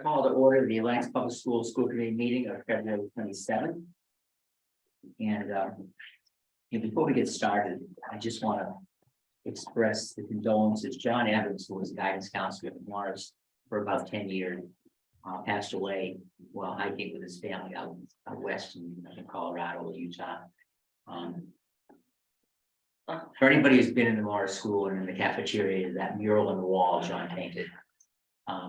to call to order the Lenox Public Schools School Committee meeting of February 27th. And before we get started, I just want to express the condolences. John Evans, who was guidance counselor at Morris for about 10 years, passed away while hiking with his family out west in Colorado or Utah. For anybody who's been in the Morris School and in the cafeteria, that mural on the wall John painted.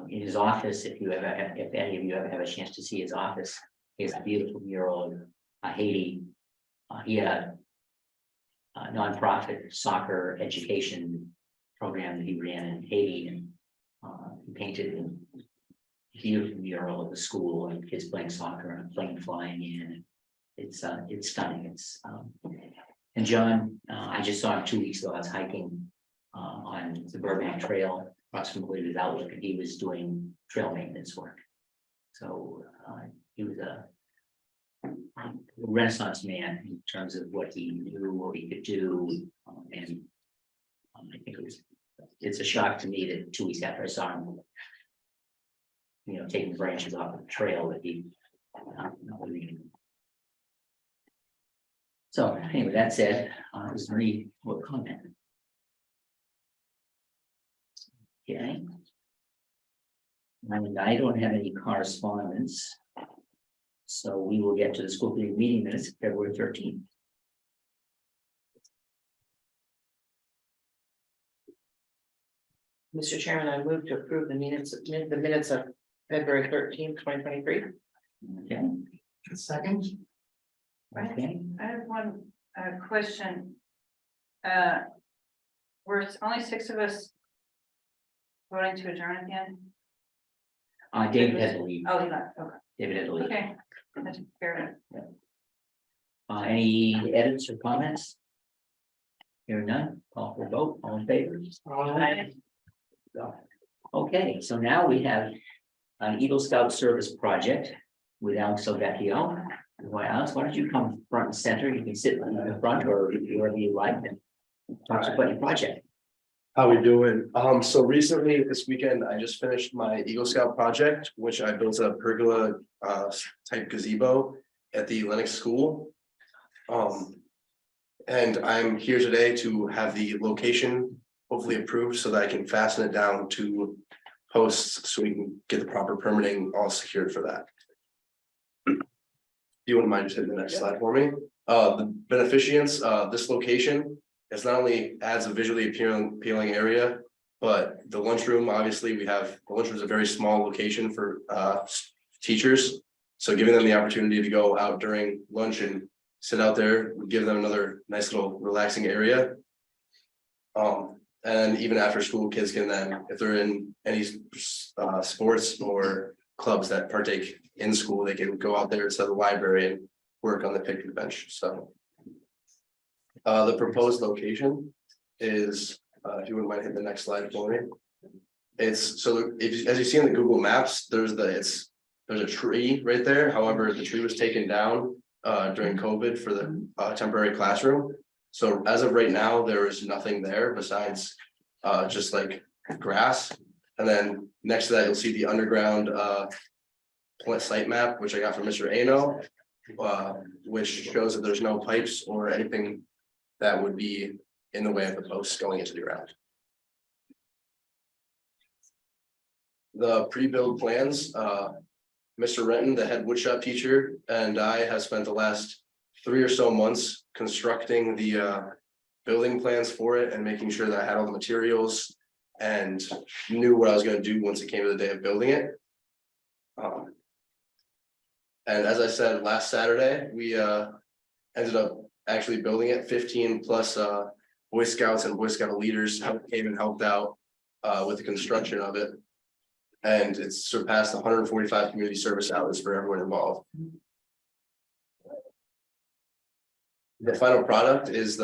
In his office, if any of you ever have a chance to see his office, he has a beautiful mural of Haiti. He had a nonprofit soccer education program that he ran in Haiti, and he painted a beautiful mural of the school and kids playing soccer and a plane flying in. It's stunning. And John, I just saw him 2 weeks ago. I was hiking on the Burbank Trail across from his Outlook, and he was doing trail maintenance work. So he was a Renaissance man in terms of what he knew, what he could do, and I think it's a shock to me that 2 weeks after I saw him, taking branches off of the trail, that he not really. So anyway, that said, is there any more comment? Okay. And I don't have any correspondence. So we will get to the school committee meeting minutes February 13th. Mr. Chairman, I move to approve the minutes of February 13th, 2023. Okay. Second. Okay. I have one question. Were only 6 of us voting to adjourn at the end? David had to leave. Oh, you left. Okay. David had to leave. Okay. That's fair enough. Any edits or comments? Hearing none, call for vote. All in favor? Okay, so now we have an Eagle Scout service project with Alex Silvecchio. Well, Alex, why don't you come front and center? You can sit in the front or wherever you like and talk about your project. How we doing? So recently this weekend, I just finished my Eagle Scout project, which I built a pergola type gazebo at the Lenox school. And I'm here today to have the location hopefully approved so that I can fasten it down to posts so we can get the proper permitting all secured for that. Do you wouldn't mind just hitting the next slide for me? The beneficients, this location is not only adds a visually appealing area, but the lunchroom, obviously the lunchroom is a very small location for teachers. So giving them the opportunity to go out during lunch and sit out there would give them another nice little relaxing area. And even after school, kids can then, if they're in any sports or clubs that partake in school, they can go out there to the library and work on the picnic bench. So the proposed location is, if you wouldn't mind hitting the next slide for me. It's so as you see in the Google Maps, there's a tree right there. However, the tree was taken down during COVID for the temporary classroom. So as of right now, there is nothing there besides just like grass. And then next to that, you'll see the underground site map, which I got from Mr. Ano, which shows that there's no pipes or anything that would be in the way of the posts going into the ground. The pre-build plans, Mr. Renton, the head woodshop teacher, and I have spent the last 3 or so months constructing the building plans for it and making sure that I had all the materials and knew what I was going to do once it came to the day of building it. And as I said, last Saturday, we ended up actually building it. 15 plus Boy Scouts and Boy Scout leaders came and helped out with the construction of it. And it's surpassed 145 community service hours for everyone involved. The final product is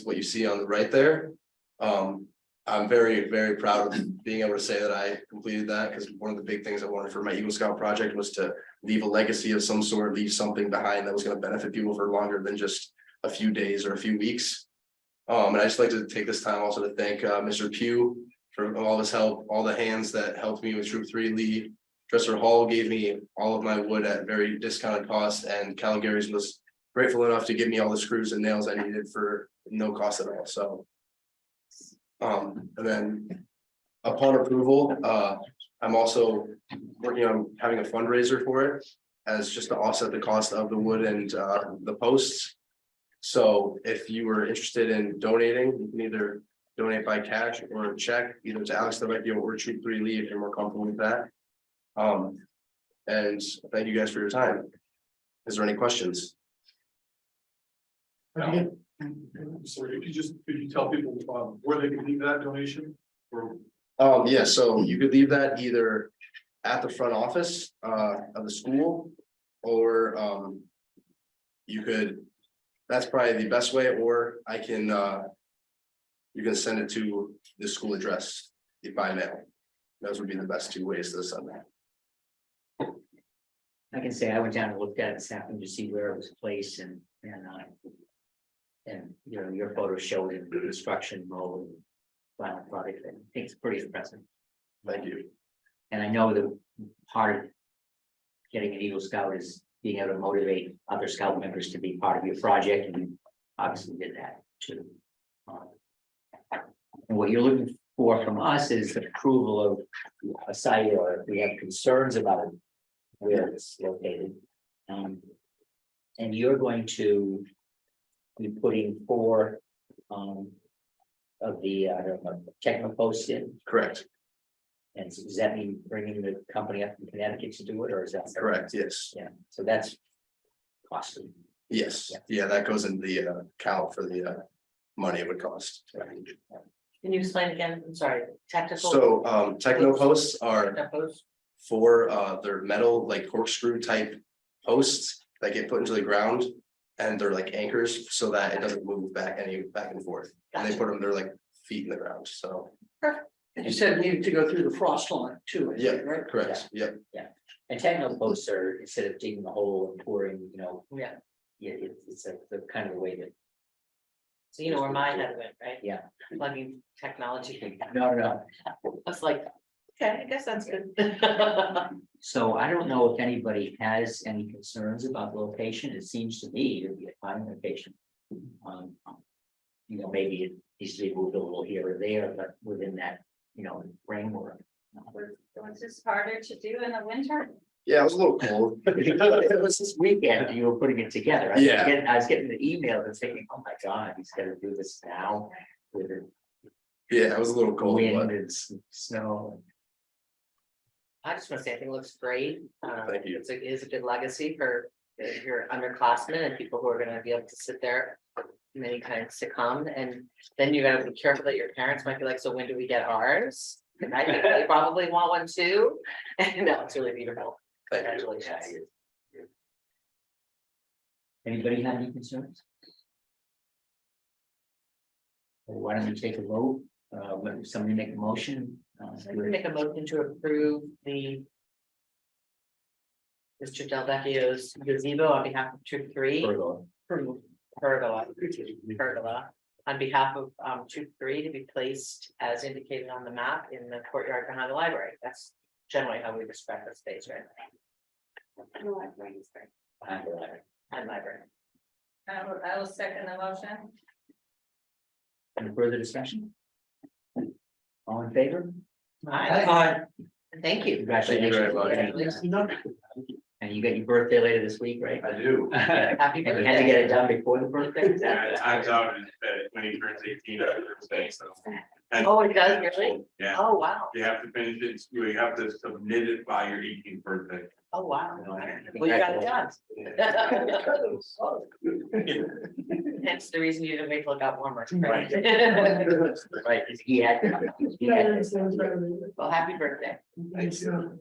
what you see on the right there. I'm very, very proud of being able to say that I completed that, because one of the big things I wanted for my Eagle Scout project was to leave a legacy of some sort, leave something behind that was going to benefit people for longer than just a few days or a few weeks. And I just like to take this time also to thank Mr. Pugh for all of his help, all the hands that helped me with Troop 3 lead, Dresser Hall gave me all of my wood at very discounted cost, and Calgary's was grateful enough to give me all the screws and nails I needed for no cost at all, so. And then upon approval, I'm also working on having a fundraiser for it as just to offset the cost of the wood and the posts. So if you were interested in donating, you can either donate by cash or check, either to Alex Vecchio or Troop 3 Lee if you're more comfortable with that. And thank you guys for your time. Is there any questions? Sorry, could you tell people where they can leave that donation? Or Yeah, so you could leave that either at the front office of the school, or you could, that's probably the best way, or I can you can send it to the school address by mail. Those would be the best two ways to send that. I can say I went down and looked at it this afternoon to see where it was placed and you know, your photo showed it, the construction mode, final product, and I think it's pretty impressive. Thank you. And I know that part of getting an Eagle Scout is being able to motivate other Scout members to be part of your project, and you obviously did that too. And what you're looking for from us is the approval of a site, or if we have concerns about where it's located. And you're going to be putting 4 of the technical posts in. Correct. And does that mean bringing the company up from Connecticut to do it, or is that? Correct. Yes. Yeah, so that's costly. Yes. Yeah, that goes in the count for the money it would cost. Can you explain again? I'm sorry, technical. So techno posts are Technicals? for they're metal, like corkscrew type posts that get put into the ground, and they're like anchors so that it doesn't move back and forth. And they put them, they're like feet in the ground, so. And you said it needed to go through the frost line too, I Yeah, think, right? correct, yep. And technical posts are, instead of digging a hole and pouring, you know, Yeah, it's the kind of the way that. so you know where my head went, right? Yeah. Plugging technology. No. I was like, okay, I guess that's good. So I don't know if anybody has any concerns about the location. It seems to me to be a fine location. You know, maybe it needs to be moved a little here or there, but within that, you know, framework. Was this harder to do in the winter? Yeah, it was a little cold. It was this weekend, you were putting it together. Yeah. I was getting the email and thinking, oh my God, he's gonna do this now with the Yeah, it was a little cold, wind but and snow. I just want to say, I think it looks great. Thank you. It is a good legacy for your underclassmen and people who are gonna be able to sit there many times to come, and then you gotta be careful that your parents might be like, so when do we get ours? And I think they probably want one too. No, it's really beautiful. thank you. Congratulations. Anybody have any concerns? Well, why don't we take a vote? Let somebody make a motion. I'm gonna make a motion to approve the Mr. Delvecchio's gazebo on behalf of Troop 3. Pergola on behalf of Troop 3 to be placed as indicated on the map in the courtyard behind the library. That's generally how we describe the space, right? And library. I will second the motion. Any further discussion? All in favor? Aye. Thank you. Congratulations. very much. Congratulations. And you got your birthday later this week, right? I do. Happy And you birthday. had to get it done before the birthday? Is Yeah, that- it times out when he turns 18 on Thursday, so. And- Oh, it does, really? Yeah, Oh, wow. you have to finish it, you have to submit it by your 18th birthday. Oh, wow. No, Well, you got it done. Hence the reason you didn't wait till it got warmer. Right. Right, 'cause he had. Well, happy birthday. Thank you.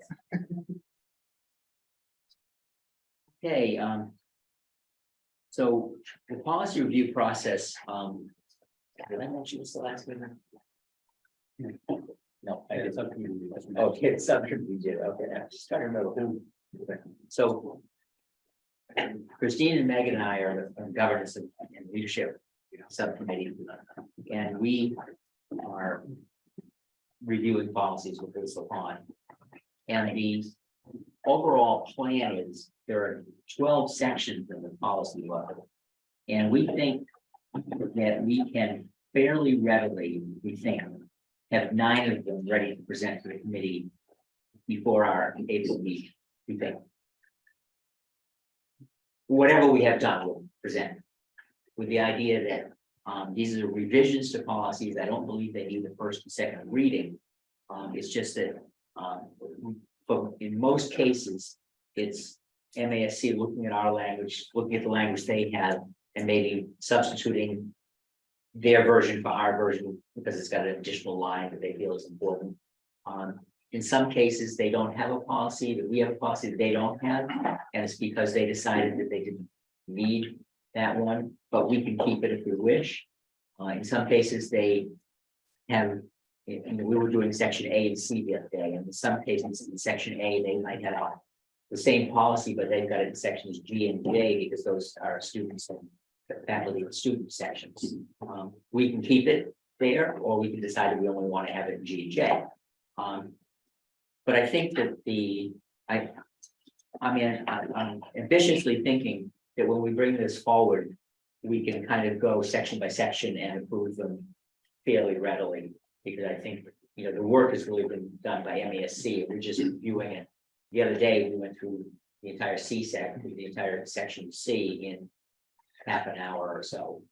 Okay, so the policy review process, did I mention this the last meeting? No, I did something. Okay, it's something we did, okay, I'm just trying to remember who. So Christine and Meg and I are the governance and leadership subcommittee, and we are reviewing policies with this upon. And the overall plan is, there are 12 sections in the policy level. And we think that we can fairly readily, we think, have 9 of them ready to present to the committee before our April meeting, we think. Whatever we have done, we'll present with the idea that these are revisions to policies. I don't believe they need the first and second reading. It's just that but in most cases, it's MASC looking at our language, looking at the language they have, and maybe substituting their version for our version because it's got an additional line that they feel is important. In some cases, they don't have a policy, that we have a policy that they don't have, and it's because they decided that they didn't need that one, but we can keep it if we wish. In some cases, they have, and we were doing section A and C the other day, and in some cases, in section A, they might have the same policy, but they've got it in sections G and J because those are students and faculty and student sections. We can keep it there, or we can decide that we only want to have it in G and J. But I think that I'm ambitiously thinking that when we bring this forward, we can kind of go section by section and approve them fairly readily, because I think, the work has really been done by MASC. We're just reviewing it. The other day, we went through the entire the entire section C in half an hour or so.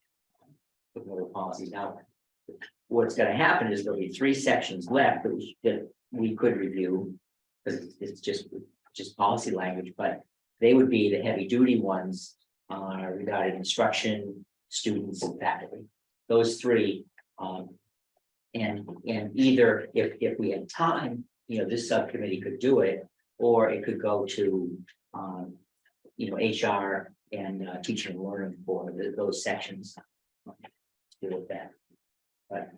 With more policies. Now, what's going to happen is there'll be 3 sections left that we could review, because it's just policy language, but they would be the heavy duty ones regarding instruction, students, and faculty. Those 3, and either if we had time, this subcommittee could do it, or it could go to HR and teaching and learning for those sections. Deal with that, but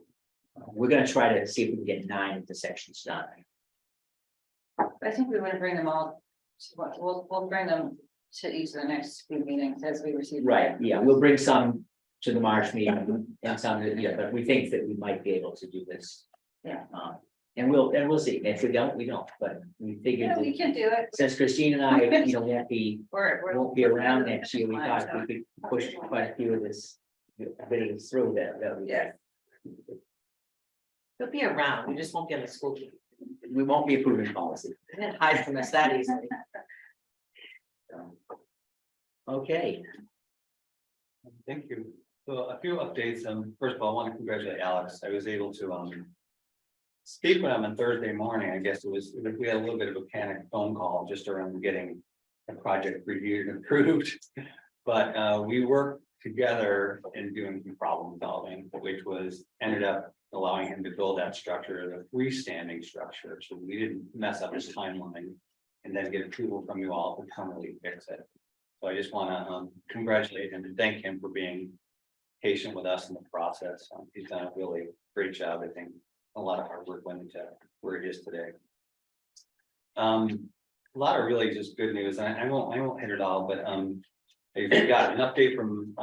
we're going to try to see if we can get 9 of the sections done. I think we would bring them all, we'll bring them to each of the next few meetings as we receive. Right, yeah, we'll bring some to the March meeting and some, but we think that we might be able to do this. Yeah. And we'll see. If we don't, we don't, but we figured We that can do it. since Christine and I, won't be We're around next year, we thought we could push quite a few of this, a bit of this through that. Yeah. They'll be around, we just won't get in the school. We won't be approving policy. They didn't hide from us that easily. So. Okay, Thank you. So a few updates. First of all, I want to congratulate Alex. I was able to speak with him on Thursday morning. I guess we had a little bit of a panic phone call just around getting a project reviewed and approved. But we worked together in doing some problem solving, which ended up allowing him to build that structure, the freestanding structure. So we didn't mess up his timeline and then get approval from you all to permanently fix it. So I just want to congratulate him and thank him for being patient with us in the process. He's done a really great job. I think a lot of hard work went into where it is today. A lot of really just good news. I won't hit it all, but I got an update from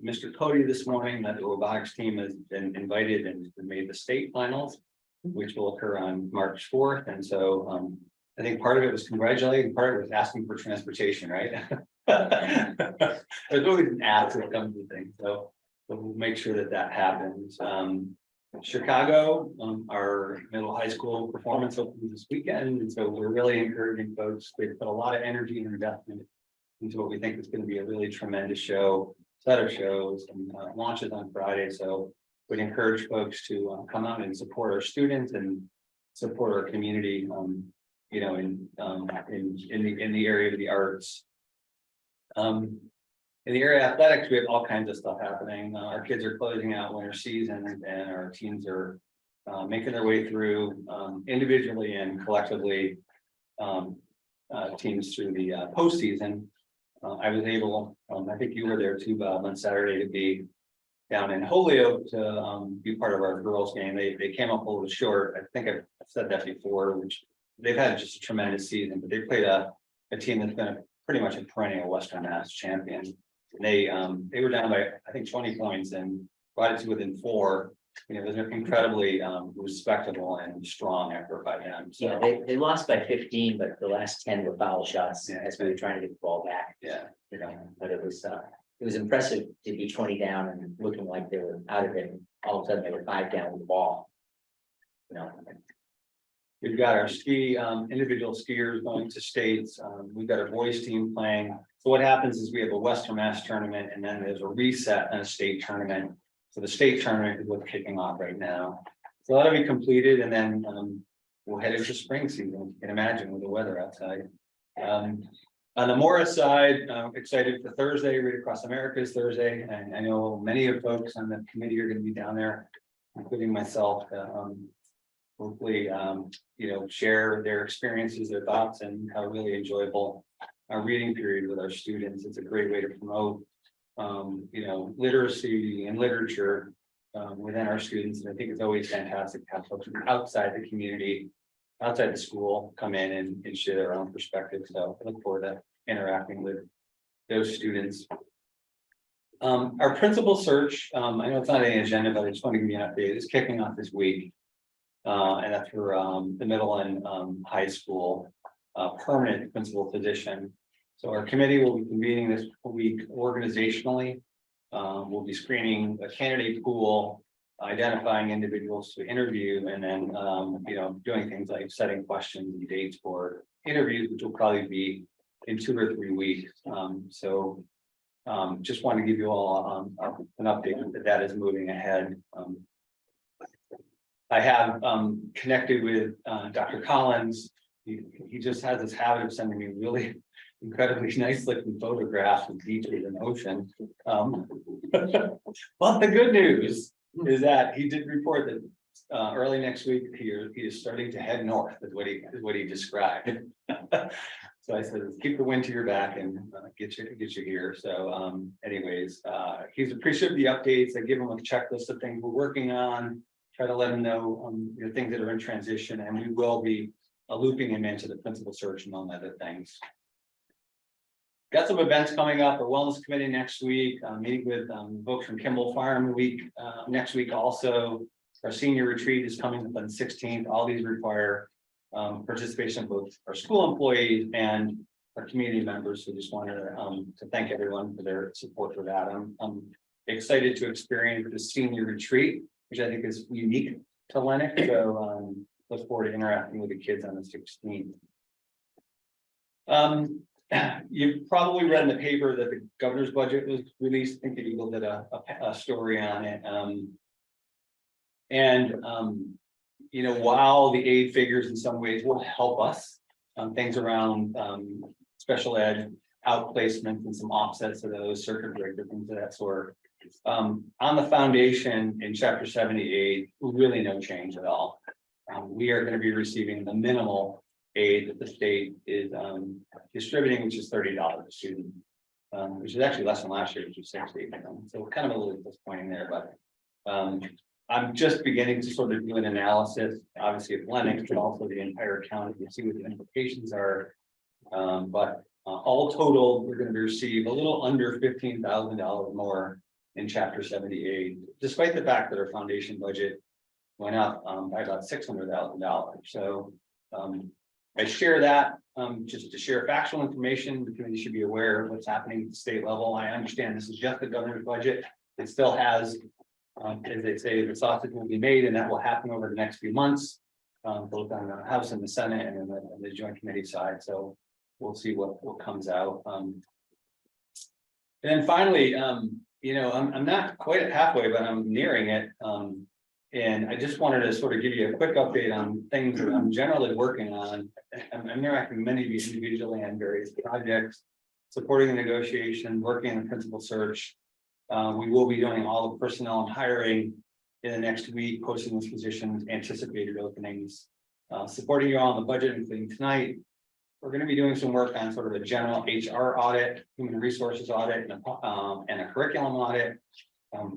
Mr. Cody this morning that the robotics team has been invited and made the state finals, which will occur on March 4th. And so I think part of it was congratulating, part of it was asking for transportation, right? There's always an ask that comes with things, so we'll make sure that happens. Chicago, our middle high school performance opens this weekend, and so we're really encouraging folks. They've put a lot of energy and investment into what we think is going to be a really tremendous set of shows, and launches on Friday. So we'd encourage folks to come out and support our students and support our community. In the area of the arts. In the area of athletics, we have all kinds of stuff happening. Our kids are closing out winter season, and our teams are making their way through individually and collectively teams through the postseason. I was able, I think you were there too, Bob, on Saturday to be down in Holyoke to be part of our girls game. They came up a little short. I think I've said that before, which they've had just a tremendous season, but they played a team that's been pretty much a perennial Western Mass champion. They were down by, I think, 20 points and brought it to within 4 you know, it was an incredibly respectable and strong effort by them. Yeah, So, they lost by 15, but the last 10 were foul shots Yeah. as we were trying to get the ball back, yeah, you know, but it was impressive to be 20 down and looking like they were out of it. And all of a sudden they were 5 down with the ball. You know, we've got our individual skiers going to states. We've got our boys team playing. So what happens is we have a Western Mass tournament and then there's a reset and a state tournament. So the state tournament is what's kicking off right now. So that'll be completed and then we'll head into spring season. You can imagine with the weather outside. On the Morris side, excited for Thursday, Read Across America is Thursday. And I know many of folks on the committee are going to be down there, including myself. Hopefully, you know, share their experiences, their thoughts, and how really enjoyable our reading period with our students. It's a great way to promote, you know, literacy and literature within our students. And I think it's always fantastic to have folks from outside the community, outside the school, come in and share their own perspective. So I look forward to interacting with those students. Our principal search, I know it's not on the agenda, but I just want to give you an update. It's kicking off this week. And that's for the middle and high school permanent principal position. So our committee will be convening this week organizationally. We'll be screening a candidate pool, identifying individuals to interview, and then you know, doing things like setting questions and dates for interviews, which will probably be in 2 or 3 weeks. Just want to give you all an update that is moving ahead. I have connected with Dr. Collins. He just has this habit of sending me really incredibly nice looking photographs of beaches and ocean. But the good news is that he did report that early next week he is starting to head north, is what he described. So I said, keep the wind to your back and get you here. So anyways, he's appreciative of the updates. I give him a checklist of things we're working on. Try to let them know the things that are in transition, and we will be looping him into the principal search among other things. Got some events coming up. Our wellness committee next week, meeting with folks from Kimball Farm week next week. Also, our senior retreat is coming up on the 16th. All these require participation of both our school employees and our community members. So just wanted to thank everyone for their support for that. I'm excited to experience the senior retreat, which I think is unique to Lenox. So look forward to interacting with the kids on the 16th. You've probably read in the paper that the governor's budget was released. I think the Eagle did a story on it. You know, while the aid figures in some ways will help us on things around special ed, outplacement, and some offsets to those, circuit breaker, things of that sort. On the foundation in chapter 78, really no change at all. We are going to be receiving the minimal aid that the state is distributing, which is $30 a student, which is actually less than last year, which was $60. So kind of a little disappointing there, but I'm just beginning to sort of do an analysis, obviously of Lenox, but also the entire county to see what the implications are. But all total, we're going to receive a little under $15,000 more in chapter 78, despite the fact that our foundation budget went up by about $600,000. So I share that just to share factual information. The community should be aware of what's happening at the state level. I understand this is just the governor's budget. It still has, as they say, the sausage will be made, and that will happen over the next few months, both on the House and the Senate and the Joint Committee side. So we'll see what comes out. And then finally, you know, I'm not quite at halfway, but I'm nearing it. And I just wanted to sort of give you a quick update on things that I'm generally working on. I'm interacting with many of you individually on various projects, supporting the negotiation, working on the principal search. We will be doing all the personnel and hiring in the next week, posting those positions, anticipated openings, supporting you all on the budget, including tonight. We're going to be doing some work on sort of a general HR audit, human resources audit, and a curriculum audit.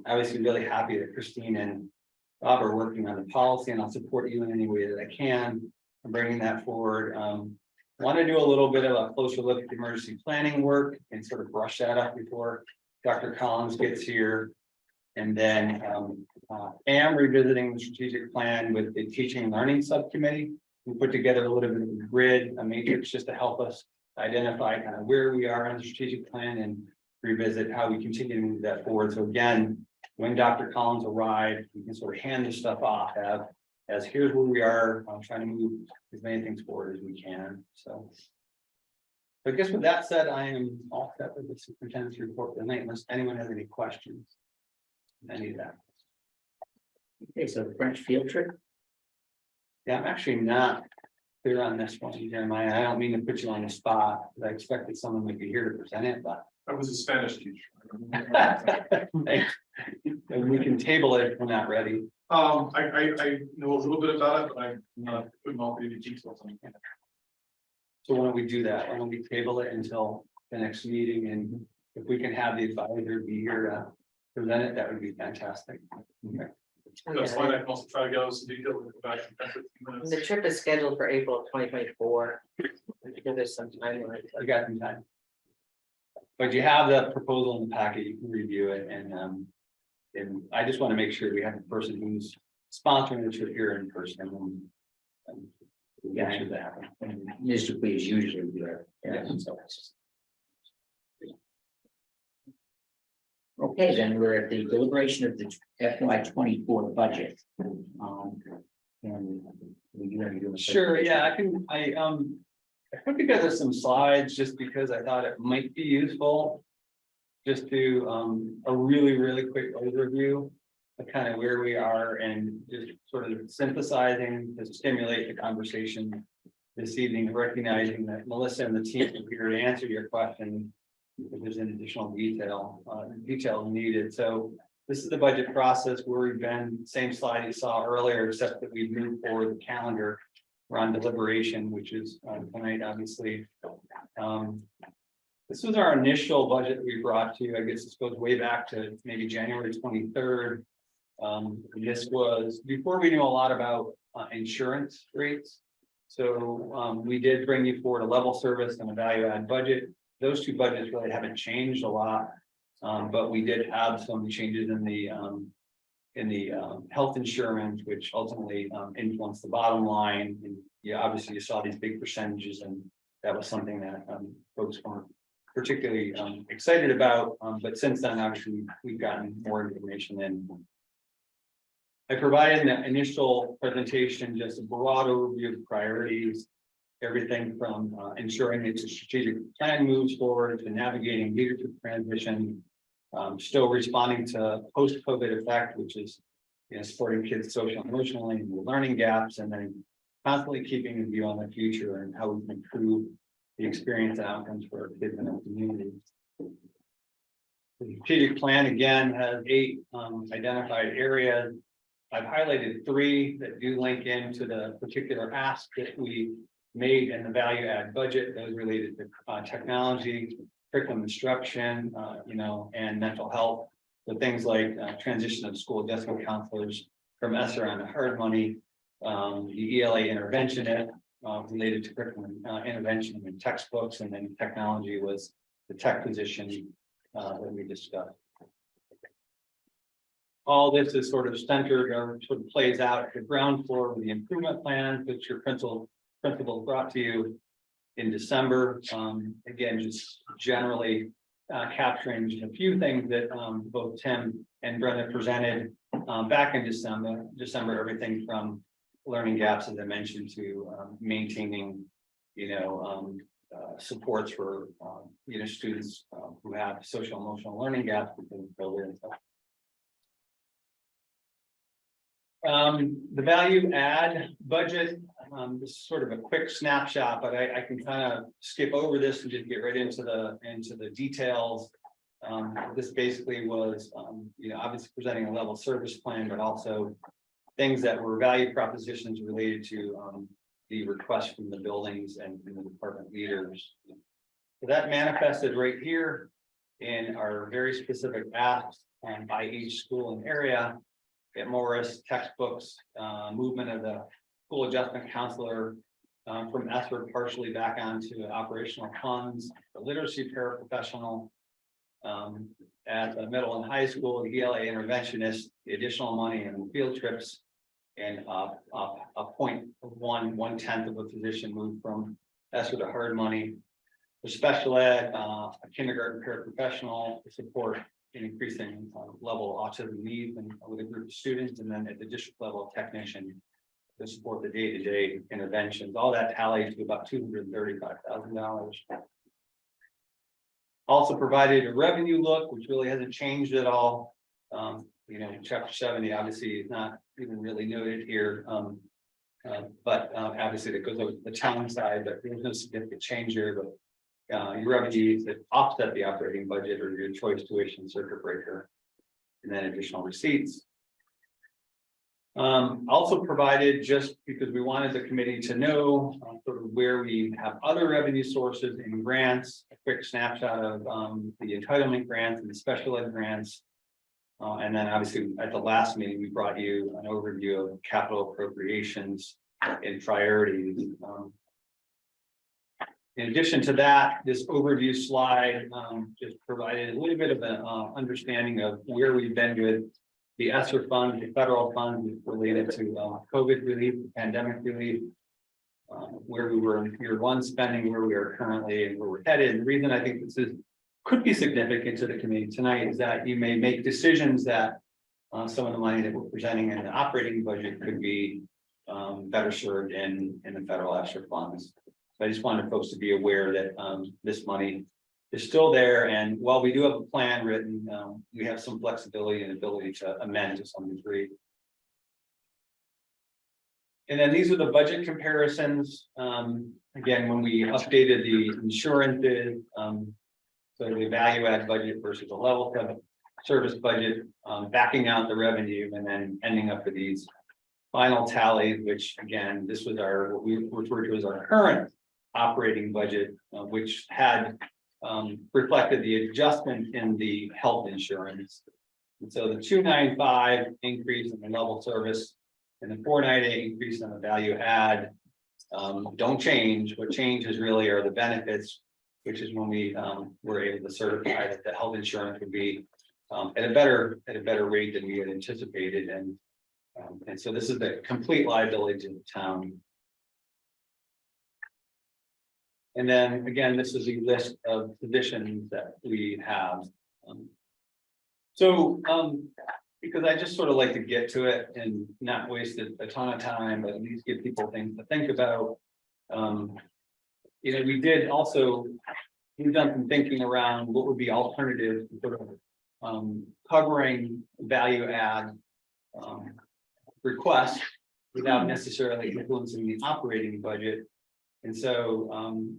Obviously really happy that Christine and Bob are working on the policy, and I'll support you in any way that I can. I'm bringing that forward. Want to do a little bit of a closer look at the emergency planning work and sort of brush that up before Dr. Collins gets here. And then Am revisiting the strategic plan with the teaching and learning subcommittee. We put together a little bit of a grid, a matrix, just to help us identify kind of where we are in the strategic plan and revisit how we continue to move that forward. So again, when Dr. Collins arrived, we can sort of hand this stuff off as here's where we are. I'm trying to move as many things forward as we can. So I guess with that said, I am all set with the superintendent's report for tonight, unless anyone has any questions. Any of that. Okay, so the French field trip, Yeah, I'm actually not clear on this one, Jeremiah. I don't mean to put you on the spot, because I expected someone would be here to present it, but. I was a Spanish teacher. And we can table it if we're not ready. I know a little bit about it, but I'm not putting all the details on it. So why don't we do that? Why don't we table it until the next meeting, and if we can have the advisor be here to present it, that would be fantastic. Okay. That's fine. I can also try to get us some details and go back in 10, 15 minutes. The trip is scheduled for April of 2024. Because there's some time. I got some time. But you have the proposal in the packet, you can review it, and I just want to make sure we have the person who's sponsoring the trip here in person. And Yeah. make sure that happens. and Ms. Dupuy is usually there. Yeah. So. Okay, then we're at the deliberation of the FY 24 budget. And you want to do. Sure, yeah, I put together some slides just because I thought it might be useful. Just to a really quick overview of kind of where we are and just sort of synthesizing to stimulate the conversation this evening, recognizing that Melissa and the team are here to answer your questions if there's any additional detail needed. So this is the budget process where we've been, same slide you saw earlier, except that we've moved forward the calendar. We're on deliberation, which is tonight, obviously. This was our initial budget we brought to you. I guess this goes way back to maybe January 23rd. This was before we knew a lot about insurance rates. So we did bring you forward a level service and a value add budget. Those two budgets really haven't changed a lot, but we did have some changes in the health insurance, which ultimately influenced the bottom line. And yeah, obviously you saw these big percentages, and that was something that folks weren't particularly excited about. But since then, actually, we've gotten more information in. I provided in the initial presentation just a broad overview of priorities, everything from ensuring that the strategic plan moves forward to navigating leadership transition, still responding to post-COVID effect, which is supporting kids social and emotionally and the learning gaps, and then constantly keeping a view on the future and how we can improve the experience and outcomes for our kids and our communities. The strategic plan again has 8 identified areas. I've highlighted 3 that do link into the particular ask that we made in the value add budget. Those related to technology, curriculum instruction, and mental health. So things like transition of school adjustment counselors from ESSER on to hard money, the ELA interventionist related to curriculum intervention and textbooks, and then technology was the tech position that we discussed. All this is sort of centered or sort of plays out at the ground floor with the improvement plan, which your principal brought to you in December. Again, just generally capturing just a few things that both Tim and Brenda presented back in December, everything from learning gaps, as I mentioned, to maintaining, supports for, students who have social emotional learning gaps within COVID and stuff. The value add budget, this is sort of a quick snapshot, but I can kind of skip over this and just get right into the details. This basically was, obviously presenting a level service plan, but also things that were value propositions related to the request from the buildings and from the department leaders. So that manifested right here in our very specific asks by each school and area. At Morris, textbooks, movement of the school adjustment counselor from ESSER partially back onto operational funds, the literacy paraprofessional, At the middle and high school, the ELA interventionist, the additional money and field trips. And a point of 1/10 of a position moved from ESSER to hard money. For special ed, a kindergarten paraprofessional to support an increasing level of autism needs and with a group of students, and then at the district level, a technician to support the day-to-day interventions. All that tallies to about $235,000. Also provided a revenue look, which really hasn't changed at all. Chapter 70 obviously is not even really noted here. But obviously that goes over to the town side, but there's no significant change here, but your revenues that offset the operating budget or your choice tuition circuit breaker, and then additional receipts. Also provided, just because we wanted the committee to know sort of where we have other revenue sources and grants, a quick snapshot of the entitlement grants and the special ed grants. And then obviously at the last meeting, we brought you an overview of capital appropriations and priorities. In addition to that, this overview slide just provided a little bit of an understanding of where we've been with the ESSER fund, the federal fund related to COVID relief, pandemic relief, where we were in year one spending, where we are currently, and where we're headed. And the reason I think this could be significant to the committee tonight is that you may make decisions that some of the money that we're presenting in the operating budget could be better served in the federal ESSER funds. So I just wanted folks to be aware that this money is still there, and while we do have a plan written, we have some flexibility and ability to amend to some degree. And then these are the budget comparisons. Again, when we updated the insurances, so the value add budget versus a level service budget, backing out the revenue and then ending up with these final tallies, which again, this was what we refer to as our current operating budget, which had reflected the adjustment in the health insurance. And so the 295 increase in the level service and the 498 increase in the value add don't change. What changes really are the benefits, which is when we were able to certify that the health insurance would be at a better rate than we had anticipated. And so this is the complete liability to the town. And then again, this is a list of positions that we have. Because I just sort of like to get to it and not waste a ton of time, but at least give people things to think about. We did also, we've done some thinking around what would be alternatives to sort of covering value add requests without necessarily influencing the operating budget. And so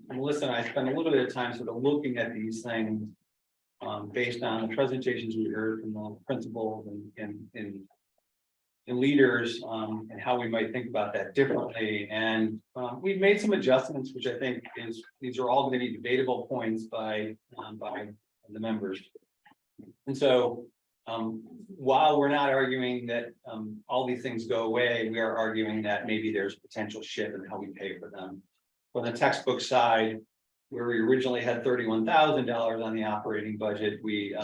Melissa and I spent a little bit of time sort of looking at these things based on the presentations we heard from the principals and leaders and how we might think about that differently. And we've made some adjustments, which I think these are all going to be debatable points by the members. And so while we're not arguing that all these things go away, we are arguing that maybe there's potential shift in how we pay for them. On the textbook side, where we originally had $31,000 on the operating budget, we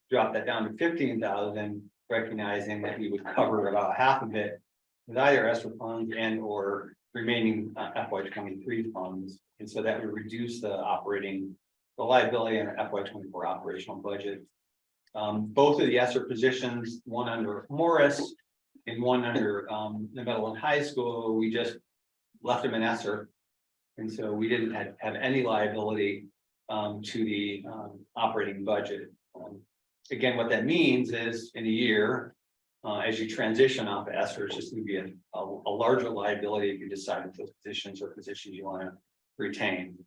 dropped that down to $15,000, recognizing that we would cover about half of it with either ESSER funds and or remaining FY23 funds. And so that would reduce the liability in our FY24 operational budget. Both of the ESSER positions, one under Morris and one under the middle and high school, we just left them in ESSER. And so we didn't have any liability to the operating budget. Again, what that means is in a year, as you transition off of ESSER, it's just going to be a larger liability if you decide that those positions are positions you want to retain.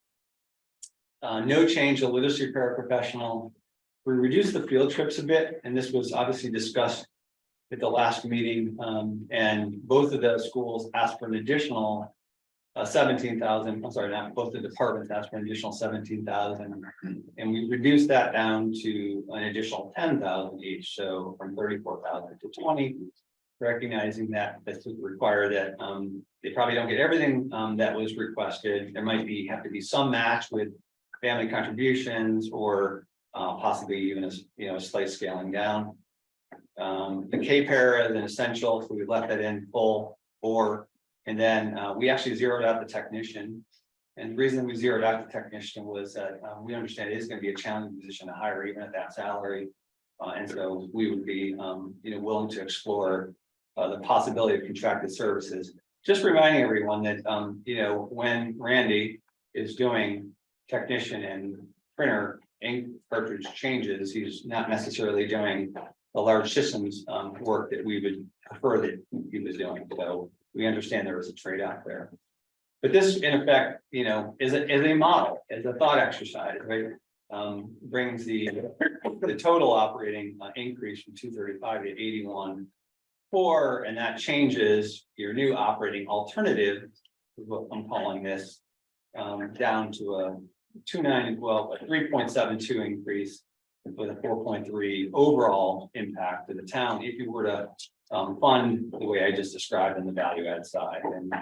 No change to literacy paraprofessional. We reduced the field trips a bit, and this was obviously discussed at the last meeting. And both of the schools asked for an additional 17,000. I'm sorry, not both the departments asked for an additional 17,000, and we reduced that down to an additional 10,000 each, so from 34,000 to 20, recognizing that this would require that they probably don't get everything that was requested. There might have to be some match with family contributions or possibly even a slight scaling down. The K-para is an essential, so we left that in full bore. And then we actually zeroed out the technician. And the reason we zeroed out the technician was that we understand it is going to be a challenging position to hire even at that salary. And so we would be willing to explore the possibility of contracted services. Just reminding everyone that when Randy is doing technician and printer ink cartridge changes, he's not necessarily doing the large systems work that we would prefer that he was doing. So we understand there is a trade-off there. But this, in effect, is a model, is a thought exercise, right? Brings the total operating increase from 235 to 81.4, and that changes your new operating alternative, is what I'm calling this, down to a 3.72 increase with a 4.3 overall impact to the town if you were to fund the way I just described in the value add side. And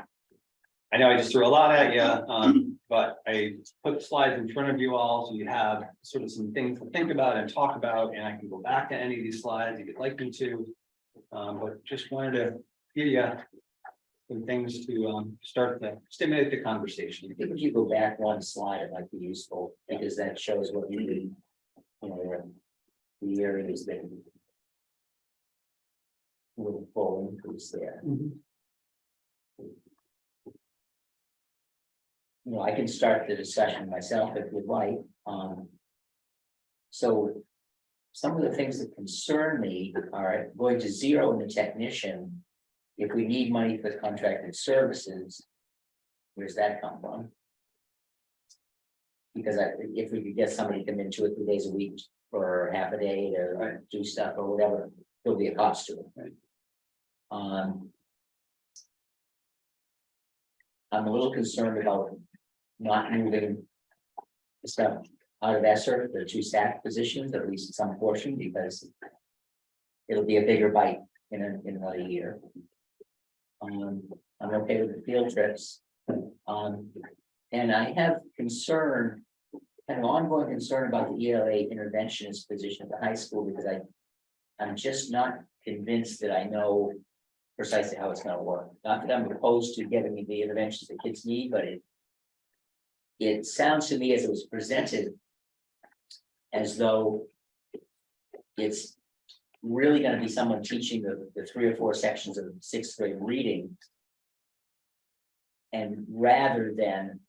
I know I just threw a lot at you, but I put slides in front of you all so you have sort of some things to think about and talk about, and I can go back to any of these slides if you'd like me to. But just wanted to give you some things to start to stimulate the conversation. I think if you go back one slide, it might be useful, because that shows what you need, the areas that will full increase there. I can start the discussion myself if you'd like. So some of the things that concern me are going to zero in the technician. If we need money for contracted services, where's that come from? Because if we could get somebody to come in 2 or 3 days a week for half a day to do stuff or whatever, there'll be a cost to it. Right. I'm a little concerned about not moving the stuff out of ESSER, the 2 staff positions, at least some portion, because it'll be a bigger bite in another year. I'm okay with the field trips. And I have concern, kind of ongoing concern about the ELA interventionist position at the high school, because I'm just not convinced that I know precisely how it's going to work. Not that I'm opposed to getting the interventions that kids need, but it sounds to me, as it was presented, as though it's really going to be someone teaching the 3 or 4 sections of 6th grade reading, and rather than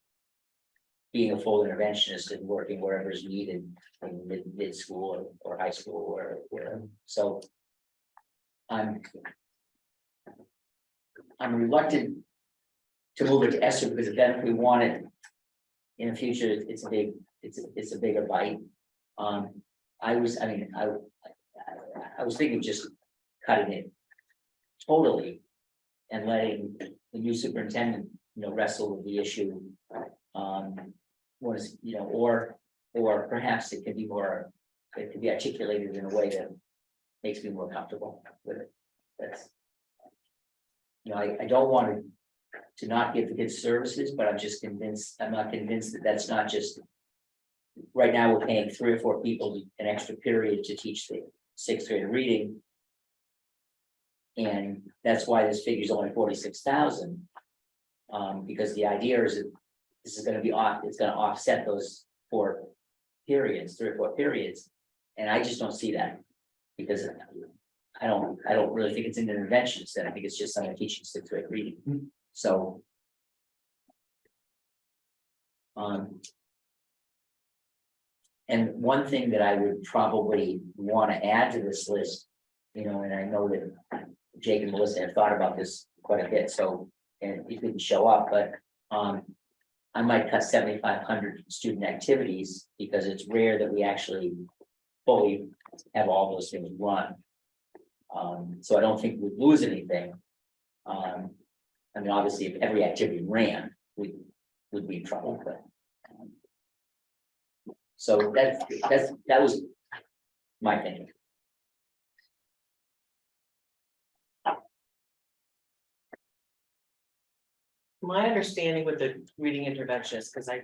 being a full interventionist and working wherever is needed in mid school or high school or wherever. So I'm reluctant to move it to ESSER, because then if we want it in the future, it's a bigger bite. I was thinking of just cutting it totally and letting the new superintendent, wrestle with the issue. Or perhaps it can be articulated in a way that makes me more comfortable with it. That's, I don't want to not give the kids services, but I'm not convinced that that's not just, right now we're paying 3 or 4 people an extra period to teach the 6th grade reading. And that's why this figure is only 46,000. Because the idea is that this is going to be it's going to offset those 4 periods, 3 or 4 periods. And I just don't see that, because I don't really think it's an intervention. I think it's just someone teaching 6th grade reading. So and one thing that I would probably want to add to this list, and I know that Jake and Melissa have thought about this quite a bit, so, and it didn't show up, but I might cut 7,500 student activities, because it's rare that we actually fully have all those things run. So I don't think we'd lose anything. Obviously, if every activity ran, we would be in trouble, but. So that was my thinking. my understanding with the reading interventionist, because I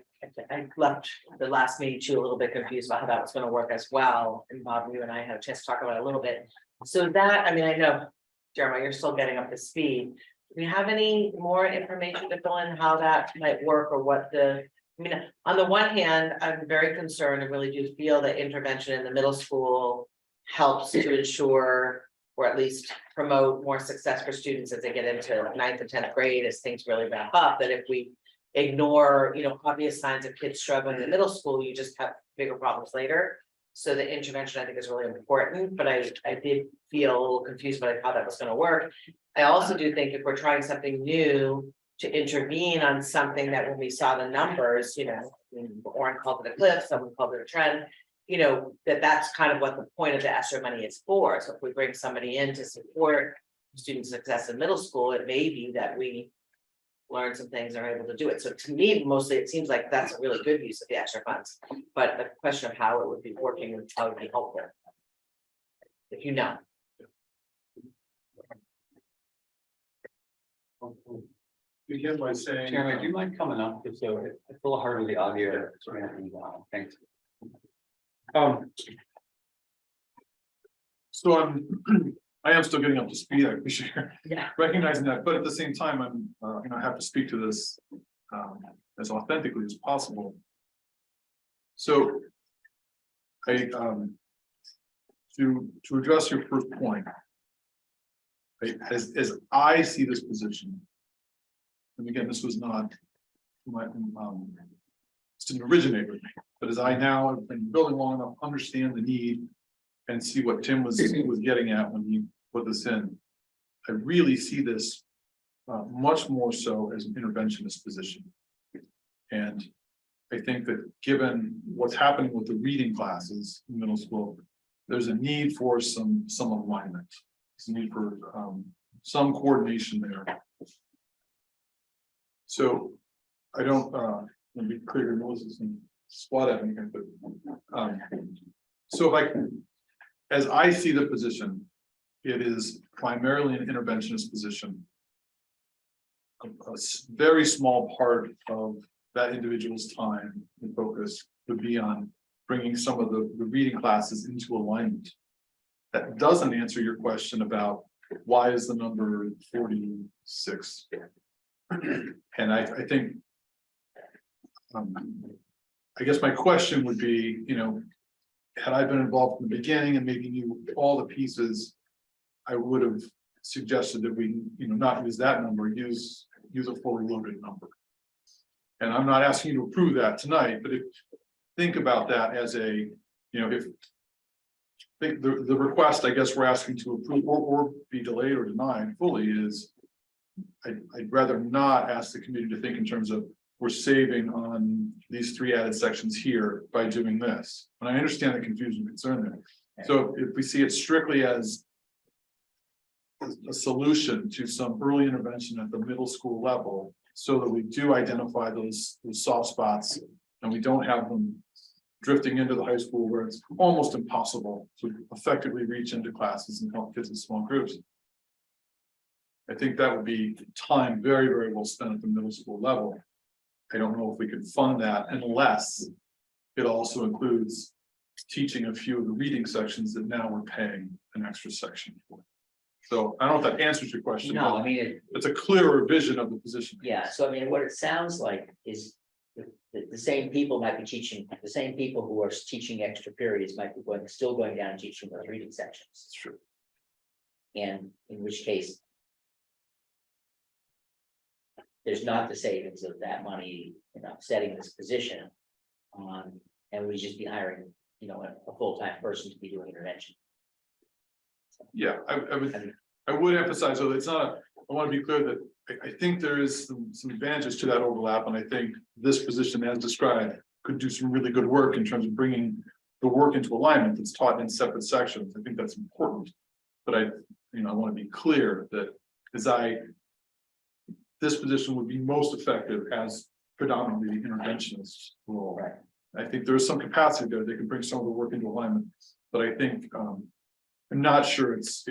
left the last meeting too a little bit confused about how that was gonna work as well. And Bob, you and I had a chance to talk about it a little bit. So that, I mean, I know, Jeremiah, you're still getting up to speed. Do we have any more information to fill in how that might work or what the, I mean, on the one hand, I'm very concerned and really do feel that intervention in the middle school helps to ensure or at least promote more success for students as they get into 9th and 10th grade, as things really ramp up, that if we ignore, obvious signs of kids struggling in the middle school, you just have bigger problems later. So the intervention, I think, is really important, but I did feel a little confused by how that was gonna work. I also do think if we're trying something new to intervene on something that when we saw the numbers, Oren called it a cliff, someone called it a trend. That's kind of what the point of the ESSER money is for. So if we bring somebody in to support student success in middle school, it may be that we learn some things and are able to do it. So to me, mostly, it seems like that's a really good use of the ESSER funds. But the question of how it would be working and how it would be helpful. If you know. Begin by saying. Chairman, do you mind coming up? So it's a little hard with the audio. Thanks. So I am still getting up to speed, I appreciate Yeah. recognizing that, but at the same time, I'm, I have to speak to this as authentically as possible. So to address your first point, as I see this position, and again, this was not my, this didn't originate with me, but as I now have been building long enough, understand the need and see what Tim was getting at when he put this in, I really see this much more so as an interventionist position. And I think that given what's happening with the reading classes in middle school, there's a need for some alignment. There's a need for some coordination there. So I don't want to be clear, Moses and squat at me, but so if as I see the position, it is primarily an interventionist position. A very small part of that individual's time and focus would be on bringing some of the reading classes into alignment. That doesn't answer your question about why is the number 46. And I think, I guess my question would be, had I been involved from the beginning and maybe knew all the pieces, I would have suggested that we, not use that number, use a fully loaded number. And I'm not asking you to approve that tonight, but think about that as a, if the request, I guess we're asking to approve or be delayed or denied fully is, I'd rather not ask the committee to think in terms of we're saving on these 3 added sections here by doing this. And I understand the confusion and concern there. So if we see it strictly as a solution to some early intervention at the middle school level, so that we do identify those soft spots and we don't have them drifting into the high school where it's almost impossible to effectively reach into classes and help kids in small groups. I think that would be time very, very well spent at the middle school level. I don't know if we could fund that unless it also includes teaching a few of the reading sections that now we're paying an extra section for. So I don't know if that answers your question. No, I mean, It's a clearer vision of the position. yeah, so I mean, what it sounds like is the same people might be teaching, the same people who are teaching extra periods might be still going down and teaching those reading sections. It's true. And in which case, there's not the savings of that money, setting this position on, and we just be hiring, a full-time person to be doing intervention. Yeah, I would emphasize, though, it's not, I want to be clear that I think there is some advantages to that overlap, and I think this position as described could do some really good work in terms of bringing the work into alignment that's taught in separate sections. I think that's important, but I want to be clear that this position would be most effective as predominantly the interventionist role. Right. I think there is some capacity there. They can bring some of the work into alignment, but I think I'm not sure it's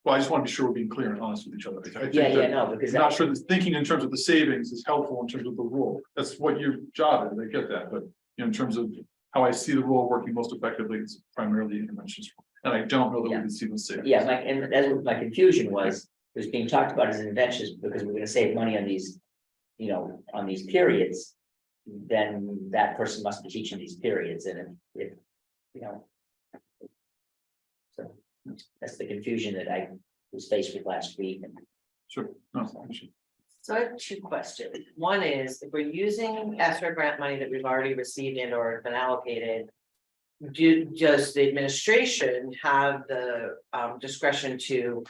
Well, I just want to be sure we're being clear and honest with each other. I think Yeah, that- no, because I'm not sure that thinking in terms of the savings is helpful in terms of the rule. That's what your job is. I get that, but in terms of how I see the rule working most effectively, it's primarily interventions. And I don't know that we can see the savings. yeah, and that's what my confusion was being talked about as interventions, because we're gonna save money on these, on these periods. Then that person must be teaching these periods, and if, so that's the confusion that I was faced with last week, and Sure. No, I should- So I have two questions. One is, if we're using ESSER grant money that we've already received and or been allocated. Does the administration have the discretion to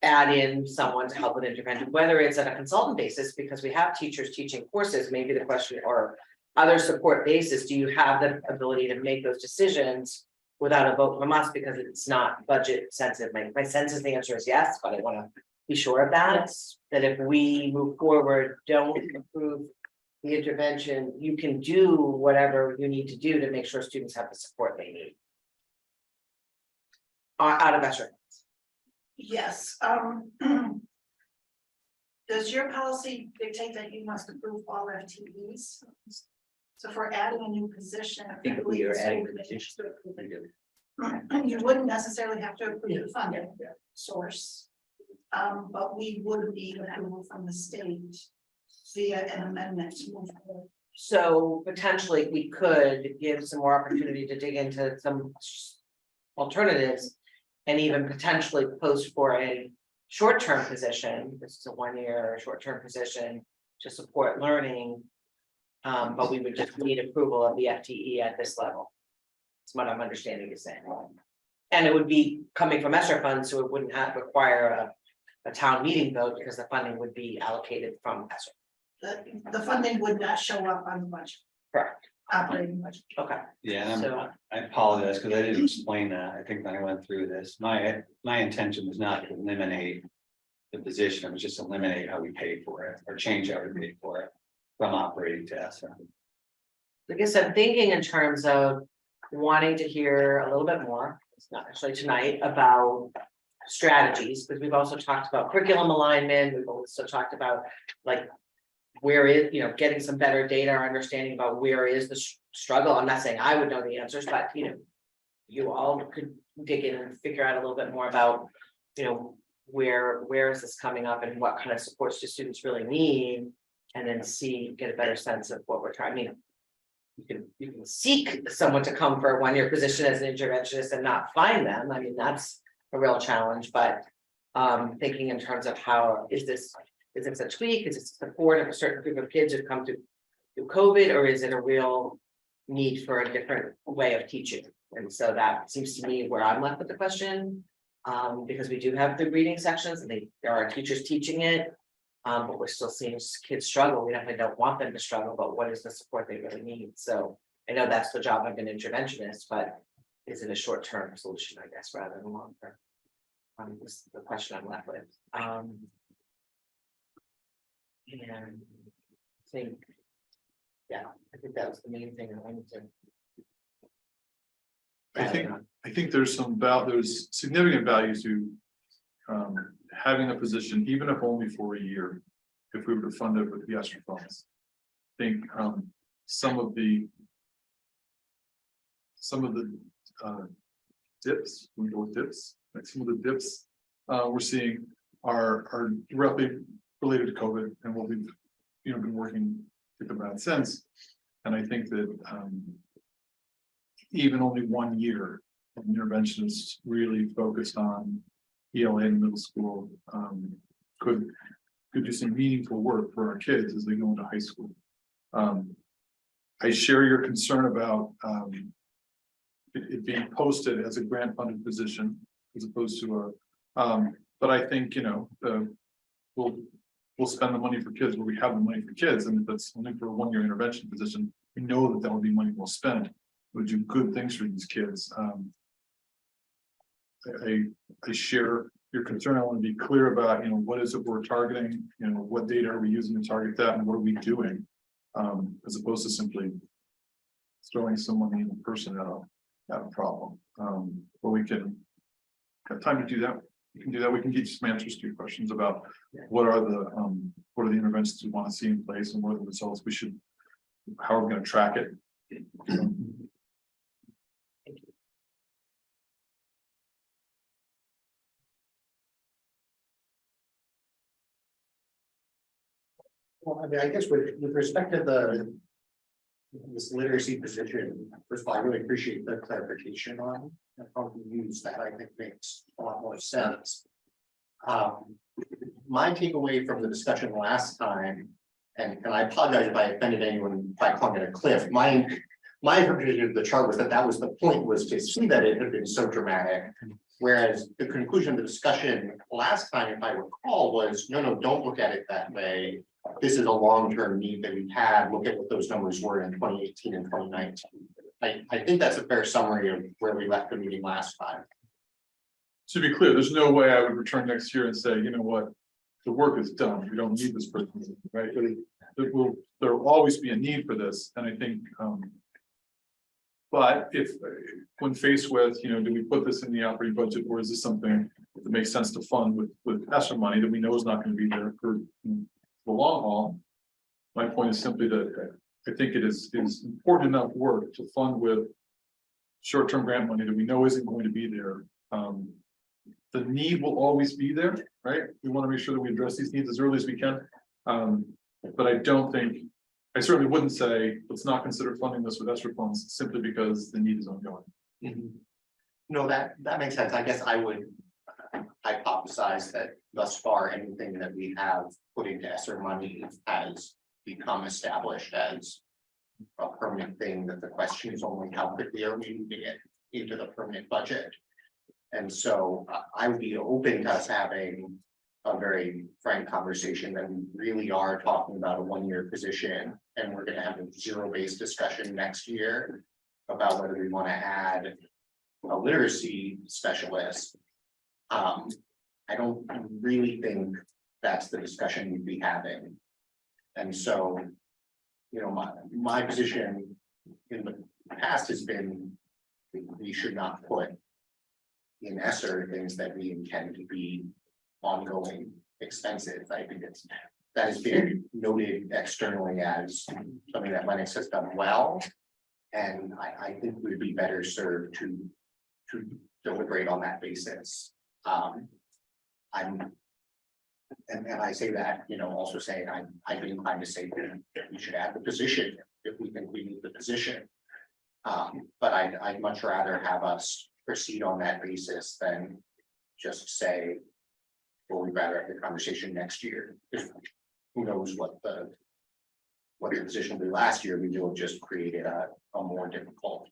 add in someone to help with intervention, whether it's on a consultant basis, because we have teachers teaching courses, maybe the question, or other support basis, do you have the ability to make those decisions without a vote from us, because it's not budget sensitive? My sense is the answer is yes, but I want to be sure of that, that if we move forward, don't approve the intervention, you can do whatever you need to do to make sure students have the support they need. Out of ESSER. Yes, does your policy dictate that you must approve all FTEs? So if we're adding a new position. I think we are adding the position. You wouldn't necessarily have to approve the funding source. But we would need approval from the state via an amendment to move forward. So potentially we could give some more opportunity to dig into some alternatives. And even potentially post for a short-term position, this is a 1-year short-term position to support learning. But we would just need approval of the FTE at this level. That's what I'm understanding you saying. And it would be coming from ESSER funds, so it wouldn't require a town meeting vote, because the funding would be allocated from ESSER. The funding would not show up on the budget. Correct. Operating budget. Okay. Yeah, and So- I apologize because I didn't explain that. I think when I went through this, my intention was not to eliminate the position, it was just eliminate how we pay for it or change how we pay for it from operating to ESSER. I guess I'm thinking in terms of wanting to hear a little bit more, it's not actually tonight, about strategies, because we've also talked about curriculum alignment, we've also talked about like where is, getting some better data or understanding about where is the struggle. I'm not saying I would know the answers, but you all could dig in and figure out a little bit more about, where is this coming up and what kind of supports do students really need, and then get a better sense of what we're trying. I mean, you can seek someone to come for a 1-year position as an interventionist and not find them. I mean, that's a real challenge, but thinking in terms of how is this a tweak? Is it support of a certain group of kids who've come through COVID, or is it a real need for a different way of teaching? And so that seems to me where I'm left with the question, because we do have the reading sections and there are teachers teaching it, but we're still seeing kids struggle. We definitely don't want them to struggle, but what is the support they really need? So I know that's the job of an interventionist, but is it a short-term solution, I guess, rather than long-term? This is the question I'm left with. And I think that was the main thing I wanted to. I think there's there's significant value to having a position, even if only for a year, if we were to fund it with the ESSER funds. I think some of the dips, we go with dips, like some of the dips we're seeing are directly related to COVID and what we've been working to get about since. And I think that even only 1 year of interventionists really focused on ELA in middle school could do some meaningful work for our kids as they go into high school. I share your concern about it being posted as a grant funded position as opposed to but I think we'll spend the money for kids where we have the money for kids, and if that's only for a 1-year intervention position, we know that will be money well spent. We'll do good things for these kids. I share your concern. I want to be clear about what is it we're targeting, what data are we using to target that, and what are we doing, as opposed to simply throwing some money in the person at a problem. But we can have time to do that. you can do that. We can get some answers to your questions about what are the interventions we want to see in place and what are the results we should, how are we going to track it? Well, I mean, I guess with respect to this literacy position, first of all, I really appreciate the clarification on how to use that. I think makes a lot more sense. My takeaway from the discussion last time, and I apologize if I offended anyone by calling it a cliff. My interpretation of the chart was that was the point, was to see that it had been so dramatic. Whereas the conclusion of the discussion last time, if I recall, was no, don't look at it that way. This is a long-term need that we've had. Look at what those numbers were in 2018 and 2019. I think that's a fair summary of where we left the meeting last time. To be clear, there's no way I would return next year and say, you know what, the work is done. We don't need this person, right? There will always be a need for this, and I think. But if, when faced with, you know, do we put this in the operating budget, or is this something that makes sense to fund with ESSER money that we know is not going to be there for the long haul? My point is simply that I think it is important enough work to fund with short-term grant money that we know isn't going to be there. The need will always be there, right? We want to make sure that we address these needs as early as we can. But I certainly wouldn't say let's not consider funding this with ESSER funds simply because the need is ongoing. Mm-hmm. No, that makes sense. I guess I would hypothesize that thus far, anything that we have put into ESSER money has become established as a permanent thing, that the question is only how quickly are we moving it into the permanent budget. And so I would be open to us having a very frank conversation that we really are talking about a one-year position, and we're going to have a zero-based discussion next year about whether we want to add a literacy specialist. I don't really think that's the discussion we'd be having. And so, you know, my position in the past has been we should not put in ESSER things that we intend to be ongoing expenses. I think that has been noted externally as something that Lenox has done well. And I think we'd be better served to deliberate on that basis. And I say that, you know, also saying I'd be inclined to say that we should add the position if we think we need the position. But I'd much rather have us proceed on that basis than just say, well, we'd rather have the conversation next year. Who knows what the position will be last year? We will have just created a more difficult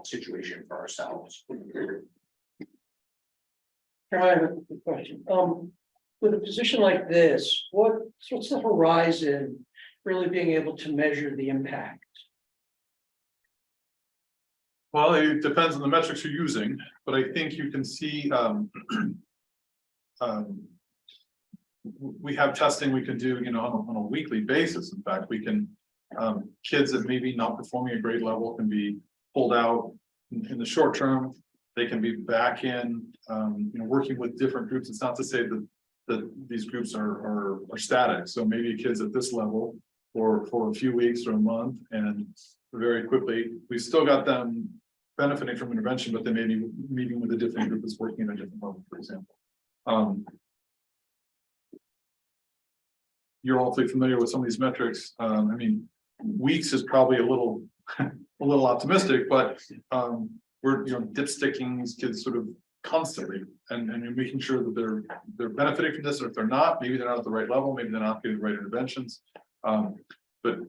situation for ourselves. I have a question. With a position like this, what's the horizon really being able to measure the impact? Well, it depends on the metrics you're using, but I think you can see we have testing we can do, you know, on a weekly basis. In fact, we can kids that maybe not performing at grade level can be pulled out in the short term. They can be back in, you know, working with different groups. It's not to say that these groups are static. So maybe kids at this level for a few weeks or a month, and very quickly we still got them benefiting from intervention, but they may be meeting with a different group that's working at a different level, for example. You're all familiar with some of these metrics. I mean, weeks is probably a little optimistic, but we're, you know, dipsticking these kids sort of constantly and making sure that they're benefiting from this, or if they're not, maybe they're not at the right level, maybe they're not getting the right interventions. But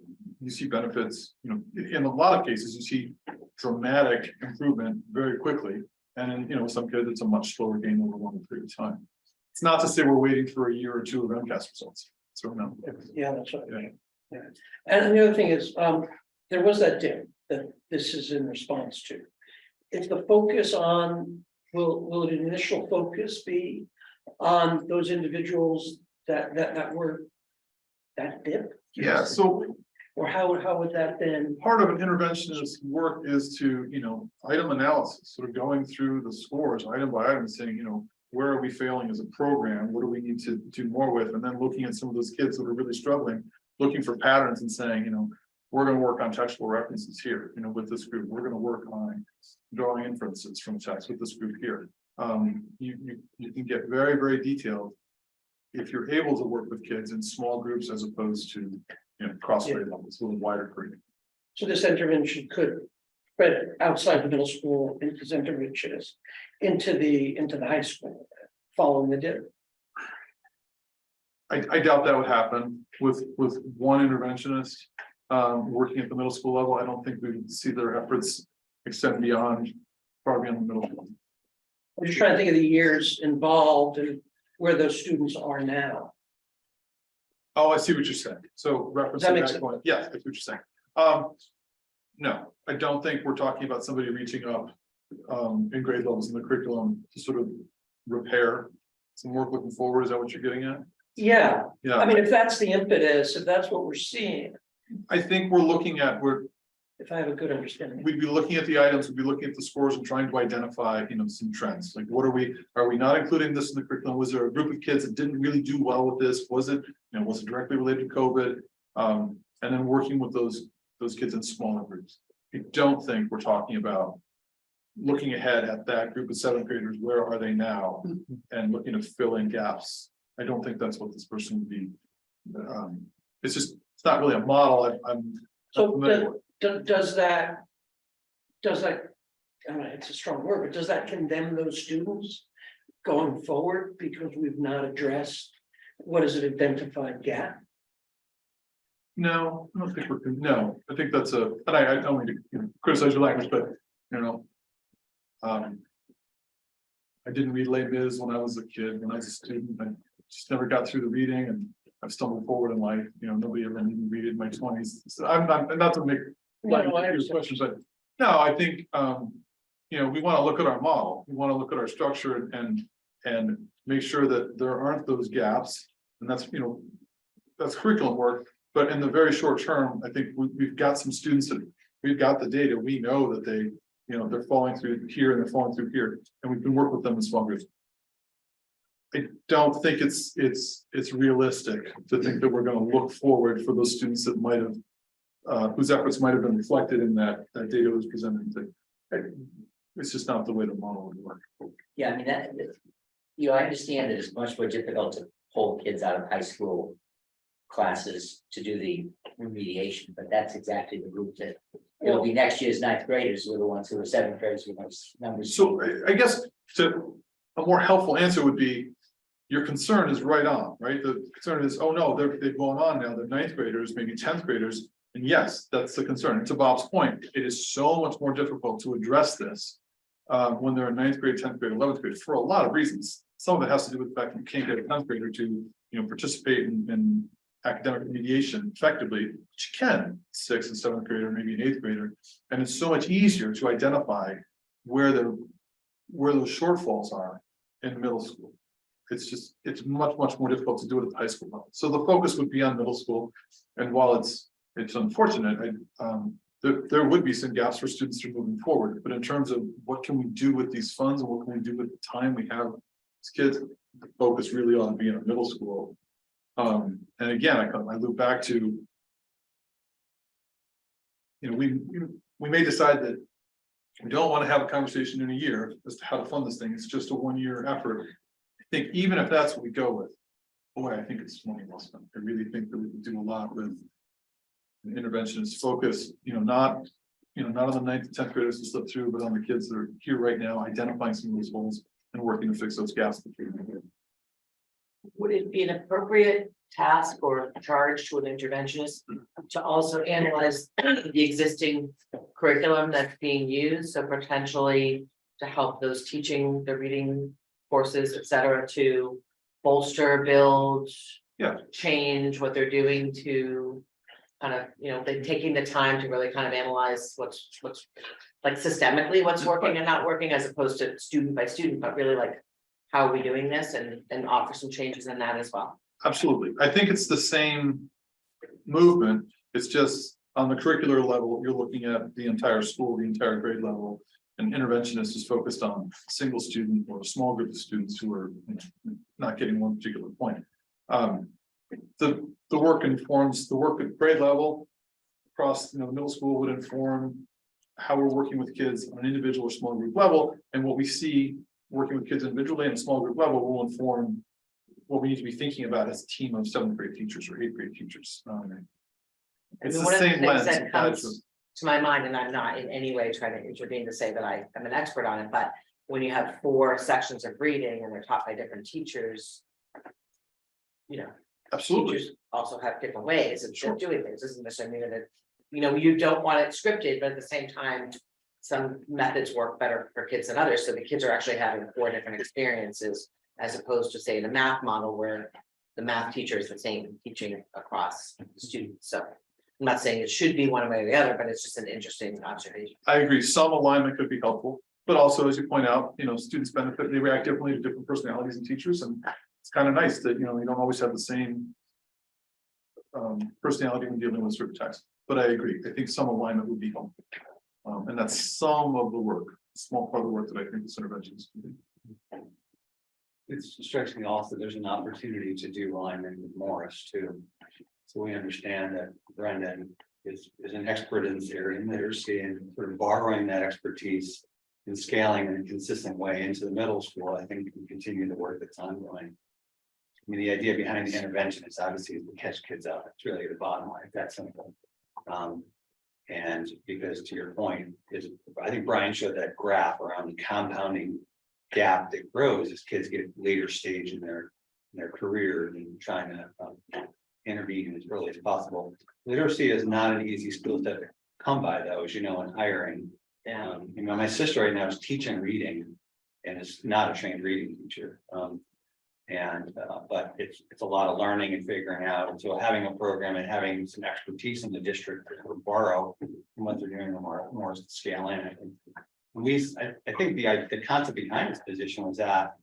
you see benefits, you know, in a lot of cases, you see dramatic improvement very quickly. And in, you know, some kids, it's a much slower gain over a longer period of time. It's not to say we're waiting for a year or two of MCAS results. So no. Yeah, that's what I mean. Yeah. And the other thing is, there was that dip that this is in response to. If the focus on, will an initial focus be on those individuals that were that dip? Yeah, so Or how would that then? Part of an interventionist work is to, item analysis, sort of going through the scores item by item, saying, where are we failing as a program? What do we need to do more with? And then looking at some of those kids that are really struggling, looking for patterns and saying, we're going to work on textual references here, with this group. We're going to work on drawing inferences from text with this group here. You can get very, very detailed if you're able to work with kids in small groups as opposed to, cross grade levels, a little wider group. So this intervention could spread outside the middle school into interventionists into the high school following the dip. I doubt that would happen with one interventionist working at the middle school level. I don't think we would see their efforts extend beyond, far beyond the middle school. I'm just trying to think of the years involved and where those students are now. Oh, I see what you're saying. So That referencing makes that sense. point, yes, I see what you're saying. No, I don't think we're talking about somebody reaching up in grade levels in the curriculum to sort of repair some work looking forward. Is that what you're getting at? Yeah, I Yeah, mean, if that's the impetus, if that's what we're seeing, I think we're looking at, if I have a good understanding. we'd be looking at the items, we'd be looking at the scores and trying to identify, some trends. Like, are we not including this in the curriculum? Was there a group of kids that didn't really do well with this? Was it directly related to COVID? And then working with those kids in smaller groups. I don't think we're talking about looking ahead at that group of seventh graders, where are they now? And looking to fill in gaps. I don't think that's what this person would be. It's not really a model. I'm So familiar with. does that, I mean, it's a strong word, but does that condemn those students going forward because we've not addressed what is an identified gap? No, I don't think no, I think that's and I don't mean to criticize your language, but I didn't read Les Mis when I was a kid. When I was a student, I just never got through the reading, and I've stumbled forward in life. Nobody ever made me read it in my 20s. So I'm not to make No, no, I your understand. questions, but no, I think we want to look at our model. We want to look at our structure and make sure that there aren't those gaps. And that's curriculum work. But in the very short term, I think we've got some students that we've got the data. We know that they're falling through here and they're falling through here, and we can work with them in small groups. I don't think it's realistic to think that we're going to look forward for those students that might have whose efforts might have been reflected in that data was presented. It's just not the way the model would work. Yeah, I mean, I understand that it's much more difficult to pull kids out of high school classes to do the remediation, but that's exactly the group that it'll be next year's ninth graders were the ones who were seventh graders with those numbers. So I guess a more helpful answer would be, your concern is right on, right? The concern is, oh no, they've gone on now, they're ninth graders, maybe 10th graders. And yes, that's the concern. And to Bob's point, it is so much more difficult to address this when they're in ninth grade, 10th grade, 11th grade, for a lot of reasons. Some of it has to do with the fact that you can't get a 10th grader to participate in academic remediation effectively, which you can, 6th and 7th grader, maybe an 8th grader. And it's so much easier to identify where those shortfalls are in middle school. It's much more difficult to do it at the high school level. So the focus would be on middle school. And while it's unfortunate, there would be some gaps for students who are moving forward. But in terms of what can we do with these funds and what can we do with the time we have as kids, the focus really ought to be in a middle school. And again, I loop back to, we may decide that we don't want to have a conversation in a year as to how to fund this thing. It's just a 1-year effort. I think even if that's what we go with, boy, I think it's money well spent. I really think that we can do a lot with an interventionist focus, not on the 9th and 10th graders to slip through, but on the kids that are here right now, identifying some of those holes and working to fix those gaps. Would it be an appropriate task or charge to an interventionist to also analyze the existing curriculum that's being used? So potentially to help those teaching the reading courses, et cetera, to bolster, build, change what they're doing to kind of, they're taking the time to really kind of analyze what's like systemically what's working and not working, as opposed to student by student, but really like, how are we doing this, and offer some changes in that as well. Absolutely. I think it's the same movement. It's just on the curricular level, you're looking at the entire school, the entire grade level. An interventionist is focused on a single student or a small group of students who are not getting one particular point. The work informs the work at grade level across, middle school would inform how we're working with kids on an individual or small group level, and what we see working with kids individually and a small group level will inform what we need to be thinking about as a team of 7th grade teachers or 8th grade teachers. It's the One of the same things lens. that applied comes to my mind, and I'm not in any way trying to intervene to say that I am an expert on it, but when you have 4 sections of reading and they're taught by different teachers. Absolutely. Teachers also have different ways of Sure. doing things, isn't necessarily that, you don't want it scripted, but at the same time. Some methods work better for kids than others, so the kids are actually having 4 different experiences. As opposed to say the math model where the math teacher is the same teaching across students, so. I'm not saying it should be one way or the other, but it's just an interesting observation. I agree, some alignment could be helpful, but also, as you point out, students benefit, they react differently to different personalities and teachers, and it's kind of nice that, you don't always have the same personality when dealing with certain texts, but I agree, I think some alignment would be helpful. And that's some of the work, a small part of the work that I think this intervention is doing. It strikes me also, there's an opportunity to do alignment with Morris too. So we understand that Brendan is an expert in this area in literacy, and sort of borrowing that expertise and scaling in a consistent way into the middle school. I think we can continue the work that's ongoing. I mean, the idea behind the intervention is obviously to catch kids up. It's really the bottom line, that's simple. And because to your point, I think Brian showed that graph around the compounding gap that grows as kids get later stage in their career and trying to intervene as early as possible. Literacy is not an easy skill set to come by, though, as you know, in hiring. My sister right now is teaching reading and is not a trained reading teacher. But it's a lot of learning and figuring out, and so having a program and having some expertise in the district to borrow from what they're doing more scale in. I think the concept behind this position was that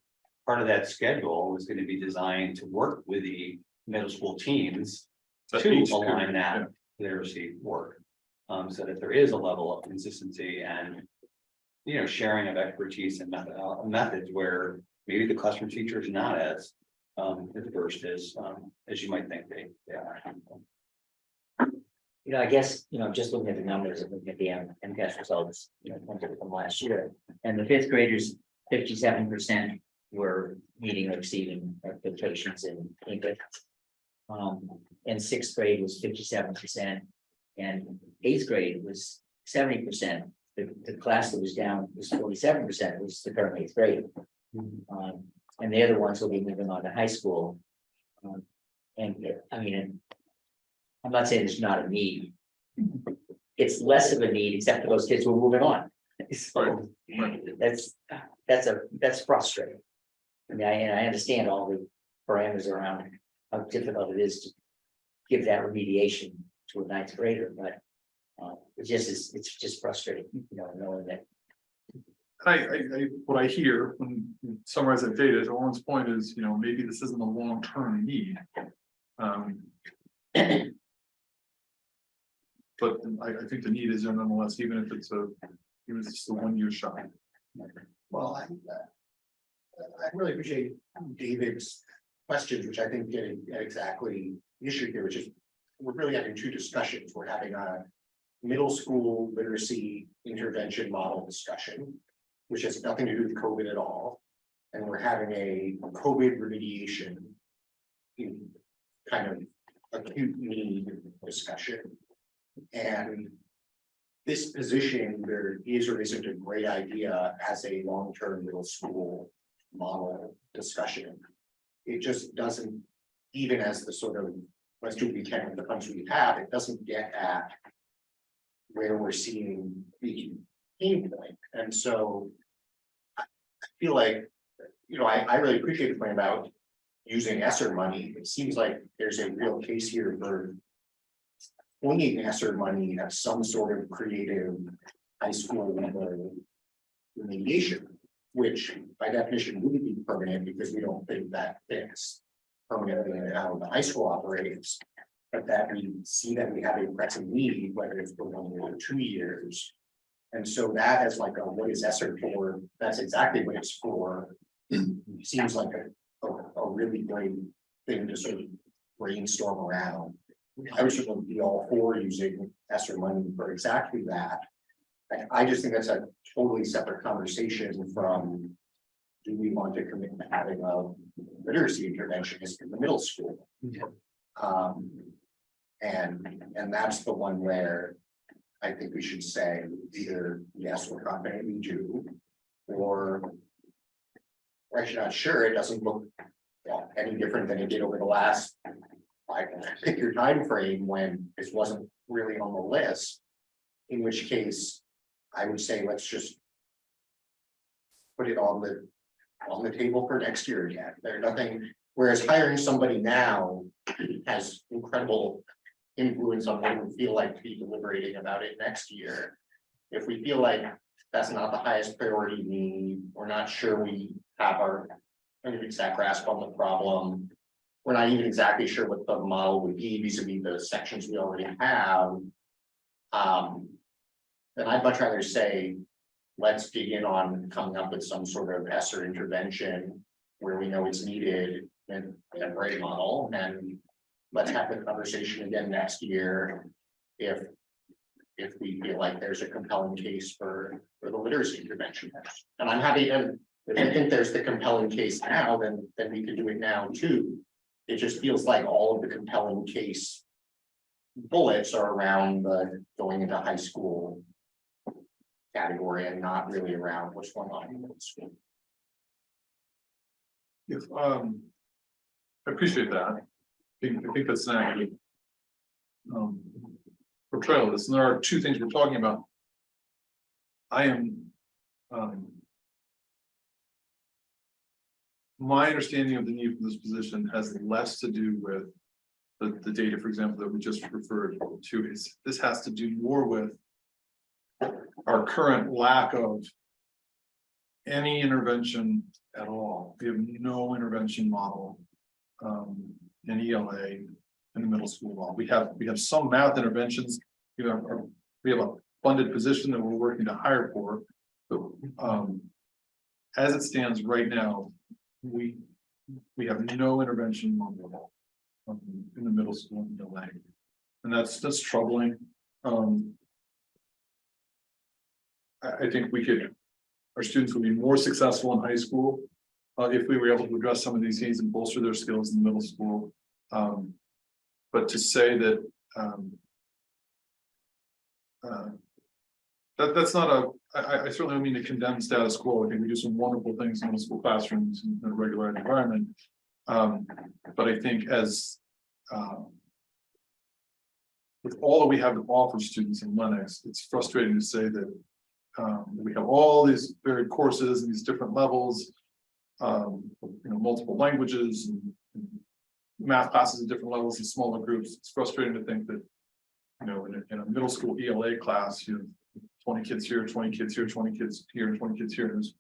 part of that schedule was going to be designed to work with the middle school teams to align that literacy work, so that there is a level of consistency and sharing of expertise and methods where maybe the classroom teacher is not as versed as you might think they are. I guess, just looking at the numbers and looking at the MCAS results, from last year, and the 5th graders, 57% were meeting or exceeding expectations in English. And 6th grade was 57%, and 8th grade was 70%. The class that was down was 47%, which is the current 8th grade. And the other ones will be moving on to high school. I'm not saying there's not a need. It's less of a need, except for those kids who are moving on. So that's frustrating. I understand all the parameters around how difficult it is to give that remediation to a 9th grader, but it's just frustrating, knowing that. What I hear when you summarize that data, to Owen's point is, maybe this isn't a long-term need. But I think the need is there nonetheless, even if it's just a 1-year shot. Well, I really appreciate David's questions, which I think get exactly the issue here, which is we're really having 2 discussions. We're having a middle school literacy intervention model discussion, which has nothing to do with COVID at all. And we're having a COVID remediation kind of acute need discussion. And this position, there is or isn't a great idea as a long-term middle school model discussion. It just doesn't, even as the sort of, let's do what we can with the funds we have, it doesn't get at where we're seeing the pain point. And so I feel like, I really appreciate the point about using ESSER money. It seems like there's a real case here for pointing ESSER money at some sort of creative high school level remediation, which by definition wouldn't be permanent because we don't think that fits permanently in how the high school operates. but that we see that we have a pressing need, whether it's for 1 year or 2 years. And so that is like, what is ESSER for? That's exactly what it's for. Seems like a really great thing to sort of brainstorm around. I would certainly be all for using ESSER money for exactly that. I just think that's a totally separate conversation from, do we want to commit to having a literacy interventionist in the middle school? And that's the one where I think we should say either yes, we're confident we do, or we're actually not sure. It doesn't look any different than it did over the last, like, pick your time frame when this wasn't really on the list. In which case, I would say let's just put it on the table for next year again. There's nothing, whereas hiring somebody now has incredible influence on what we feel like to be deliberating about it next year. If we feel like that's not the highest priority need, we're not sure we have our exact grasp on the problem. We're not even exactly sure what the model would be vis-a-vis the sections we already have. Then I'd much rather say, let's dig in on coming up with some sort of ESSER intervention where we know it's needed and a great model, and let's have the conversation again next year if we feel like there's a compelling case for the literacy intervention. And I'm happy, and if I think there's the compelling case now, then we can do it now too. It just feels like all of the compelling case bullets are around the going into high school category and not really around what's going on in middle school. If, I appreciate that. I think that's an accurate portrayal of this, and there are two things we're talking about. I am, my understanding of the need for this position has less to do with the data, for example, that we just referred to. This has to do more with our current lack of any intervention at all. We have no intervention model in ELA in the middle school law. We have some math interventions. We have a funded position that we're working to hire for. But as it stands right now, we have no intervention model in the middle school in ELA, and that's troubling. I think our students would be more successful in high school if we were able to address some of these needs and bolster their skills in the middle school. But to say that that's not I certainly don't mean to condemn status quo. I think we do some wonderful things in middle school classrooms in a regular environment. But I think as with all that we have to offer students in Lenox, it's frustrating to say that we have all these varied courses and these different levels, multiple languages and math classes at different levels and smaller groups. It's frustrating to think that, in a middle school ELA class, 20 kids here, 20 kids here, 20 kids here, and 20 kids here. There's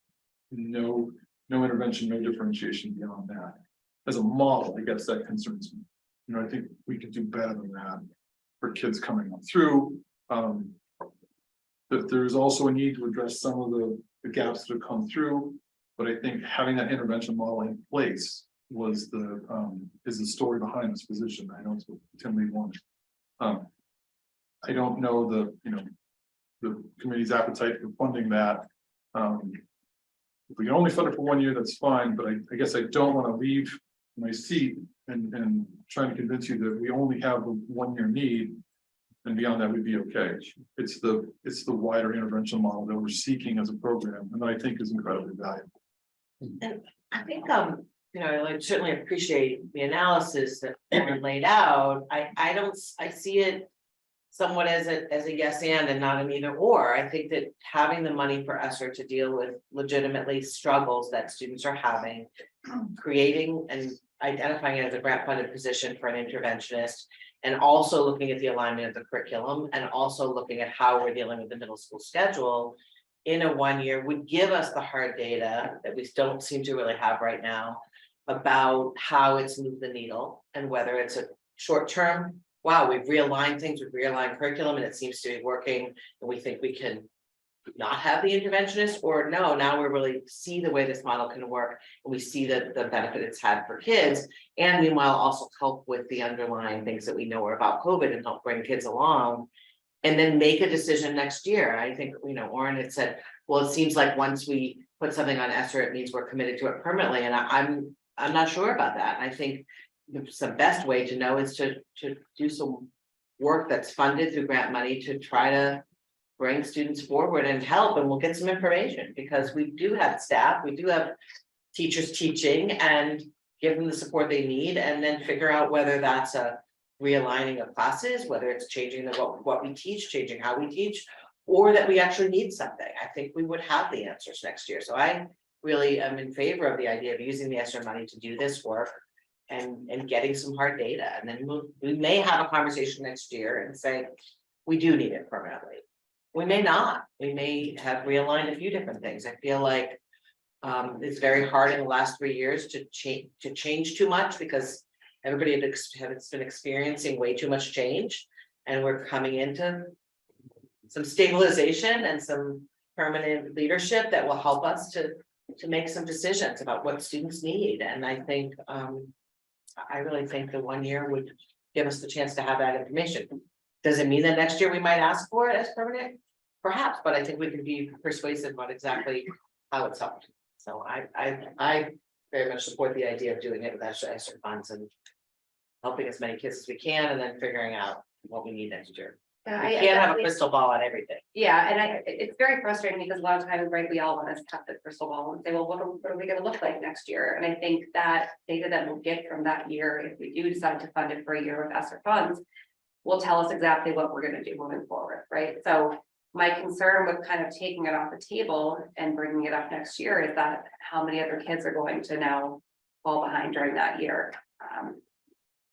no intervention, no differentiation beyond that. As a model, I guess that concerns me. I think we could do better than that for kids coming up through. That there's also a need to address some of the gaps that have come through, but I think having that intervention model in place is the story behind this position. I know it's what Tim Lee wanted. I don't know the committee's appetite for funding that. If we can only fund it for 1 year, that's fine, but I guess I don't want to leave my seat and trying to convince you that we only have a 1 year need. And beyond that, we'd be okay. It's the wider intervention model that we're seeking as a program, and I think is incredibly valuable. And I think, I certainly appreciate the analysis that Aaron laid out. I see it somewhat as a yes and not an either or. I think that having the money for ESSER to deal with legitimately struggles that students are having, creating and identifying it as a grant funded position for an interventionist, and also looking at the alignment of the curriculum and also looking at how we're dealing with the middle school schedule in a 1 year would give us the hard data that we don't seem to really have right now about how it's moved the needle and whether it's a short term, wow, we've realigned things, we've realigned curriculum and it seems to be working, and we think we can not have the interventionist, or no, now we really see the way this model can work, and we see the benefit it's had for kids, and meanwhile also help with the underlying things that we know are about COVID and help bring kids along. And then make a decision next year. I think, Oren had said, well, it seems like once we put something on ESSER, it means we're committed to it permanently, and I'm not sure about that. I think the best way to know is to do some work that's funded through grant money to try to bring students forward and help, and we'll get some information, because we do have staff, we do have teachers teaching, and give them the support they need, and then figure out whether that's a realigning of classes, whether it's changing what we teach, changing how we teach, or that we actually need something. I think we would have the answers next year. So I really am in favor of the idea of using the ESSER money to do this work and getting some hard data. And then we may have a conversation next year and say, we do need it permanently. We may not. We may have realigned a few different things. I feel like it's very hard in the last 3 years to change too much, because everybody has been experiencing way too much change, and we're coming into some stabilization and some permanent leadership that will help us to make some decisions about what students need. And I think I really think the 1 year would give us the chance to have that information. Does it mean that next year we might ask for it as permanent? Perhaps, but I think we can be persuasive about exactly how it's helped. So I very much support the idea of doing it with ESSER funds and helping as many kids as we can, and then figuring out what we need next year. Yeah, We can't have a crystal ball on everything. Yeah, and it's very frustrating, because a lot of times, right, we all want to have the crystal ball and say, well, what are we gonna look like next year? And I think that data that we'll get from that year, if we do decide to fund it for a year with ESSER funds, will tell us exactly what we're gonna do moving forward, right? So my concern with kind of taking it off the table and bringing it up next year is that how many other kids are going to now fall behind during that year?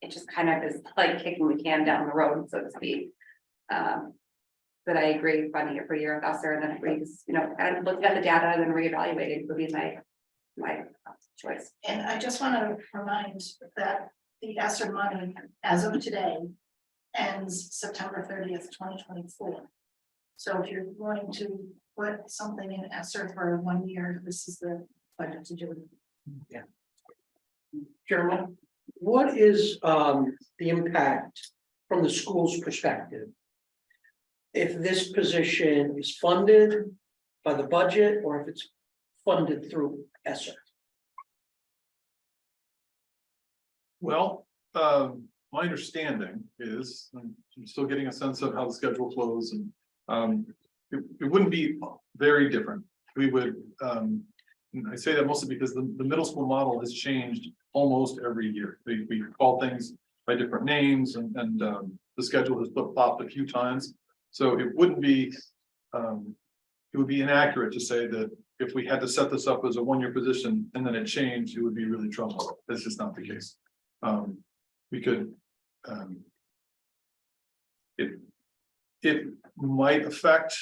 It just kind of is like kicking the can down the road, so to speak. But I agree, funding it for a year with ESSER, and then we just, kind of looking at the data and then reevaluating would be my choice. And I just want to remind that the ESSER money as of today ends September 30th, 2024. So if you're going to put something in ESSER for 1 year, this is the budget to do it. Jeremy, what is the impact from the school's perspective? If this position is funded by the budget, or if it's funded through ESSER? Well, my understanding is, I'm still getting a sense of how the schedule flows, and it wouldn't be very different. We would, I say that mostly because the middle school model has changed almost every year. We call things by different names, and the schedule has flip-flopped a few times. So it wouldn't be, it would be inaccurate to say that if we had to set this up as a 1 year position and then it changed, it would be really trouble. That's just not the case. We could, it might affect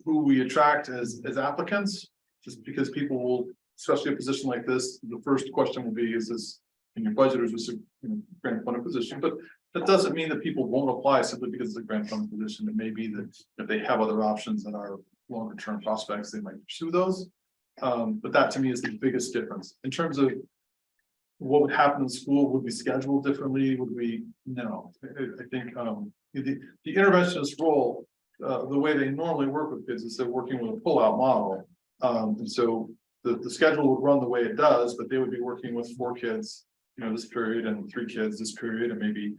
who we attract as applicants, just because people will, especially a position like this, the first question will be, is this in your budget, or is this a grant funded position? But that doesn't mean that people won't apply simply because it's a grant funded position. It may be that if they have other options that are longer term prospects, they might pursue those. But that to me is the biggest difference in terms of what would happen in school. Would we schedule differently? Would we? No, I think the interventionist role, the way they normally work with kids is they're working with a pull-out model. And so the schedule would run the way it does, but they would be working with 4 kids, this period, and 3 kids this period, and maybe,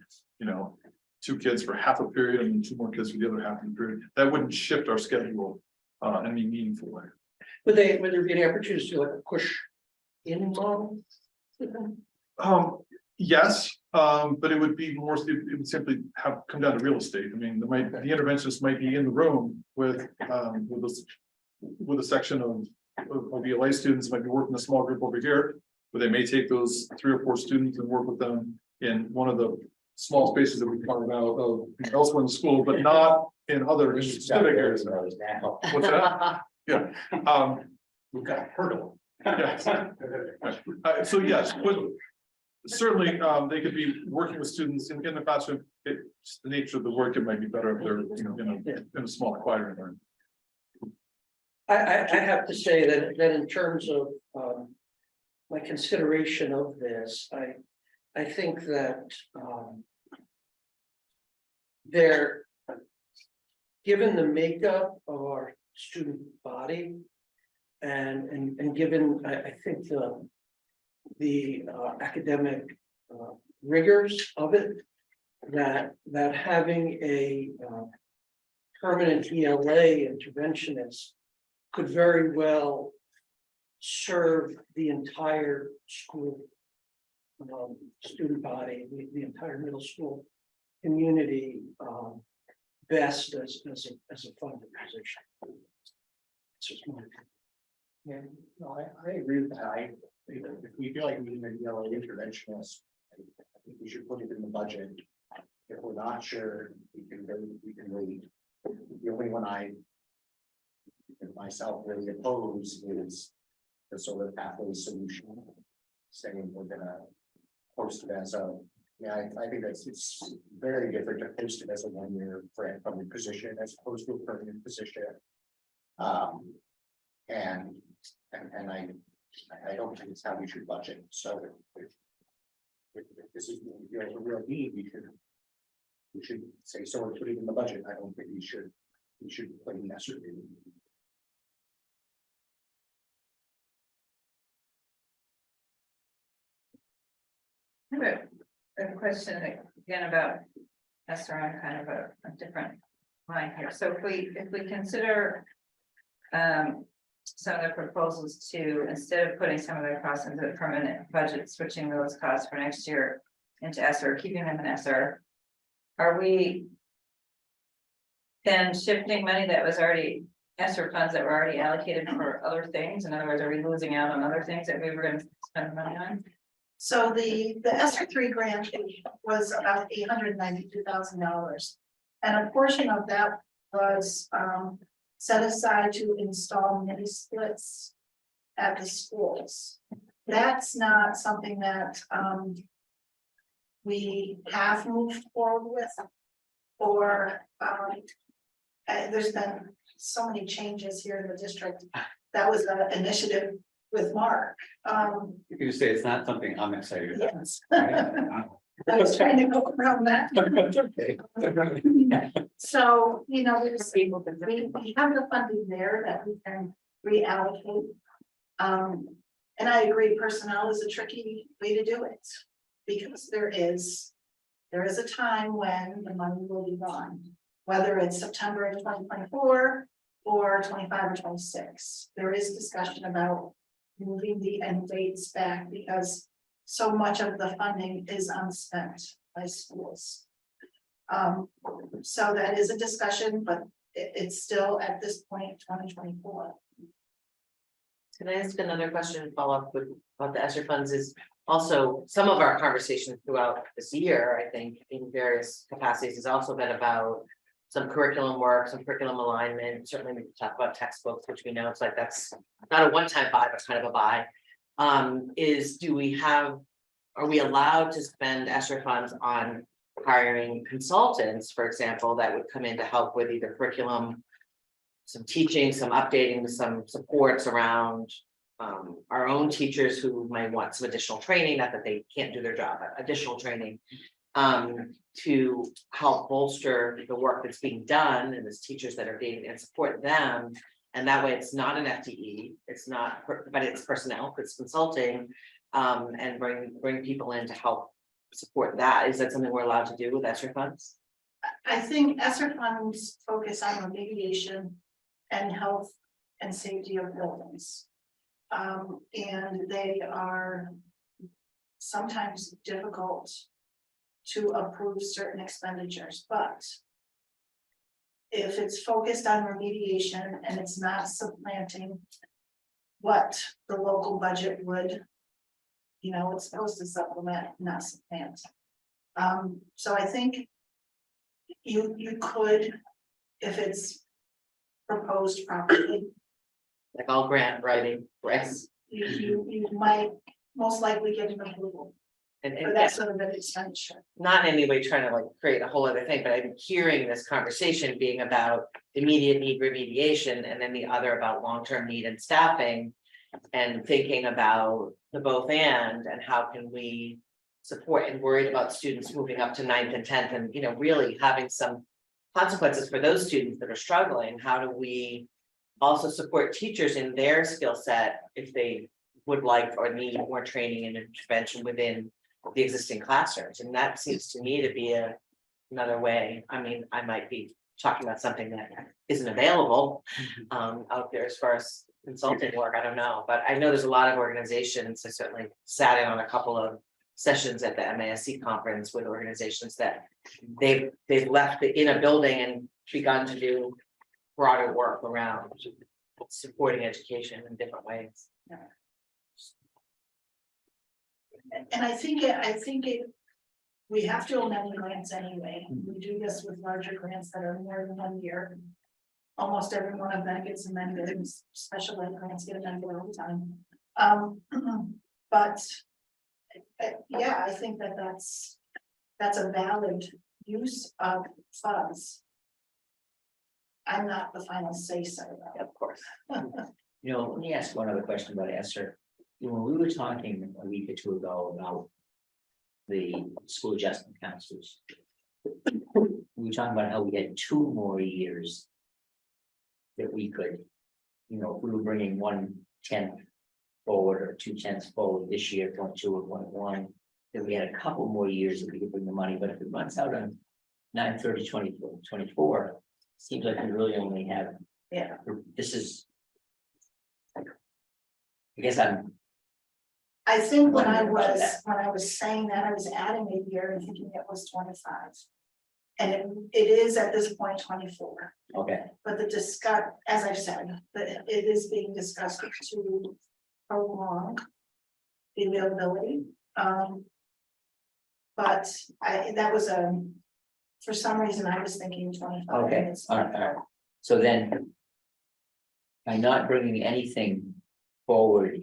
2 kids for half a period, and then 2 more kids for the other half of the period. That wouldn't shift our schedule in any meaningful way. Would there be any opportunities to like a push in model? Yes, but it would be more, it would simply come down to real estate. I mean, the interventionist might be in the room with a section of ELA students, might be working a small group over here, but they may take those 3 or 4 students and work with them in one of the small spaces that we carve out of elsewhere in the school, but not in other specific areas. What's that? Yeah. We've got a hurdle. Yeah. So yes, certainly, they could be working with students in the classroom. It's the nature of the work, it might be better if they're, in a small, quieter environment. I have to say that in terms of, my consideration of this, I think that, they're, given the makeup of our student body, and given, I think the academic rigors of it, that having a permanent ELA interventionist could very well serve the entire school student body, the entire middle school community best as a funded position. It's just my opinion. Yeah, no, I agree with that. If we feel like we need a yellow interventionist, I think we should put it in the budget. If we're not sure, we can wait. The only one I myself really oppose is the sort of pathway solution, saying we're gonna post it as a, I think it's very different to post it as a 1-year grant funded position as opposed to a permanent position. And I don't think it's how we should budget. So if this is a real need, we should say so and put it in the budget. I don't think we should put in that survey. I have a question again about Esther on kind of a different line here. So if we consider some of the proposals to, instead of putting some of their costs into the permanent budget, switching those costs for next year into ESSER, keeping them in ESSER, are we then shifting money that was already ESSER funds that were already allocated for other things? In other words, are we losing out on other things that we were going to spend money on? So the ESSER 3 grant was about $892,000. And a portion of that was set aside to install mini splits at the schools. That's not something that we have moved forward with, or there's been so many changes here in the district. That was an initiative with Mark. You can just say it's not something I'm excited about. Yes. Right? I was trying to go around that. Okay. So, we have the funding there that we can reallocate. And I agree, personnel is a tricky way to do it, because there is a time when the money will be gone, whether it's September of 2024 or 25 or 26. There is discussion about moving the end dates back because so much of the funding is unspent by schools. So that is a discussion, but it's still at this point 2024. Can I ask another question and follow up with about the ESSER funds? Is also some of our conversations throughout this year, I think, in various capacities, has also been about some curriculum work, some curriculum alignment. Certainly we can talk about textbooks, which we know it's like that's not a one-time buy, but kind of a buy. Are we allowed to spend ESSER funds on hiring consultants, for example, that would come in to help with either curriculum, some teaching, some updating, some supports around our own teachers who might want some additional training, not that they can't do their job, but additional training to help bolster the work that's being done and the teachers that are being and support them. And that way it's not an FTE, it's not, but it's personnel, it's consulting, and bring people in to help support that. Is that something we're allowed to do with ESSER funds? I think ESSER funds focus on remediation and health and safety of buildings. And they are sometimes difficult to approve certain expenditures, but if it's focused on remediation and it's not supplanting what the local budget would, it's supposed to supplement, not supplant. So I think you could, if it's proposed properly, Like all grant writing, right? you might most likely get an approval. And for that sort of an expenditure. not in any way trying to like create a whole other thing, but I'm hearing this conversation being about immediate need remediation and then the other about long-term need and staffing. And thinking about the both and how can we support and worried about students moving up to 9th and 10th and, really having some consequences for those students that are struggling. How do we also support teachers in their skill set if they would like or need more training and intervention within the existing classrooms? And that seems to me to be another way. I mean, I might be talking about something that isn't available out there as far as consulting work, I don't know, but I know there's a lot of organizations. I certainly sat in on a couple of sessions at the MASC conference with organizations that they've left in a building and begun to do broader work around supporting education in different ways. And I think we have to amend grants anyway. We do this with larger grants that are more than 1 year. Almost every one of them gets amended, special ed grants get amended all the time. But yeah, I think that's a valid use of funds. I'm not the final say so, Of course. Let me ask one other question about ESSER. When we were talking a week or two ago about the school adjustment counselors, we were talking about how we had 2 more years that we could, if we were bringing 1/10 forward or 2/10 forward this year, 0.2 or 0.1, then we had a couple more years that we could bring the money, but if it runs out on 9/30/24, seems like we really only have, this is, I guess I think when I was saying that, I was adding a year and thinking it was 25. And it is at this point 24, okay, but as I've said, it is being discussed to prolong the availability. But that was for some reason I was thinking 25. okay, all right. So then, by not bringing anything forward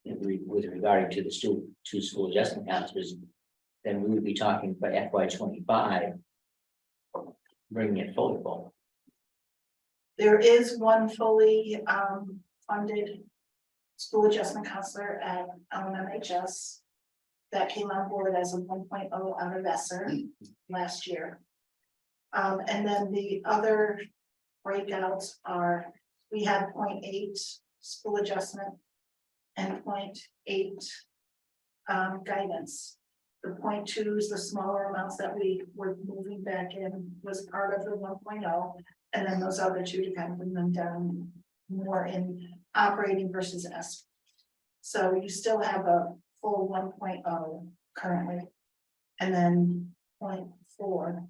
with regard to the two school adjustment counselors, then we would be talking for FY25, bringing it fully forward. There is one fully funded school adjustment counselor at LMHS that came on board as a 1.0 out of ESSER last year. And then the other breakouts are, we had 0.8 school adjustment and 0.8 guidance. The 0.2 is the smaller amounts that we were moving back in, was part of the 1.0, and then those other 2 to kind of bring them down more in operating versus ESSER. So you still have a full 1.0 currently, and then 0.4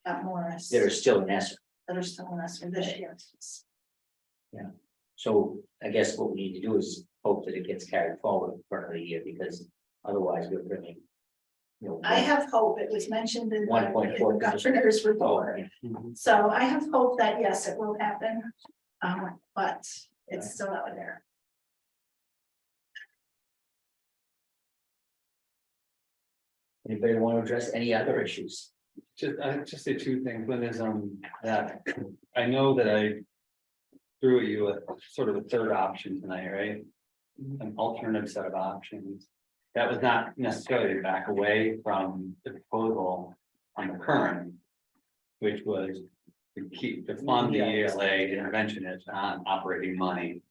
at Morris. There is still an ESSER. That are still in ESSER this year. So I guess what we need to do is hope that it gets carried forward for another year, because otherwise we're bringing. I have hope. It was mentioned in the 1.4 governor's report. So I have hope that yes, it will happen. But it's still out there. Anybody want to address any other issues? I just say 2 things. One is that I know that I threw at you a sort of a third option tonight, right? An alternative set of options. That was not necessarily to back away from the proposal on the current, which was to fund the ELA interventionist on operating money.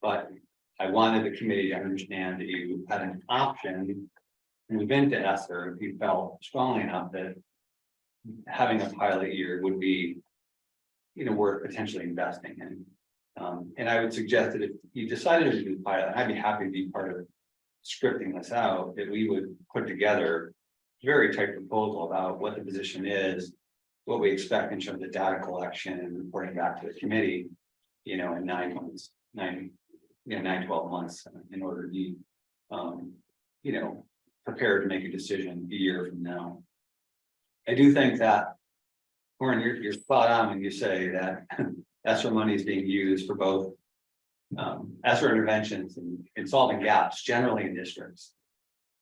But I wanted the committee to understand that you had an option to move into ESSER if you felt strongly enough that having a pilot year would be, worth potentially investing in. And I would suggest that if you decided to do pilot, I'd be happy to be part of scripting this out, that we would put together a very tight proposal about what the position is, what we expect in terms of data collection and reporting back to the committee, in 9 months, 12 months, in order to be, prepared to make a decision a year from now. I do think that, Warren, you're spot on when you say that ESSER money is being used for both ESSER interventions and solving gaps generally in districts.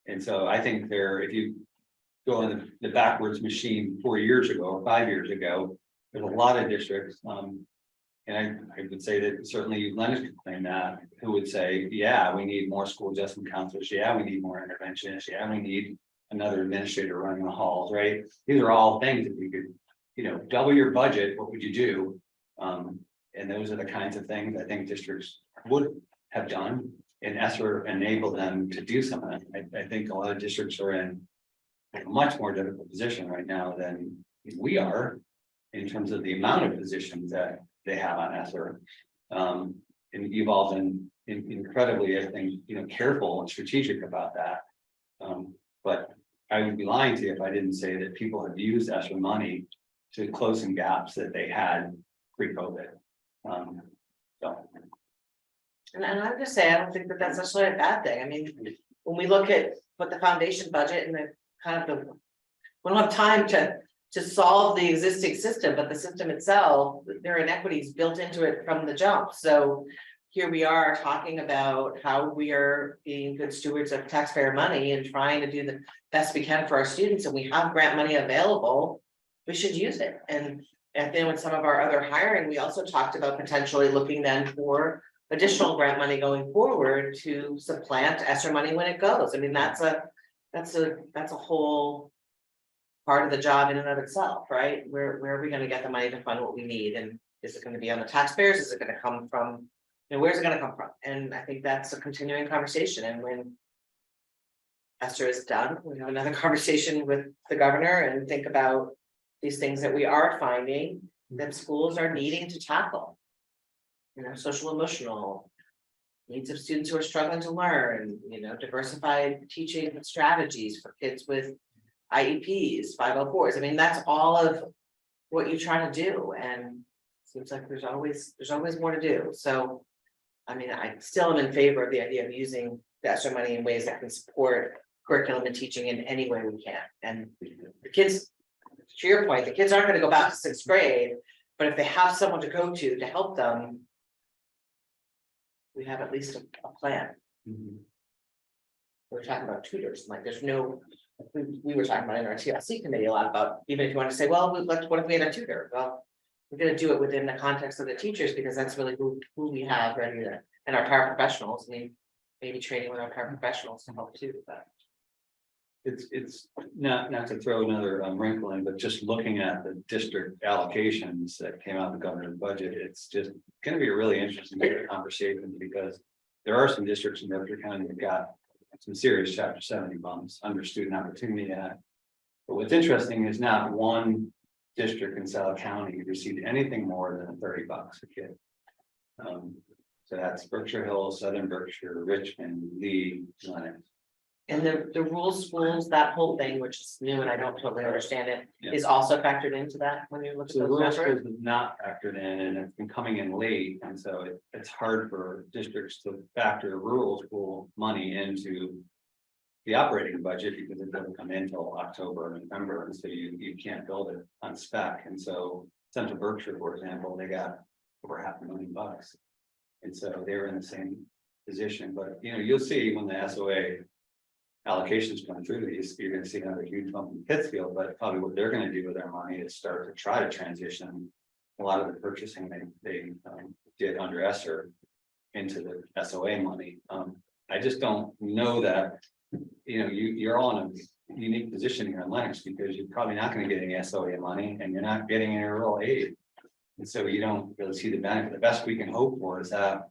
And so I think if you go in the backwards machine 4 years ago or 5 years ago, there's a lot of districts, and I would say that certainly Lenox could claim that, who would say, yeah, we need more school adjustment counselors, yeah, we need more interventionists, yeah, we need another administrator running the halls, right? These are all things that you could, double your budget, what would you do? And those are the kinds of things I think districts would have done, and ESSER enabled them to do some of that. I think a lot of districts are in a much more difficult position right now than we are in terms of the amount of positions that they have on ESSER. And you've all been incredibly, I think, careful and strategic about that. But I would be lying to you if I didn't say that people have used ESSER money to close some gaps that they had pre-COVID. So. And I would just say, I don't think that that's necessarily a bad thing. I mean, when we look at what the foundation budget and the kind of we don't have time to solve the existing system, but the system itself, there are inequities built into it from the jump. So here we are talking about how we are being good stewards of taxpayer money and trying to do the best we can for our students, and we have grant money available, we should use it. And then with some of our other hiring, we also talked about potentially looking then for additional grant money going forward to supplant ESSER money when it goes. I mean, that's a whole part of the job in and of itself, right? Where are we gonna get the money to fund what we need? And is it gonna be on the taxpayers? Is it gonna come from, where's it gonna come from? And I think that's a continuing conversation. And when ESSER is done, we have another conversation with the governor and think about these things that we are finding that schools are needing to tackle. Social emotional needs of students who are struggling to learn, diversified teaching strategies for kids with IEPs, 504s. I mean, that's all of what you try to do, and it seems like there's always more to do. So, I mean, I still am in favor of the idea of using the ESSER money in ways that can support curriculum and teaching in any way we can. And the kids, to your point, the kids aren't going to go back to 6th grade, but if they have someone to go to help them, we have at least a plan. We're talking about tutors, like there's no, we were talking about in our TLC committee a lot about, even if you want to say, well, what if we had a tutor? Well, we're going to do it within the context of the teachers, because that's really who we have ready to, and our paraprofessionals. I mean, maybe training with our paraprofessionals to help too, but. It's not to throw another wrinkle in, but just looking at the district allocations that came out of the governor's budget, it's just going to be a really interesting conversation, because there are some districts in Berkeley County that got some serious Chapter 70 bumps under Student Opportunity Act. But what's interesting is not one district in South County received anything more than $30 a kid. So that's Berkshire Hills, Southern Berkshire, Richmond, Lee, Lenox. And the rural schools, that whole thing, which is new and I don't totally understand it, Yeah. is also factored into that when you look at So the those rural numbers? schools is not factored in, and it's been coming in late, and so it's hard for districts to factor rural school money into the operating budget, because it doesn't come in until October or November, and so you can't build it on spec. And so Central Berkshire, for example, they got over $500,000, and so they were in the same position. But you'll see when the SOA allocations come through these, you're going to see another huge bump in Pittsfield, but probably what they're going to do with their money is start to try to transition a lot of the purchasing they did under ESSER into the SOA money. I just don't know that, you're all in a unique position here in Lenox, because you're probably not going to get any SOA money, and you're not getting any rural aid. And so you don't really see the benefit. The best we can hope for is that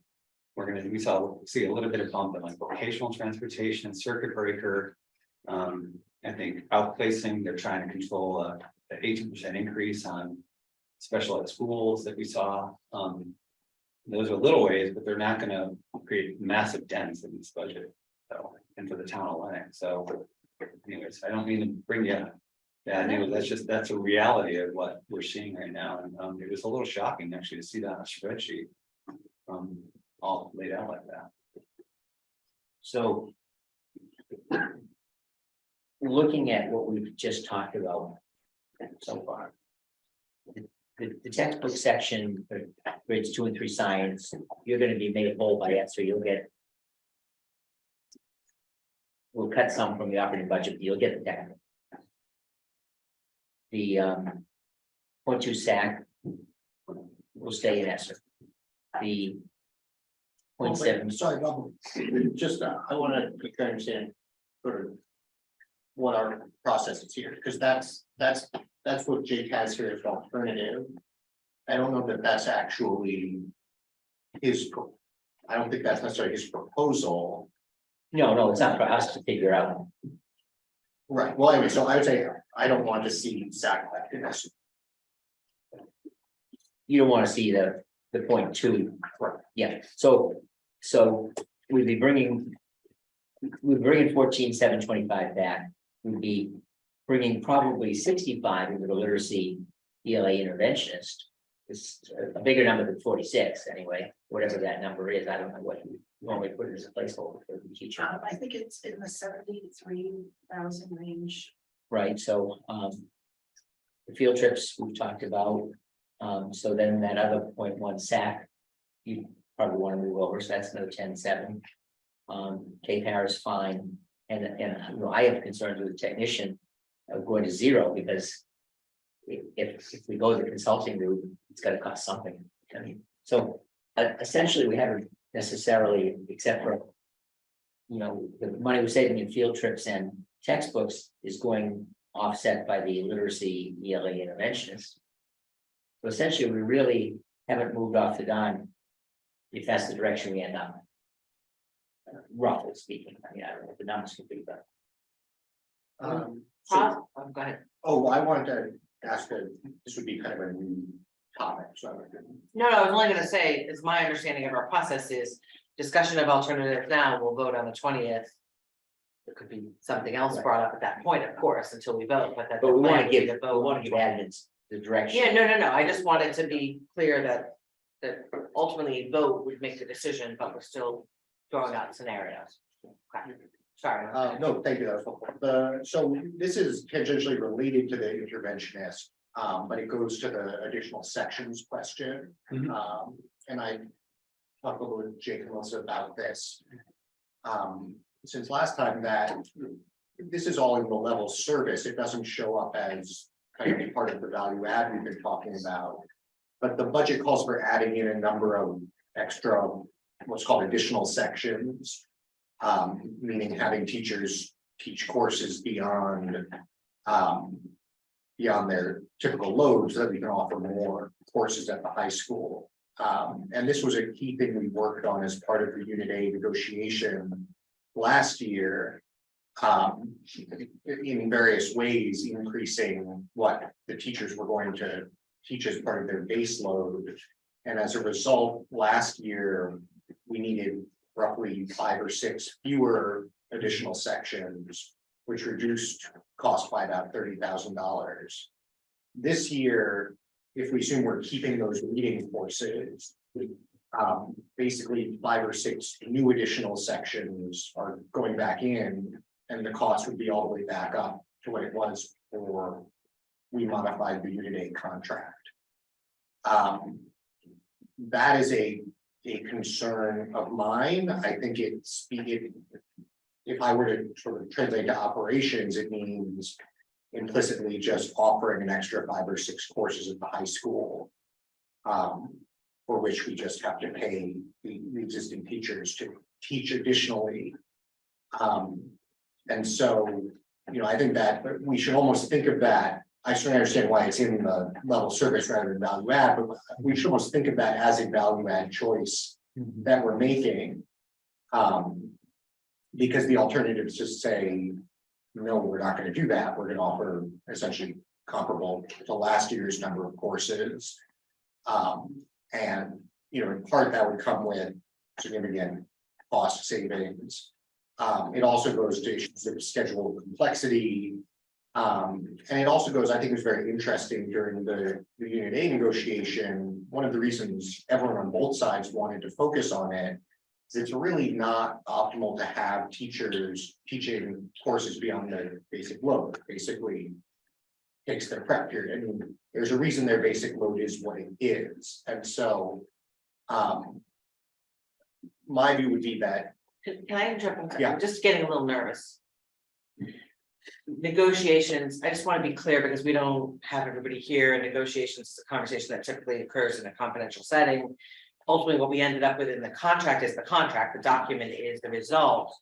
we see a little bit of bump in like vocational transportation, circuit breaker. I think outplacing, they're trying to control the 18% increase on special ed schools that we saw. Those are little ways, but they're not going to create massive dents in this budget. So, and for the town of Lenox. So anyways, I don't mean to bring you bad news. That's a reality of what we're seeing right now. And it was a little shocking actually to see that on a spreadsheet. All laid out like that. So looking at what we've just talked about so far, the textbook section for grades 2 and 3 science, you're going to be made whole by ESSER. You'll get we'll cut some from the operating budget, but you'll get the technical. The 0.2 SAC will stay in ESER. The 0.7, Sorry, Bob, just, I wanna make sure I understand sort of what our process is here, because that's what Jake has here as alternative. I don't know that that's actually I don't think that's necessarily his proposal. no, it's not for us to figure out. Right, well, anyway, so I would say, I don't want to see SAC elected as. You don't want to see the 0.2. Right. Yeah, so we'd be bringing. We're bringing 14,725 back, we'd be bringing probably 65 into the literacy ELA interventionist. It's a bigger number than 46 anyway, whatever that number is, I don't know what you normally put it as a placeholder for the teacher. I think it's in the 73,000 range. Right, so, the field trips we've talked about, so then that other 0.1 SAC. You probably want to move over, so that's another 10.7. K-Power is fine, and you know, I have concerns with the technician of going to 0, because if we go the consulting route, it's gonna cost something. I mean, so essentially, we haven't necessarily, except for, you know, the money we're saving in field trips and textbooks is going offset by the literacy ELA interventionist. So essentially, we really haven't moved off the dime, if that's the direction we end up. Roughly speaking, I mean, I don't know what the numbers could be, but Go ahead. Oh, I wanted to ask this would be kind of a new topic, so. No, I was only gonna say, is my understanding of our process is discussion of alternatives now, we'll vote on the 20th. There could be something else brought up at that point, of course, until we vote, but that. we want to give, the we vote. want to give admins the direction. Yeah, no, I just wanted to be clear that ultimately vote would make the decision, but we're still throwing out scenarios. Okay, sorry. No, thank you, that was helpful. So this is tangentially related to the interventionist, but it goes to the additional sections question. And I talked a little with Jake and Melissa about this. Since last time that this is all in the level service, it doesn't show up as kind of part of the value add we've been talking about. But the budget calls for adding in a number of extra, what's called additional sections. Meaning having teachers teach courses beyond their typical load, so that we can offer more courses at the high school. And this was a key thing we worked on as part of the Unit A negotiation last year. In various ways, increasing what the teachers were going to teach as part of their base load. And as a result, last year, we needed roughly 5 or 6 fewer additional sections, which reduced cost by about $30,000. This year, if we assume we're keeping those reading courses, basically 5 or 6 new additional sections are going back in, and the cost would be all the way back up to what it was before we modified the Unit A contract. That is a concern of mine. I think if I were to sort of translate to operations, it means implicitly just offering an extra 5 or 6 courses at the high school, for which we just have to pay the existing teachers to teach additionally. And so, you know, I think that we should almost think of that. I certainly understand why it's in the level service rather than value add, but we should almost think of that as a value add choice that we're making. Because the alternative is just say, no, we're not going to do that. We're going to offer essentially comparable to last year's number of courses. And, you know, in part that would come with significant cost savings. It also goes to issues of schedule complexity. And it also goes, I think it was very interesting during the Unit A negotiation. One of the reasons everyone on both sides wanted to focus on it is it's really not optimal to have teachers teaching courses beyond their basic load. Basically takes their prep period. I mean, there's a reason their basic load is what it is. And so my view would be that. Can I interrupt? Yeah. I'm just getting a little nervous. Negotiations, I just want to be clear because we don't have everybody here, and negotiations is a conversation that typically occurs in a confidential setting. Ultimately, what we ended up with in the contract is the contract, the document is the result.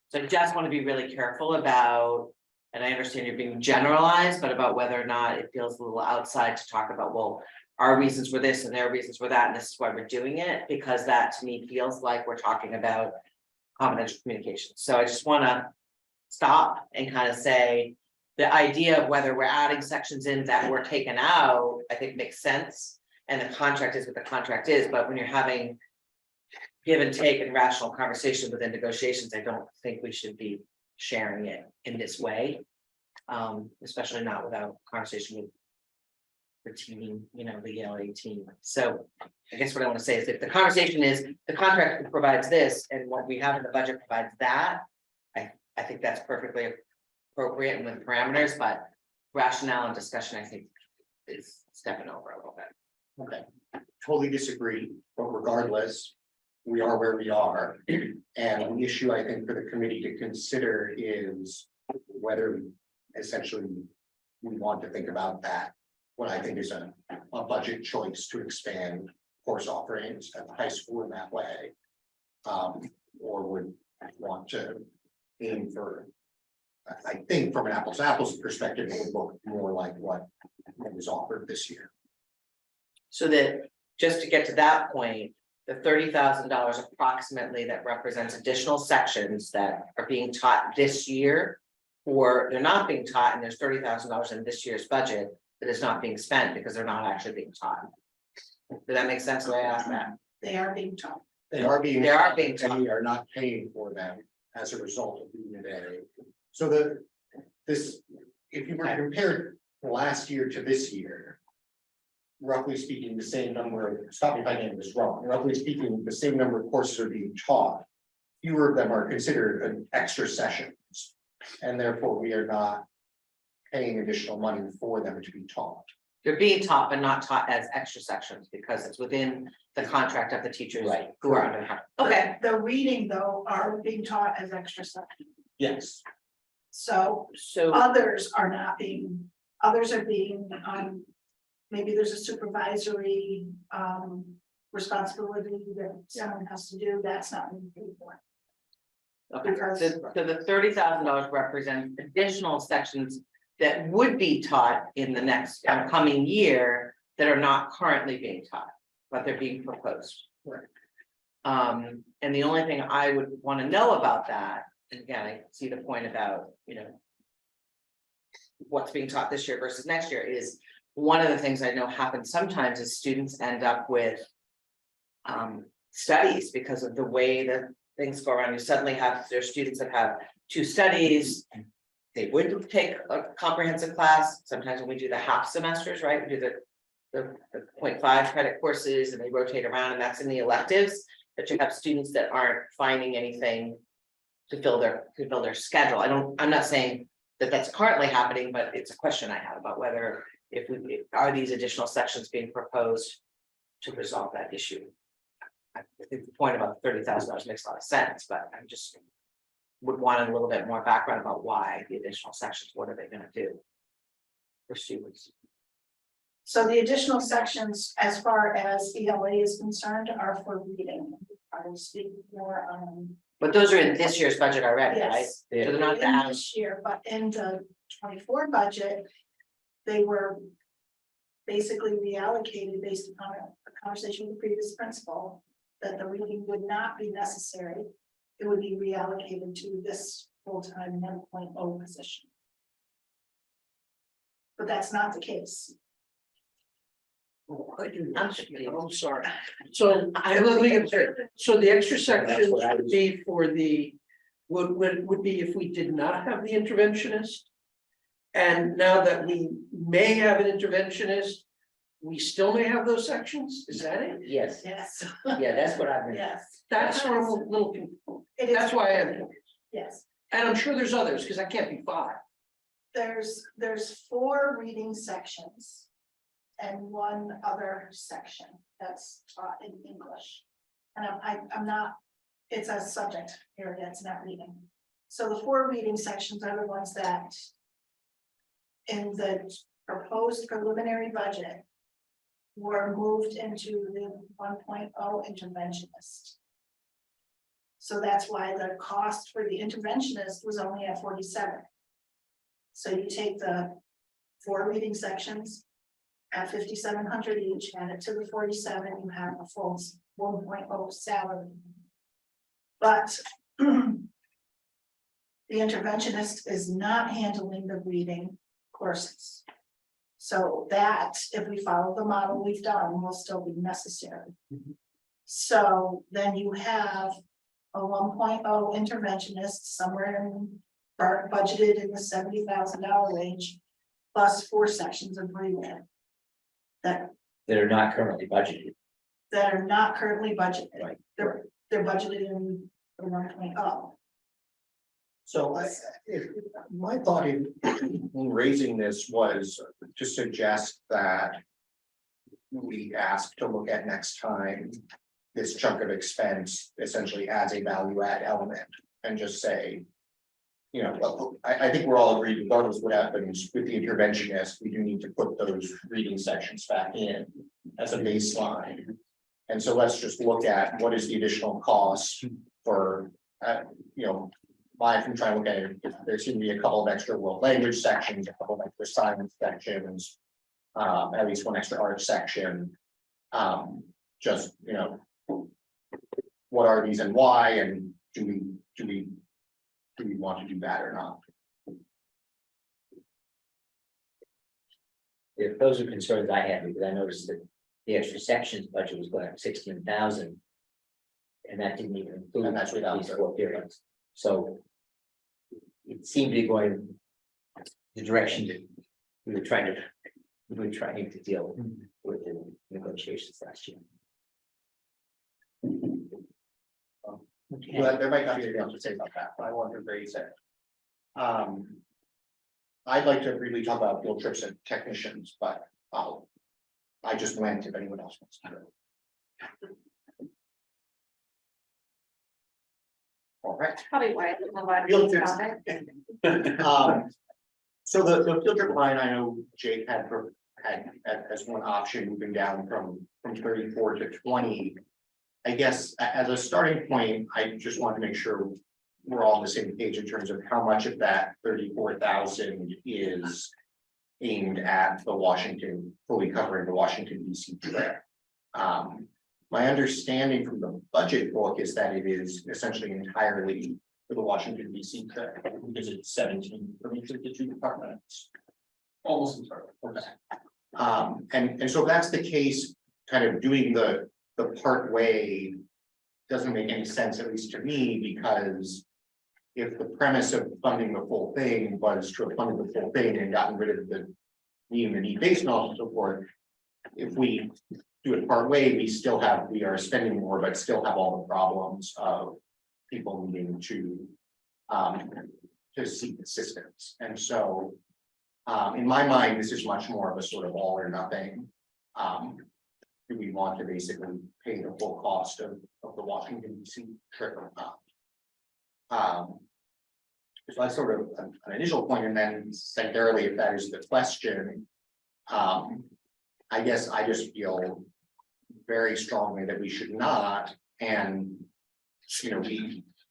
So I just want to be really careful about, and I understand you're being generalized, but about whether or not it feels a little outside to talk about, well, our reasons for this and their reasons for that, and this is why we're doing it, because that to me feels like we're talking about confidential communication. So I just want to stop and kind of say, the idea of whether we're adding sections in that were taken out, I think makes sense. And the contract is what the contract is, but when you're having give and take and rational conversation within negotiations, I don't think we should be sharing it in this way. Especially not without conversation with the team, you know, the LA team. So I guess what I want to say is if the conversation is the contract provides this and what we have in the budget provides that, I think that's perfectly appropriate and with parameters, but rationale and discussion, I think, is stepping over a little bit. Okay, totally disagree, but regardless, we are where we are. And the issue I think for the committee to consider is whether essentially we want to think about that. What I think is a budget choice to expand course offerings at the high school in that way. Or would want to aim for, I think from an apples to apples perspective, it would look more like what was offered this year. So that, just to get to that point, the $30,000 approximately that represents additional sections that are being taught this year. Or they're not being taught, and there's $30,000 in this year's budget that is not being spent because they're not actually being taught. Did that make sense the way I asked that? They are being taught. They are being. They are being And we are not paying for them as a result of being today. So if you were to compare last year to this year. Roughly speaking, the same number, stop me if I get this wrong, roughly speaking, the same number of courses are being taught. Fewer of them are considered an extra sessions. And therefore we are not paying additional money for them to be taught. They're being taught, but not taught as extra sections because it's within the contract of the teachers who are under. Okay, The reading though are being taught as extra sections. Yes. So so others are not being, others are being, maybe there's a supervisory responsibility that someone has to do, that's not being paid for. okay, so the $30,000 represents additional sections that would be taught in the next coming year that are not currently being taught, but they're being proposed. Right. And the only thing I would want to know about that, and again, I see the point about, you know, what's being taught this year versus next year is one of the things I know happens sometimes is students end up with studies because of the way that things go around. You suddenly have their students that have 2 studies. They would take a comprehensive class. Sometimes when we do the half semesters, right? We do the 0.5 credit courses and they rotate around and that's in the electives. But you have students that aren't finding anything to fill their schedule. I'm not saying that that's currently happening, but it's a question I have about whether if are these additional sections being proposed to resolve that issue. I think the point about $30,000 makes a lot of sense, but I just would want a little bit more background about why the additional sections, what are they going to do for students? So the additional sections, as far as ELA is concerned, are for reading. I will speak more on. But those are in this year's budget already, right? Yes, So they're not in the this year, but in the 24 budget, they were basically reallocated based upon a conversation with the previous principal, that the reading would not be necessary. It would be reallocated to this full-time 1.0 position. But that's not the case. I'm sorry. So so the extra sections would be for the, would be if we did not have the interventionist. And now that we may have an interventionist, we still may have those sections, is that it? Yes, Yes. yeah, that's what I've been. Yes. That's where I'm a little confused. It is. That's why I am confused. Yes, And I'm sure there's others, because I can't be 5. there's 4 reading sections. And 1 other section that's taught in English. And I'm not, it's a subject area, it's not reading. So the 4 reading sections are the ones that in the proposed preliminary budget were moved into the 1.0 interventionist. So that's why the cost for the interventionist was only at 47. So you take the 4 reading sections at 5,700 each, add it to the 47, you have a full 1.0 salary. But the interventionist is not handling the reading courses. So that, if we follow the model we've done, will still be necessary. So then you have a 1.0 interventionist somewhere in budgeted in the $70,000 range, plus 4 sections of reading that are not currently budgeted. are not currently budgeted. Right. They're budgeted in the 1.0. So my thought in raising this was to suggest that we ask to look at next time this chunk of expense essentially as a value add element and just say, you know, well, I think we're all agreed regardless of what happens with the interventionist, we do need to put those reading sections back in as a baseline. And so let's just look at what is the additional cost for, you know, if I'm trying to look at it, if there's going to be a couple of extra world language sections, a couple of extra science sections, at least one extra art section. Just, you know, what are these and why, and do we want to do that or not? Those are concerns I had, because I noticed that the extra sections budget was going up 16,000. And that didn't even include. And that's without these the- 4 periods. So it seemed to be going the direction that we were trying to deal with the negotiations last year. But there might not be anything else to say about that, but I want to raise it. I'd like to really talk about field trips and technicians, but I just went if anyone else wants to. All right. Probably why I didn't know why. Field trips. So the field trip line, I know Jake had as one option moving down from 34 to 20. I guess as a starting point, I just want to make sure we're all on the same page in terms of how much of that 34,000 is aimed at the Washington, fully covering the Washington DC trip. My understanding from the budget book is that it is essentially entirely for the Washington DC trip, because it's 17 for each of the 2 departments. Almost entirely. Okay. And so if that's the case, kind of doing the part way doesn't make any sense, at least to me, because if the premise of funding the full thing was to have funded the full thing and gotten rid of the need-based knowledge and so forth, if we do it part way, we are spending more, but still have all the problems of people needing to seek assistance. And so in my mind, this is much more of a sort of all or nothing. Do we want to basically pay the full cost of the Washington DC trip or not? So that's sort of an initial point, and then secondarily, if that is the question, I guess I just feel very strongly that we should not, and you know,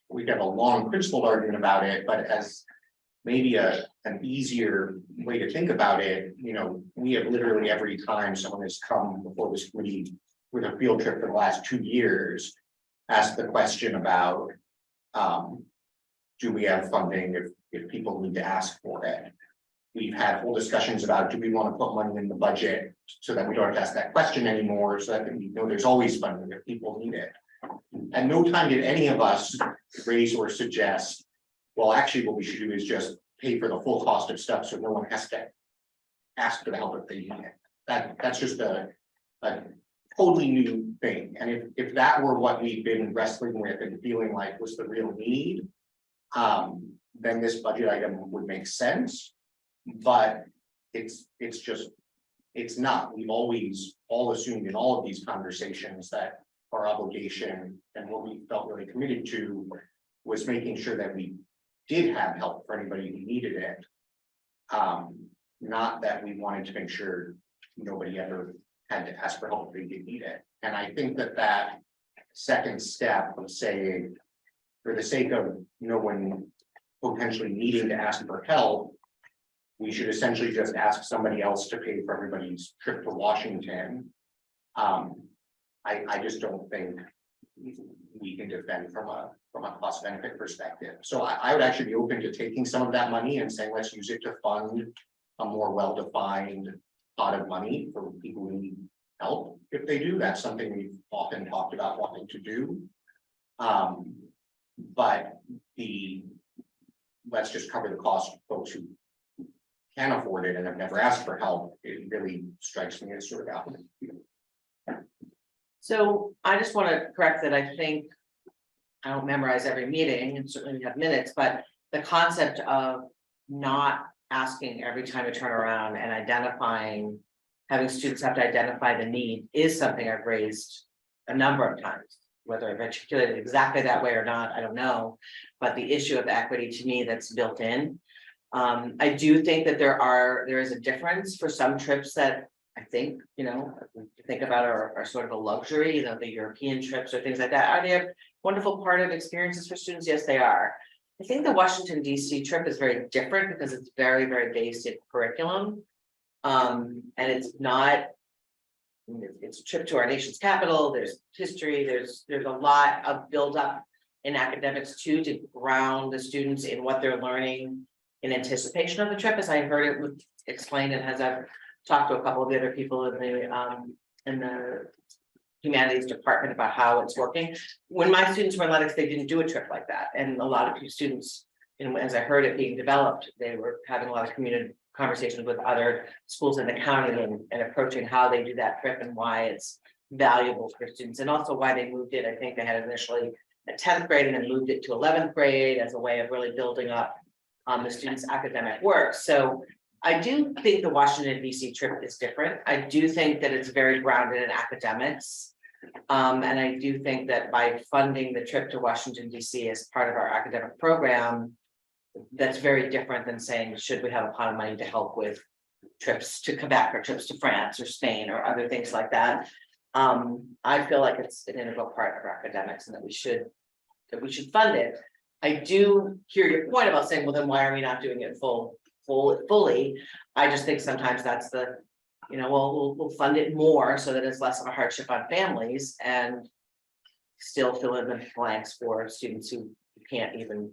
we have a long principled argument about it, but as maybe an easier way to think about it, you know, we have literally every time someone has come before this committee with a field trip for the last 2 years, asked the question about do we have funding if people need to ask for it? We've had whole discussions about, do we want to put money in the budget so that we don't have to ask that question anymore, so that we know there's always funding if people need it. And no time did any of us raise or suggest, well, actually what we should do is just pay for the full cost of stuff so no one has to ask for the help if they need it. That's just a totally new thing. And if that were what we've been wrestling with and feeling like was the real need, then this budget item would make sense. But it's not. We've always all assumed in all of these conversations that our obligation and what we felt really committed to was making sure that we did have help for anybody who needed it. Not that we wanted to make sure nobody ever had to ask for help if they did need it. And I think that that second step of saying, for the sake of no one potentially needing to ask for help, we should essentially just ask somebody else to pay for everybody's trip to Washington. I just don't think we can defend from a cost benefit perspective. So I would actually be open to taking some of that money and saying, let's use it to fund a more well-defined pot of money for people who need help. If they do, that's something we've often talked about wanting to do. But let's just cover the cost of folks who can afford it and have never asked for help. It really strikes me as sort of out. So I just want to correct that. I think I don't memorize every meeting and certainly we have minutes, but the concept of not asking every time we turn around and identifying, having students have to identify the need is something I've raised a number of times. Whether I've articulated exactly that way or not, I don't know. But the issue of equity to me, that's built in. I do think that there is a difference for some trips that I think, think about are sort of a luxury, the European trips or things like that. Are they a wonderful part of experiences for students? Yes, they are. I think the Washington DC trip is very different because it's very, very based in curriculum. And it's not, it's a trip to our nation's capital. There's history, there's a lot of buildup in academics too, to ground the students in what they're learning in anticipation of the trip, as I heard it explained, and as I've talked to a couple of the other people in the humanities department about how it's working. When my students were in Lenox, they didn't do a trip like that. And a lot of students, as I heard it being developed, they were having a lot of community conversations with other schools in the county and approaching how they do that trip and why it's valuable for students, and also why they moved it. I think they had initially a 10th grade and then moved it to 11th grade as a way of really building up the students' academic work. So I do think the Washington DC trip is different. I do think that it's very grounded in academics. And I do think that by funding the trip to Washington DC as part of our academic program, that's very different than saying, should we have a pot of money to help with trips to Quebec or trips to France or Spain or other things like that. I feel like it's an integral part of our academics and that we should fund it. I do hear your point about saying, well, then why are we not doing it fully? I just think sometimes that's the, we'll fund it more so that it's less of a hardship on families and still fill in the blanks for students who can't even,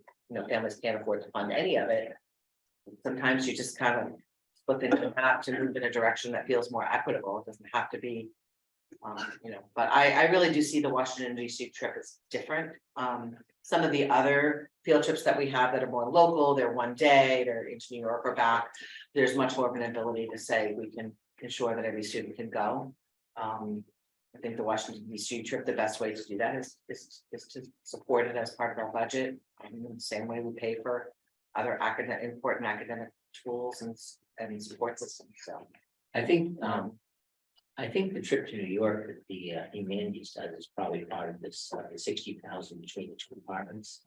families can't afford to fund any of it. Sometimes you just kind of split things in half to move in a direction that feels more equitable. It doesn't have to be, but I really do see the Washington DC trip as different. Some of the other field trips that we have that are more local, they're one day, they're into New York or back. There's much more of an ability to say we can ensure that every student can go. I think the Washington DC trip, the best way to do that is to support it as part of our budget. In the same way we pay for other important academic tools and support systems. So I think the trip to New York that the humanities does is probably part of this 60,000 between the two departments.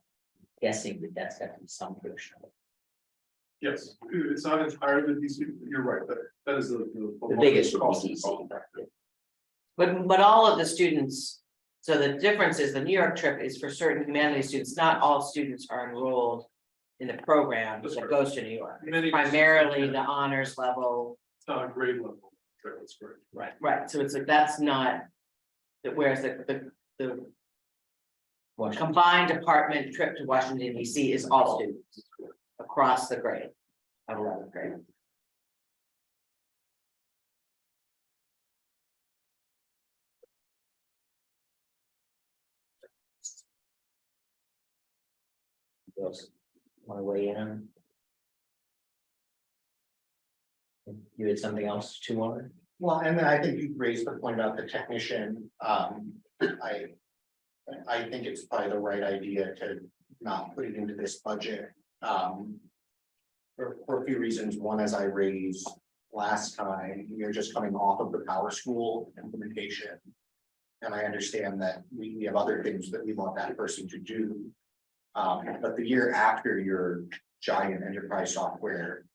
Guessing that that's definitely some portion of it. Yes, it's not entirely DC, you're right, that is the biggest cost. DC. But all of the students, so the difference is the New York trip is for certain humanities students. Not all students are enrolled in the program that goes to New York. It's primarily the honors level. It's not a grade level. That's correct. Right. So it's like that's not. Whereas the combined department trip to Washington DC is all students across the grade of 11th grade. Want to weigh in on? You had something else to on? Well, and then I think you raised the point about the technician. I think it's probably the right idea to not put it into this budget. For a few reasons. One, as I raised last time, you're just coming off of the power school implementation. And I understand that we have other things that we want that person to do. But the year after your giant enterprise software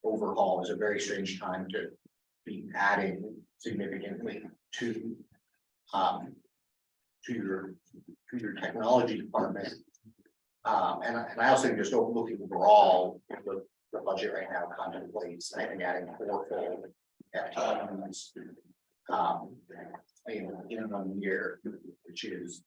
overhaul is a very strange time to be adding significantly to your technology department. And I also think just looking overall, the budget right now contemplates, I think, adding 4 full FTEs. In 1 year, which is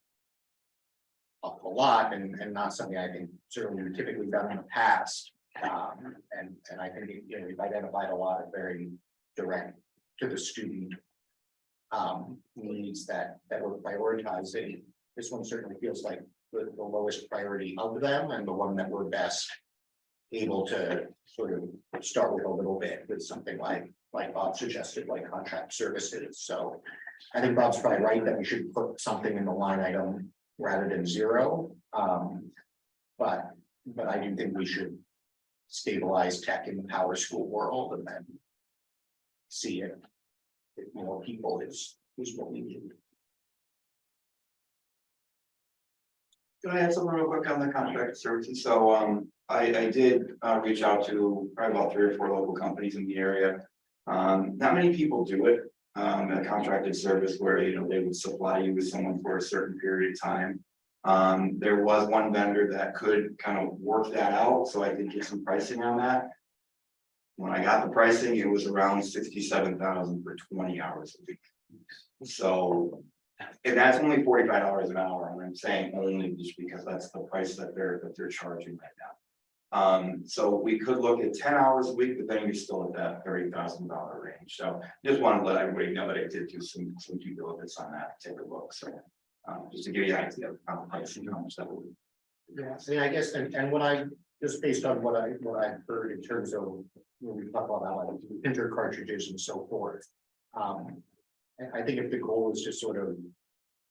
a lot and not something I think certainly we've typically done in the past. And I think, we've identified a lot of very direct to the student needs that we're prioritizing. This one certainly feels like the lowest priority of them and the one that we're best able to sort of start with a little bit with something like Bob suggested, like contract services. So I think Bob's probably right that we should put something in the line item rather than 0. But I do think we should stabilize tech in the power school world and then see if more people is what we need. Can I add something real quick on the contract services? So I did reach out to probably about 3 or 4 local companies in the area. Not many people do it. A contracted service where they would supply you with someone for a certain period of time. There was one vendor that could kind of work that out, so I did get some pricing on that. When I got the pricing, it was around $67,000 for 20 hours a week. So, and that's only $45 an hour, and I'm saying only just because that's the price that they're charging right now. So we could look at 10 hours a week, but then you're still at that $30,000 range. So just want to let everybody know that I did do some due diligence on that, take a look. So just to give you an idea of how the pricing, how much that will be. Yeah, I mean, I guess, and what I just based on what I've heard in terms of when we talk about like printer cartridges and so forth. I think if the goal is to sort of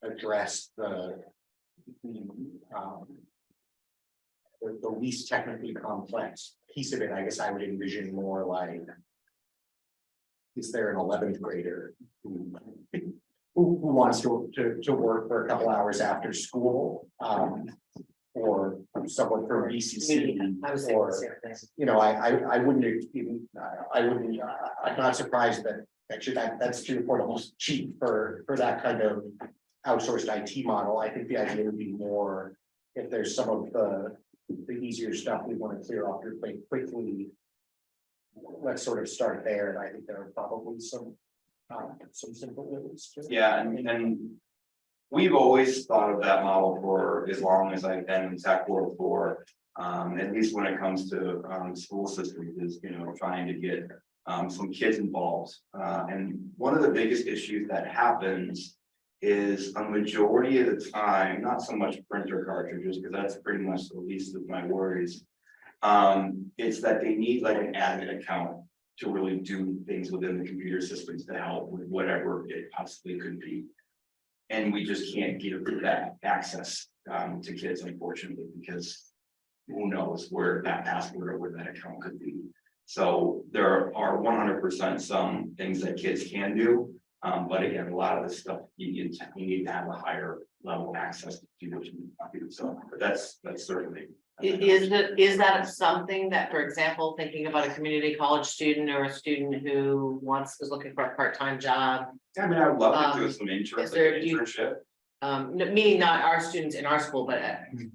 address the least technically complex piece of it, I guess I would envision more like, is there an 11th grader who wants to work for a couple hours after school, or someone from BCC, I was thinking the or same thing. I wouldn't even, I'm not surprised that actually that's to the point almost cheap for that kind of outsourced IT model. I think the idea would be more if there's some of the easier stuff we want to clear off your plate quickly. Let's sort of start there, and I think there are probably some simple ways to. Yeah, and we've always thought of that model for as long as I've been in tech world for, at least when it comes to school systems, is trying to get some kids involved. And one of the biggest issues that happens is a majority of the time, not so much printer cartridges, because that's pretty much the least of my worries. It's that they need like an admin account to really do things within the computer systems to help with whatever it possibly could be. And we just can't give that access to kids, unfortunately, because who knows where that password or where that account could be. So there are 100% some things that kids can do. But again, a lot of this stuff you need to have a higher level of access to do what you need to do. So but that's certainly. Is that something that, for example, thinking about a community college student or a student who is looking for a part-time job? I mean, I would love to do some internship. Meaning not our students in our school, but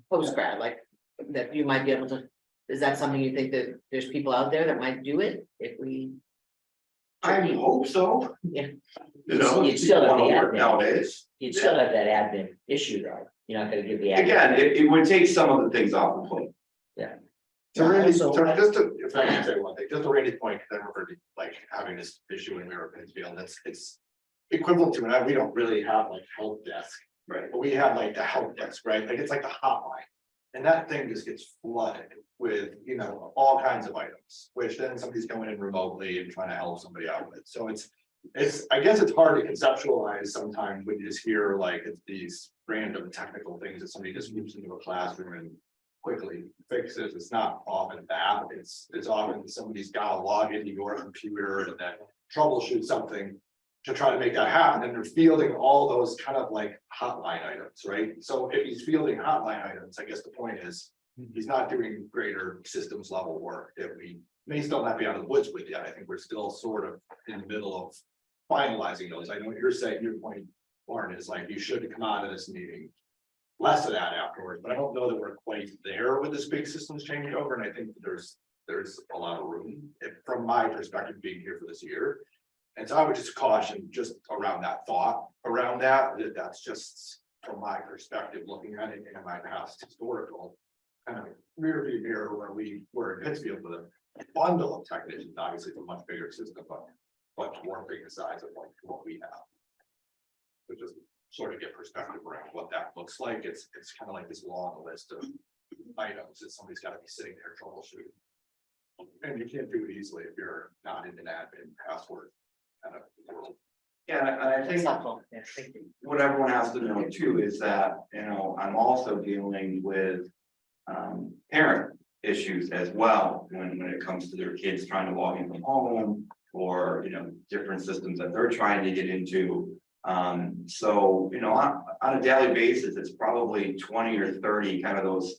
post-grad, like that you might be able to, is that something you think that there's people out there that might do it if we? I hope so. Yeah. You'd still have the admin. Nowadays. You'd still have that admin issue though. You're not gonna give the admin. Again, it would take some of the things off the plate. So Randy, so- just to, if I can say one thing, just to Randy's point, because I remember like having this issue when we were in Pittsfield, it's equivalent to, and we don't really have like help desk, Right. but we have like the help desk, right? Like it's like the hotline. And that thing just gets flooded with, all kinds of items, which then somebody's going in remotely and trying to help somebody out with. So it's, I guess it's hard to conceptualize sometimes when you just hear like it's these random technical things that somebody just moves into a classroom and quickly fixes. It's not often that. It's often somebody's got to log into your computer and then troubleshoot something to try to make that happen, and they're fielding all those kind of like hotline items, right? So if he's fielding hotline items, I guess the point is, he's not doing greater systems level work that we may still not be out of the woods with yet. I think we're still sort of in the middle of finalizing those. I know what you're saying, your point, Lauren, is like, you should come out of this meeting less of that afterwards, but I don't know that we're quite there with this big systems changeover, and I think that there's a lot of room, from my perspective, being here for this year. And so I would just caution just around that thought, around that's just from my perspective, looking at it in my past historical kind of rear view mirror where we were in Pittsfield with a bundle of technicians, obviously it's a much bigger system, but much more big the size of like what we have. So just sort of get perspective around what that looks like. It's kind of like this long list of items that somebody's got to be sitting there troubleshooting. And you can't do it easily if you're not in an admin password kind of world. Yeah, and I think helpful, yeah, thank you. what everyone has to know too is that, I'm also dealing with parent issues as well when it comes to their kids trying to log in from home or, different systems that they're trying to get into. So, on a daily basis, it's probably 20 or 30 kind of those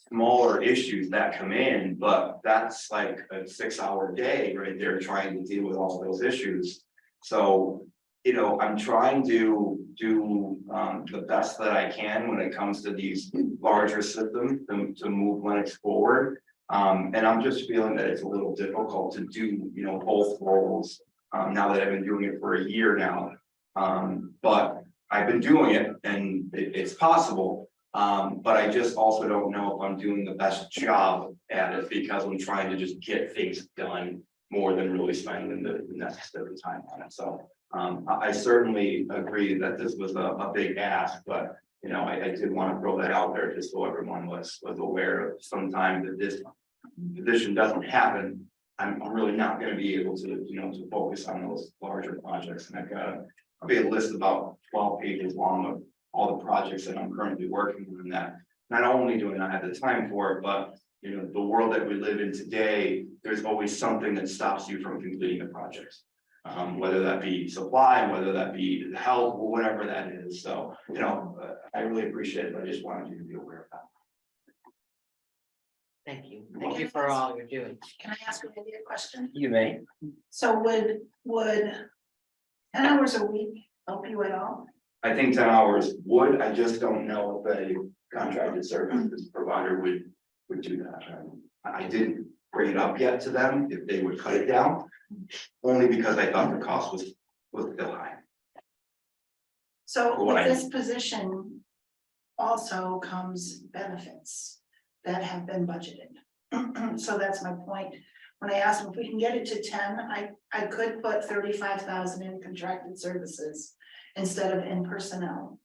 smaller issues that come in, but that's like a 6-hour day right there trying to deal with all those issues. So, I'm trying to do the best that I can when it comes to these larger systems to move Linux forward. And I'm just feeling that it's a little difficult to do, both roles now that I've been doing it for a year now. But I've been doing it and it's possible. But I just also don't know if I'm doing the best job at it because I'm trying to just get things done more than really spending the necessary time on it. So I certainly agree that this was a big ask, but I did want to throw that out there just so everyone was aware of sometimes that this position doesn't happen. I'm really not going to be able to, to focus on those larger projects. And I'll be a list about 12 pages long of all the projects that I'm currently working on that not only do I not have the time for it, but the world that we live in today, there's always something that stops you from completing the projects. Whether that be supply, whether that be help, or whatever that is. So, I really appreciate it. I just wanted you to be aware of that. Thank you. Thank you for all you're doing. Can I ask maybe a question? You may. So would 10 hours a week help you at all? I think 10 hours would. I just don't know if a contracted services provider would do that. I didn't bring it up yet to them if they would cut it down, only because I thought the cost was still high. So What with I- this position also comes benefits that have been budgeted. So that's my point. When I asked them if we can get it to 10, I could put 35,000 in contracted services instead of in personnel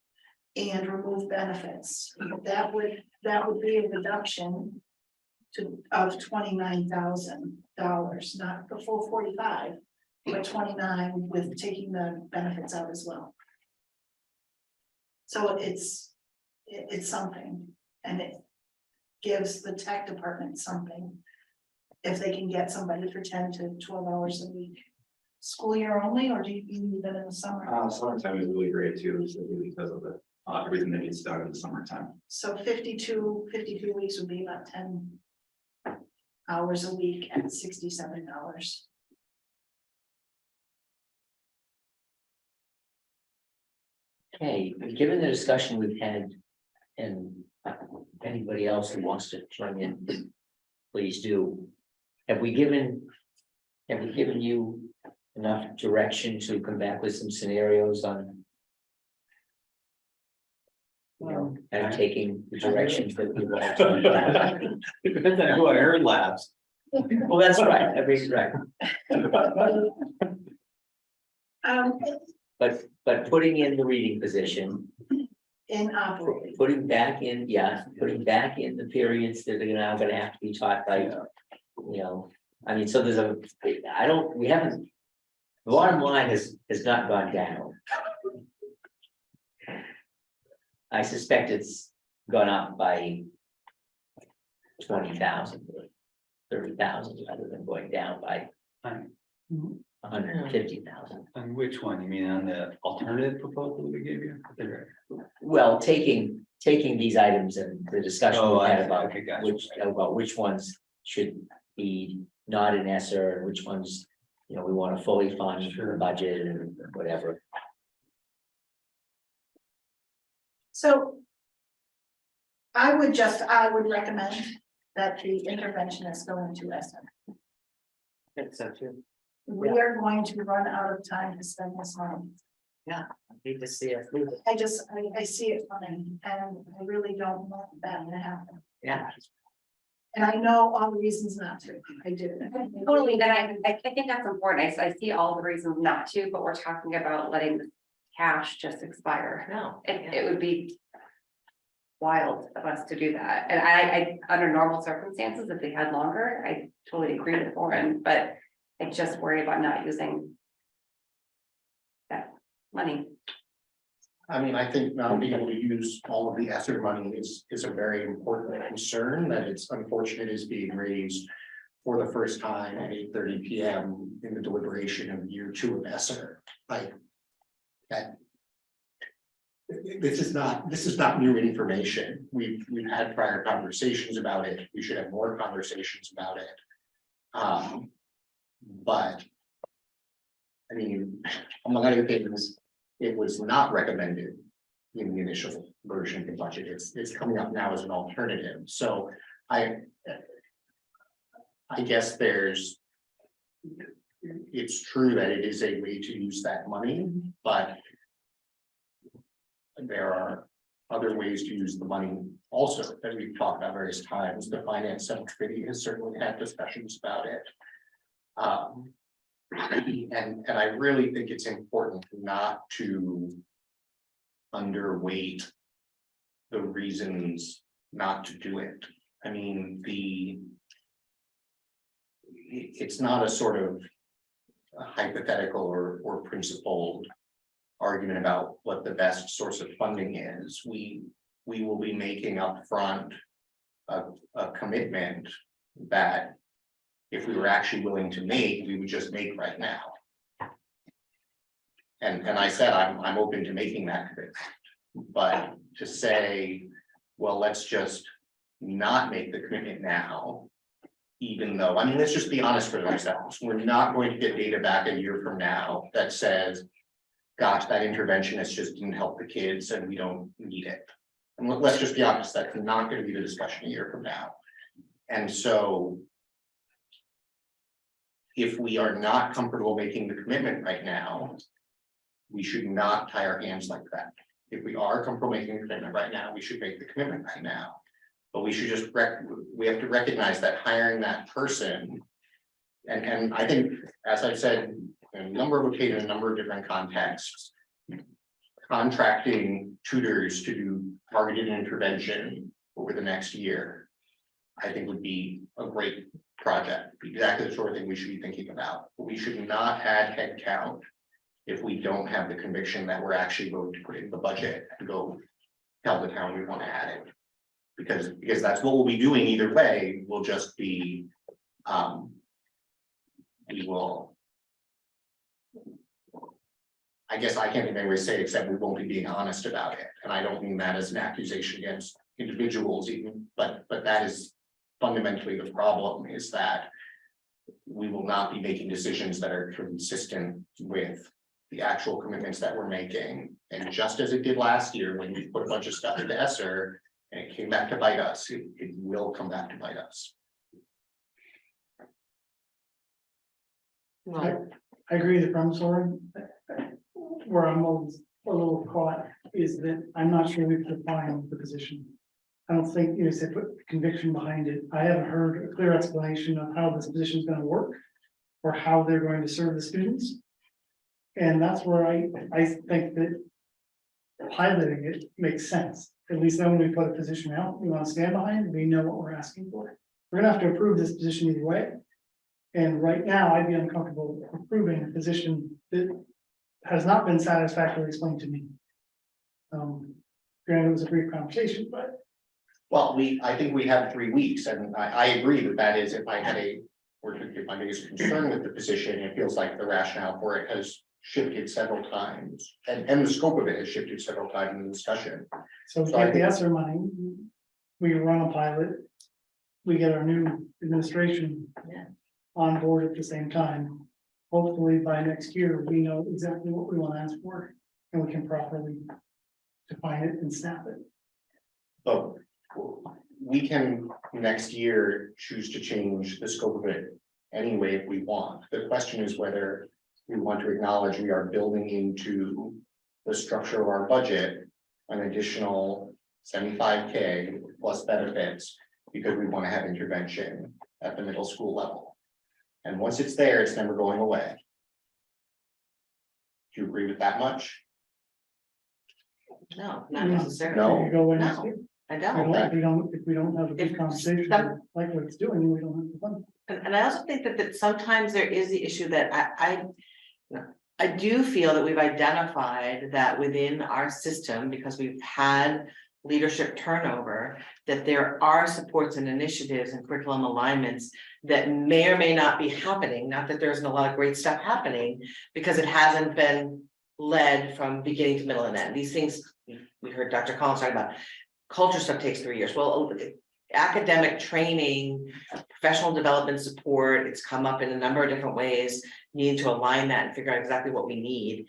and remove benefits. That would be a reduction of $29,000, not the full 45, but 29 with taking the benefits out as well. So it's something, and it gives the tech department something. If they can get somebody for 10 to 12 hours a week. School year only, or do you need that in the summer? Summertime is really great too, simply because of everything that gets done in the summertime. So 52 weeks would be about 10 hours a week at $67. Okay, given the discussion we've had, and anybody else who wants to join in, please do. Have we given you enough direction to come back with some scenarios on? And taking the directions that we want. It depends on who I heard last. Well, that's right, I mean, right, but putting in the reading position, In operating. putting back in the periods that are now gonna have to be taught by, I mean, so the bottom line has not gone down. I suspect it's gone up by 20,000, 30,000, rather than going down by 150,000. On which one? You mean on the alternative proposal we gave you? Well, taking these items and the discussion Oh, we I had see. about Okay, gotcha. which ones should be not an ESSER and which ones, you know, we want to fully fund the Sure. budget and whatever. So. I would recommend that the interventionist go into ESER. I think so too. We are going to run out of time to spend this money. I need to see it. move it. I see it coming, and I really don't want that to happen. Yeah. And I know all the reasons not to, I do. Totally, then I think that's important. I see all the reasons not to, but we're talking about letting the cash just expire. No. It would be wild of us to do that. And I, under normal circumstances, if they had longer, I totally agree with Warren, but I just worry about not using that money. I mean, I think not being able to use all of the ESSER money is a very important concern, that it's unfortunate is being raised for the first time at 8:30 PM in the deliberation of year 2 of ESSER. Like that. This is not new information. We've had prior conversations about it. We should have more conversations about it. But I mean, among other things, it was not recommended in the initial version of the budget. It's coming up now as an alternative. So I guess it's true that it is a way to use that money, but there are other ways to use the money also that we've talked about various times. The finance subcommittee has certainly had discussions about it. And I really think it's important not to underweight the reasons not to do it. I mean, it's not a sort of a hypothetical or principled argument about what the best source of funding is. We will be making upfront a commitment that if we were actually willing to make, we would just make right now. And I said, I'm open to making that commitment, but to say, well, let's just not make the commitment now. Even though, I mean, let's just be honest with ourselves. We're not going to get data back a year from now that says, gosh, that interventionist just didn't help the kids and we don't need it. And let's just be honest, that's not going to be the discussion a year from now. And so if we are not comfortable making the commitment right now, we should not tie our hands like that. If we are comfortable making the commitment right now, we should make the commitment right now. But we should just, we have to recognize that hiring that person, and I think, as I've said, in a number of occasions, a number of different contexts, contracting tutors to do targeted intervention over the next year, I think would be a great project, exactly the sort of thing we should be thinking about. But we should not add headcount if we don't have the conviction that we're actually going to put in the budget and go tell the town we want to add it. Because that's what we'll be doing either way. We'll just be, we will. I guess I can't even really say except we won't be being honest about it. And I don't mean that as an accusation against individuals even, but that is fundamentally the problem, is that we will not be making decisions that are consistent with the actual commitments that we're making. And just as it did last year, when we put a bunch of stuff into ESSER and it came back to bite us, it will come back to bite us. No, I agree with the premise, Warren. Where I'm a little caught is that I'm not sure we could define the position. I don't think, you know, say put conviction behind it. I haven't heard a clear explanation of how this position is going to work or how they're going to serve the students. And that's where I think that piloting it makes sense. At least then when we put a position out, we want to stand behind it, we know what we're asking for. We're gonna have to approve this position either way. And right now, I'd be uncomfortable approving a position that has not been satisfactorily explained to me. Granted, it was a brief conversation, but Well, I think we have 3 weeks, and I agree that is, if I had a or my biggest concern with the position, it feels like the rationale for it has shifted several times. And the scope of it has shifted several times in the discussion. So we So I get the think- ESSER money, we run a pilot. We get our new administration. Yeah. On board at the same time. Hopefully by next year, we know exactly what we want to ask for, and we can properly define it and snap it. But we can next year choose to change the scope of it anyway if we want. The question is whether we want to acknowledge we are building into the structure of our budget an additional 75K plus benefits because we want to have intervention at the middle school level. And once it's there, it's never going away. Do you agree with that much? No, not No. necessarily. No. You go in, No, if I we don't. if we don't have a If good conversation, some- like what it's doing, we don't have the fun. And I also think that sometimes there is the issue that I do feel that we've identified that within our system, because we've had leadership turnover, that there are supports and initiatives and curriculum alignments that may or may not be happening, not that there isn't a lot of great stuff happening, because it hasn't been led from beginning to middle and end. These things, we heard Dr. Collins talk about, culture stuff takes 3 years. Well, academic training, professional development support, it's come up in a number of different ways, needing to align that and figure out exactly what we need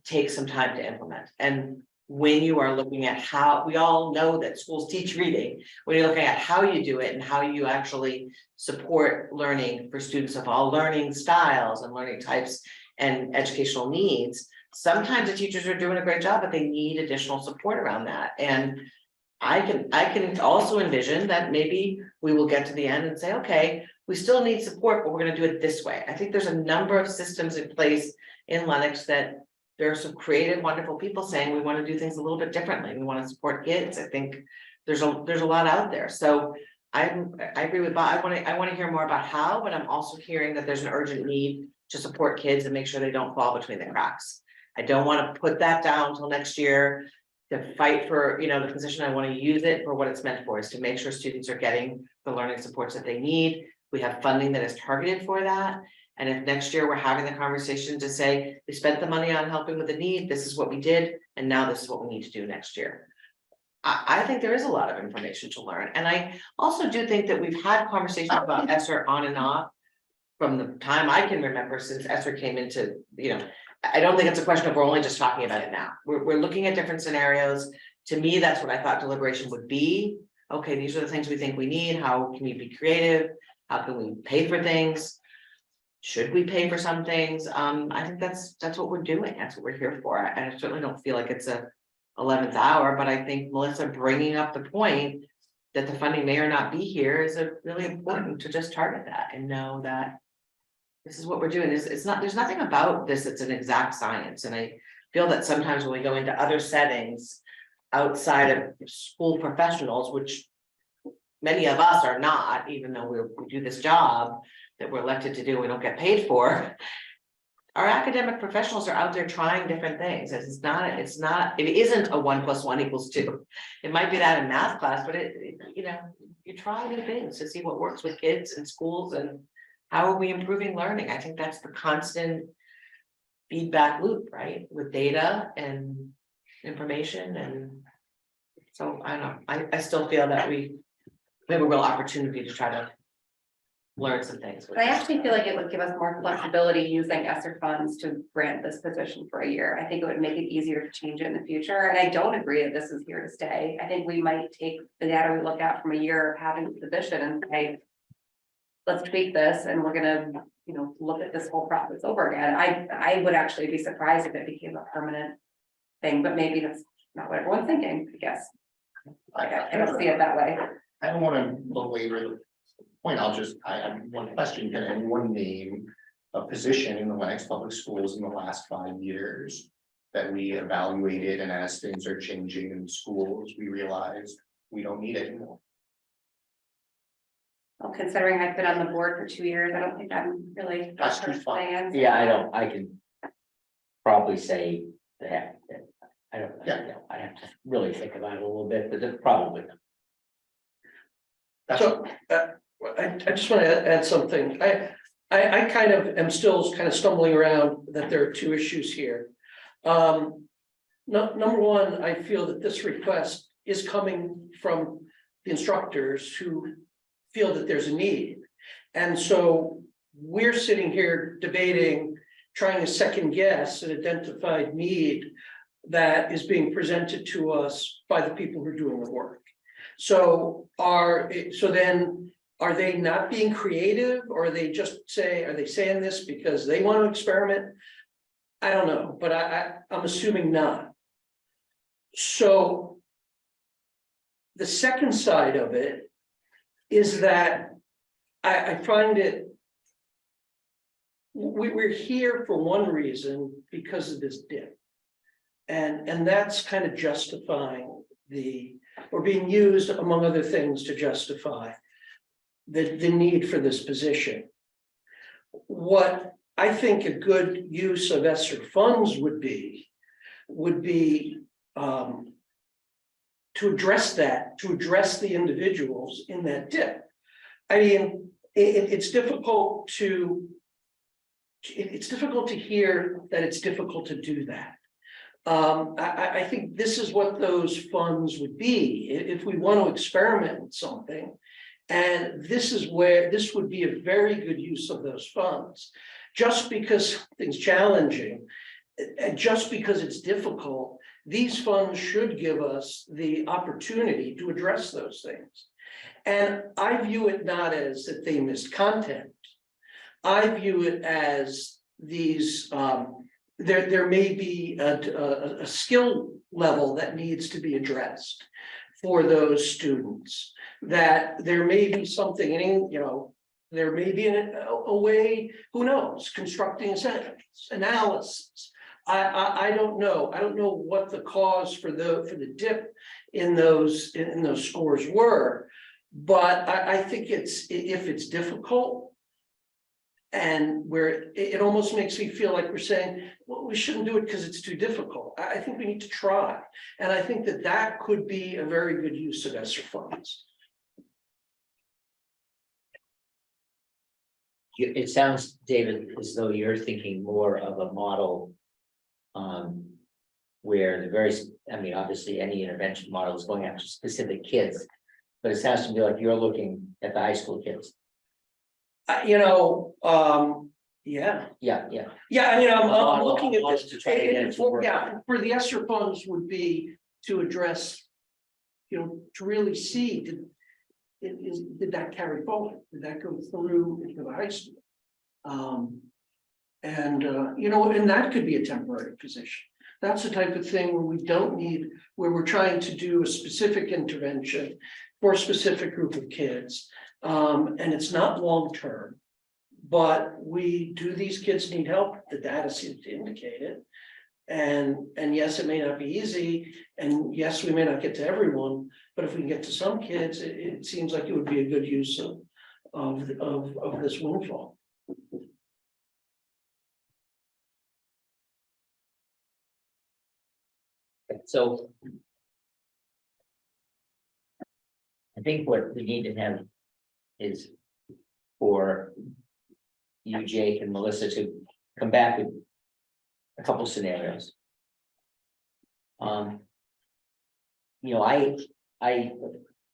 takes some time to implement. And when you are looking at how, we all know that schools teach reading, when you're looking at how you do it and how you actually support learning for students of all learning styles and learning types and educational needs, sometimes the teachers are doing a great job, but they need additional support around that. And I can also envision that maybe we will get to the end and say, okay, we still need support, but we're gonna do it this way. I think there's a number of systems in place in Lenox that there are some creative, wonderful people saying we want to do things a little bit differently. We want to support kids. I think there's a lot out there. So I agree with Bob. I want to hear more about how, but I'm also hearing that there's an urgent need to support kids and make sure they don't fall between the cracks. I don't want to put that down until next year to fight for, the position. I want to use it for what it's meant for, is to make sure students are getting the learning supports that they need. We have funding that is targeted for that. And if next year we're having the conversation to say, we spent the money on helping with the need, this is what we did, and now this is what we need to do next year. I think there is a lot of information to learn. And I also do think that we've had conversations about ESSER on and off from the time I can remember since ESSER came into, I don't think it's a question of we're only just talking about it now. We're looking at different scenarios. To me, that's what I thought deliberation would be. Okay, these are the things we think we need. How can we be creative? How can we pay for things? Should we pay for some things? I think that's what we're doing. That's what we're here for. And I certainly don't feel like it's a 11th hour, but I think Melissa bringing up the point that the funding may or not be here is really important to just target that and know that this is what we're doing. There's nothing about this that's an exact science. And I feel that sometimes when we go into other settings outside of school professionals, which many of us are not, even though we do this job that we're elected to do, we don't get paid for. Our academic professionals are out there trying different things. It isn't a 1 + 1 = 2. It might be that in math class, but you try new things to see what works with kids and schools and how are we improving learning. I think that's the constant feedback loop, right? With data and information. And so I don't know, I still feel that we have a real opportunity to try to learn some things. But I actually feel like it would give us more flexibility using ESSER funds to grant this position for a year. I think it would make it easier to change it in the future. And I don't agree that this is here to stay. I think we might take the data we look at from a year of having the position and say, let's tweak this and we're gonna, look at this whole process over again. I would actually be surprised if it became a permanent thing, but maybe that's not what everyone's thinking, I guess. I don't see it that way. I don't want to belabor the point. I have one question. Can anyone name a position in the Lenox Public Schools in the last 5 years that we evaluated, and as things are changing in schools, we realized we don't need anymore? Well, considering I've been on the board for 2 years, I don't think I'm really. That's too far. Yeah, I can probably say that, I don't, Yeah. I have to really think about it a little bit, but probably. That's So, I just want to add something. I kind of am still kind of stumbling around that there are two issues here. Number one, I feel that this request is coming from the instructors who feel that there's a need. And so we're sitting here debating, trying to second guess an identified need that is being presented to us by the people who are doing the work. So then are they not being creative, or are they saying this because they want to experiment? I don't know, but I'm assuming not. So the second side of it is that I find it, we're here for one reason, because of this dip. And that's kind of justifying or being used among other things to justify the need for this position. What I think a good use of ESSER funds would be to address the individuals in that dip. I mean, it's difficult to hear that it's difficult to do that. I think this is what those funds would be if we want to experiment with something. And this would be a very good use of those funds. Just because something's challenging, and just because it's difficult, these funds should give us the opportunity to address those things. And I view it not as that they missed content. I view it as these, there may be a skill level that needs to be addressed for those students. That there may be something in, there may be a way, who knows, constructing a sentence, analysis. I don't know. I don't know what the cause for the dip in those scores were, but I think if it's difficult, and where it almost makes me feel like we're saying, well, we shouldn't do it because it's too difficult. I think we need to try, and I think that could be a very good use of ESSER funds. It sounds, David, as though you're thinking more of a model where obviously any intervention model is going after specific kids, but it sounds to me like you're looking at the high school kids. Yeah. Yeah. I mean, I'm looking at Models this. to try to get it to work. For the ESSER funds would be to address, to really see, did that carry forward? Did that go through into the high school? And that could be a temporary position. That's the type of thing where we're trying to do a specific intervention for a specific group of kids. And it's not long-term, but these kids need help? The data seems to indicate it. And yes, it may not be easy, and yes, we may not get to everyone, but if we can get to some kids, it seems like it would be a good use of this windfall. So I think what we need to have is for you, Jake, and Melissa to come back with a couple scenarios. I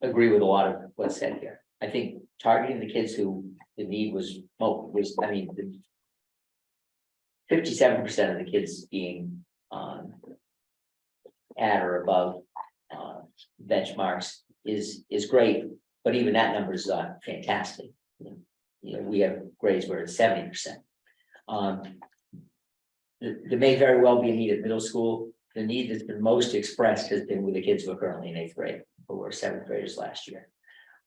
agree with a lot of what's said here. I think targeting the kids who the need was 57% of the kids being at or above benchmarks is great, but even that number is fantastic. We have grades where it's 70%. There may very well be a need at middle school. The need that's been most expressed has been with the kids who are currently in 8th grade, who were 7th graders last year.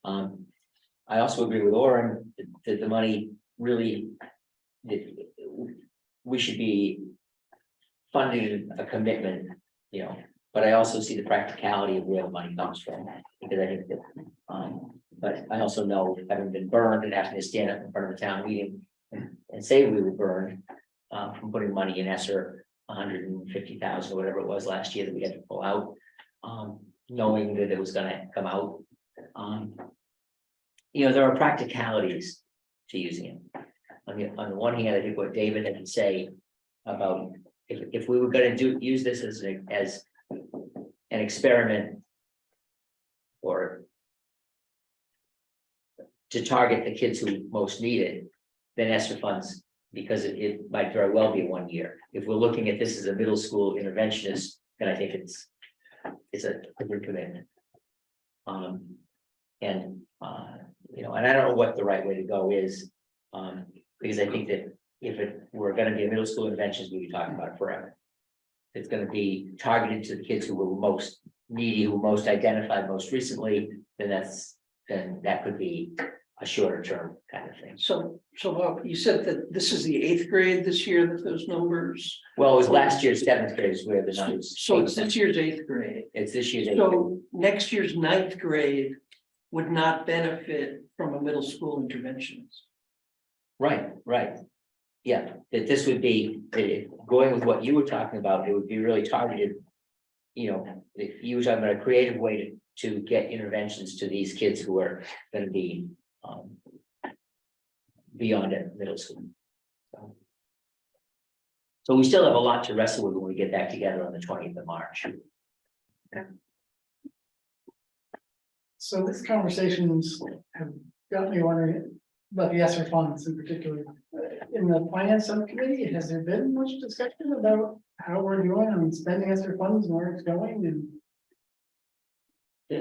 I also agree with Orrin that the money really, we should be funding a commitment, but I also see the practicality of where the money comes from, because I think that, but I also know, having been burned and having to stand up in front of a town meeting and say we were burned from putting money in ESSER, 150,000 or whatever it was last year that we had to pull out, knowing that it was going to come out. there are practicalities to using it. On the one hand, I think what David had to say about if we were gonna use this as an experiment or to target the kids who most need it, then ESSER funds, because it might very well be 1 year. If we're looking at this as a middle school interventionist, then I think it's a good commitment. And I don't know what the right way to go is, because I think that if it were gonna be a middle school interventions, we'd be talking about it forever. If it's gonna be targeted to the kids who were most needy, who were most identified most recently, then that could be a shorter term kind of thing. So Bob, you said that this is the 8th grade this year, that those numbers, Well, it was last year's 7th grade is where the numbers. so it's this year's 8th grade. It's this year's 8th grade. So next year's 9th grade would not benefit from a middle school interventions. Right. Yeah, that this would be, going with what you were talking about, it would be really targeted. If you were talking about a creative way to get interventions to these kids who are gonna be beyond it, middle school. So we still have a lot to wrestle with when we get back together on the 20th of March. So this conversations have got me wondering about the ESSER funds in particular. In the finance subcommittee, has there been much discussion about how we're doing on spending ESSER funds and where it's going and?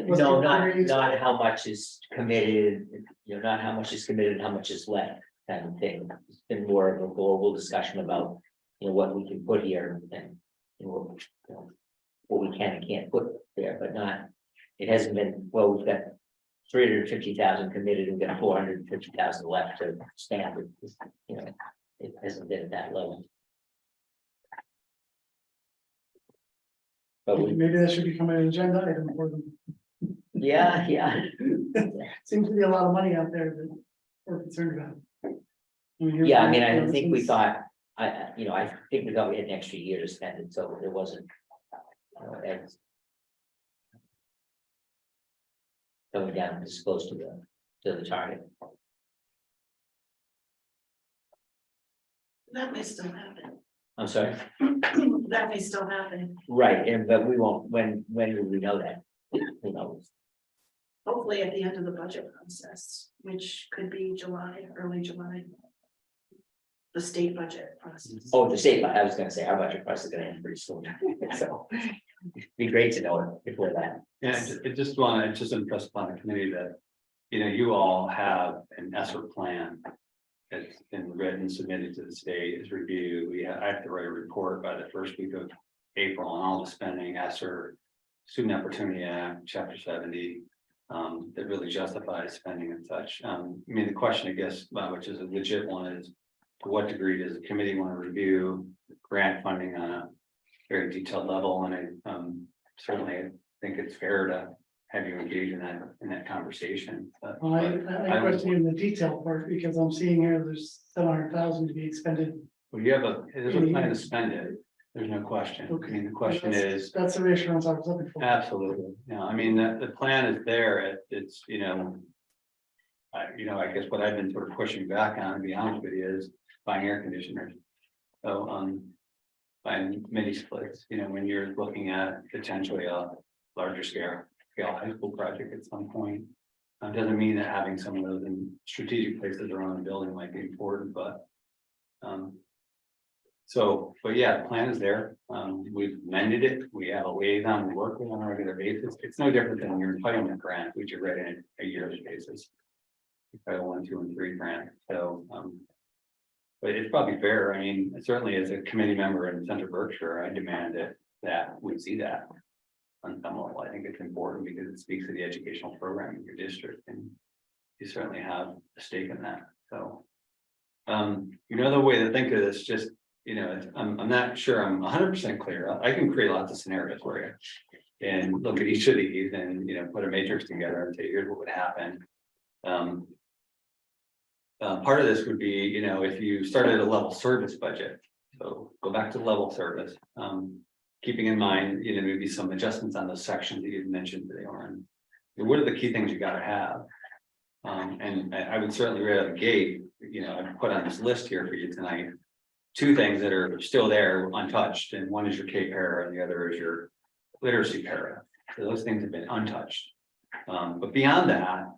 What's No, the priorities? not how much is committed, not how much is committed, and how much is left, kind of thing. It's been more of a global discussion about, what we can put here and what we can and can't put there, but not, it hasn't been, well, we've got 350,000 committed, we've got 450,000 left to stand. It hasn't been at that level. But Maybe that should become an agenda item for them. yeah. Seems to be a lot of money out there that we're concerned about. Yeah, I think we thought, I think we thought we had an extra year to spend it, so it wasn't. As going down as close to the target. That may still happen. I'm sorry, That may still happen. right, but we won't, when will we know that? Who knows? Hopefully at the end of the budget process, which could be July, early July. The state budget process. Oh, the state, I was gonna say, our budget process is gonna end pretty soon, so it'd be great to know it before that. Yeah, I just impress upon the committee that, you all have an ESSER plan. It's been written, submitted to the state, is reviewed. I have to write a report by the first week of April on all the spending, ESSER, Student Opportunity Act, Chapter 70. That really justifies spending and such. The question, I guess, which is a legit one, is to what degree does the committee want to review grant funding on a very detailed level? And I certainly think it's fair to have you engage in that conversation. I question in the detail part because I'm seeing here there's 700,000 to be expended. Well, there's a plan to spend it. There's no question. Okay. The question is. That's the reassurance I was looking for. Absolutely. The plan is there. It's, I guess what I've been sort of pushing back on, to be honest with you, is buying air conditioners. So, buying mini splits, when you're looking at potentially a larger scale high school project at some point. Doesn't mean that having some of those in strategic places around the building might be important, but. But yeah, the plan is there. We've amended it. We have a liaison we work with on a regular basis. It's no different than your entitlement grant, which you read in a yearly basis. Title 1, 2, and 3 grant. So, but it's probably fair. Certainly as a committee member in Central Berkshire, I demand that we see that. On some level, I think it's important because it speaks to the educational program in your district, and you certainly have a stake in that. So, another way to think of this, just I'm not sure I'm 100% clear. I can create lots of scenarios for you, and look at each of these, and put a matrix together and say here's what would happen. Part of this would be, if you started a level service budget, so go back to level service. Keeping in mind, maybe some adjustments on those sections that you've mentioned today, Lauren. What are the key things you gotta have? And I would certainly right out the gate, I've put on this list here for you tonight. Two things that are still there untouched, and one is your K-para and the other is your literacy para. So those things have been untouched. But beyond that,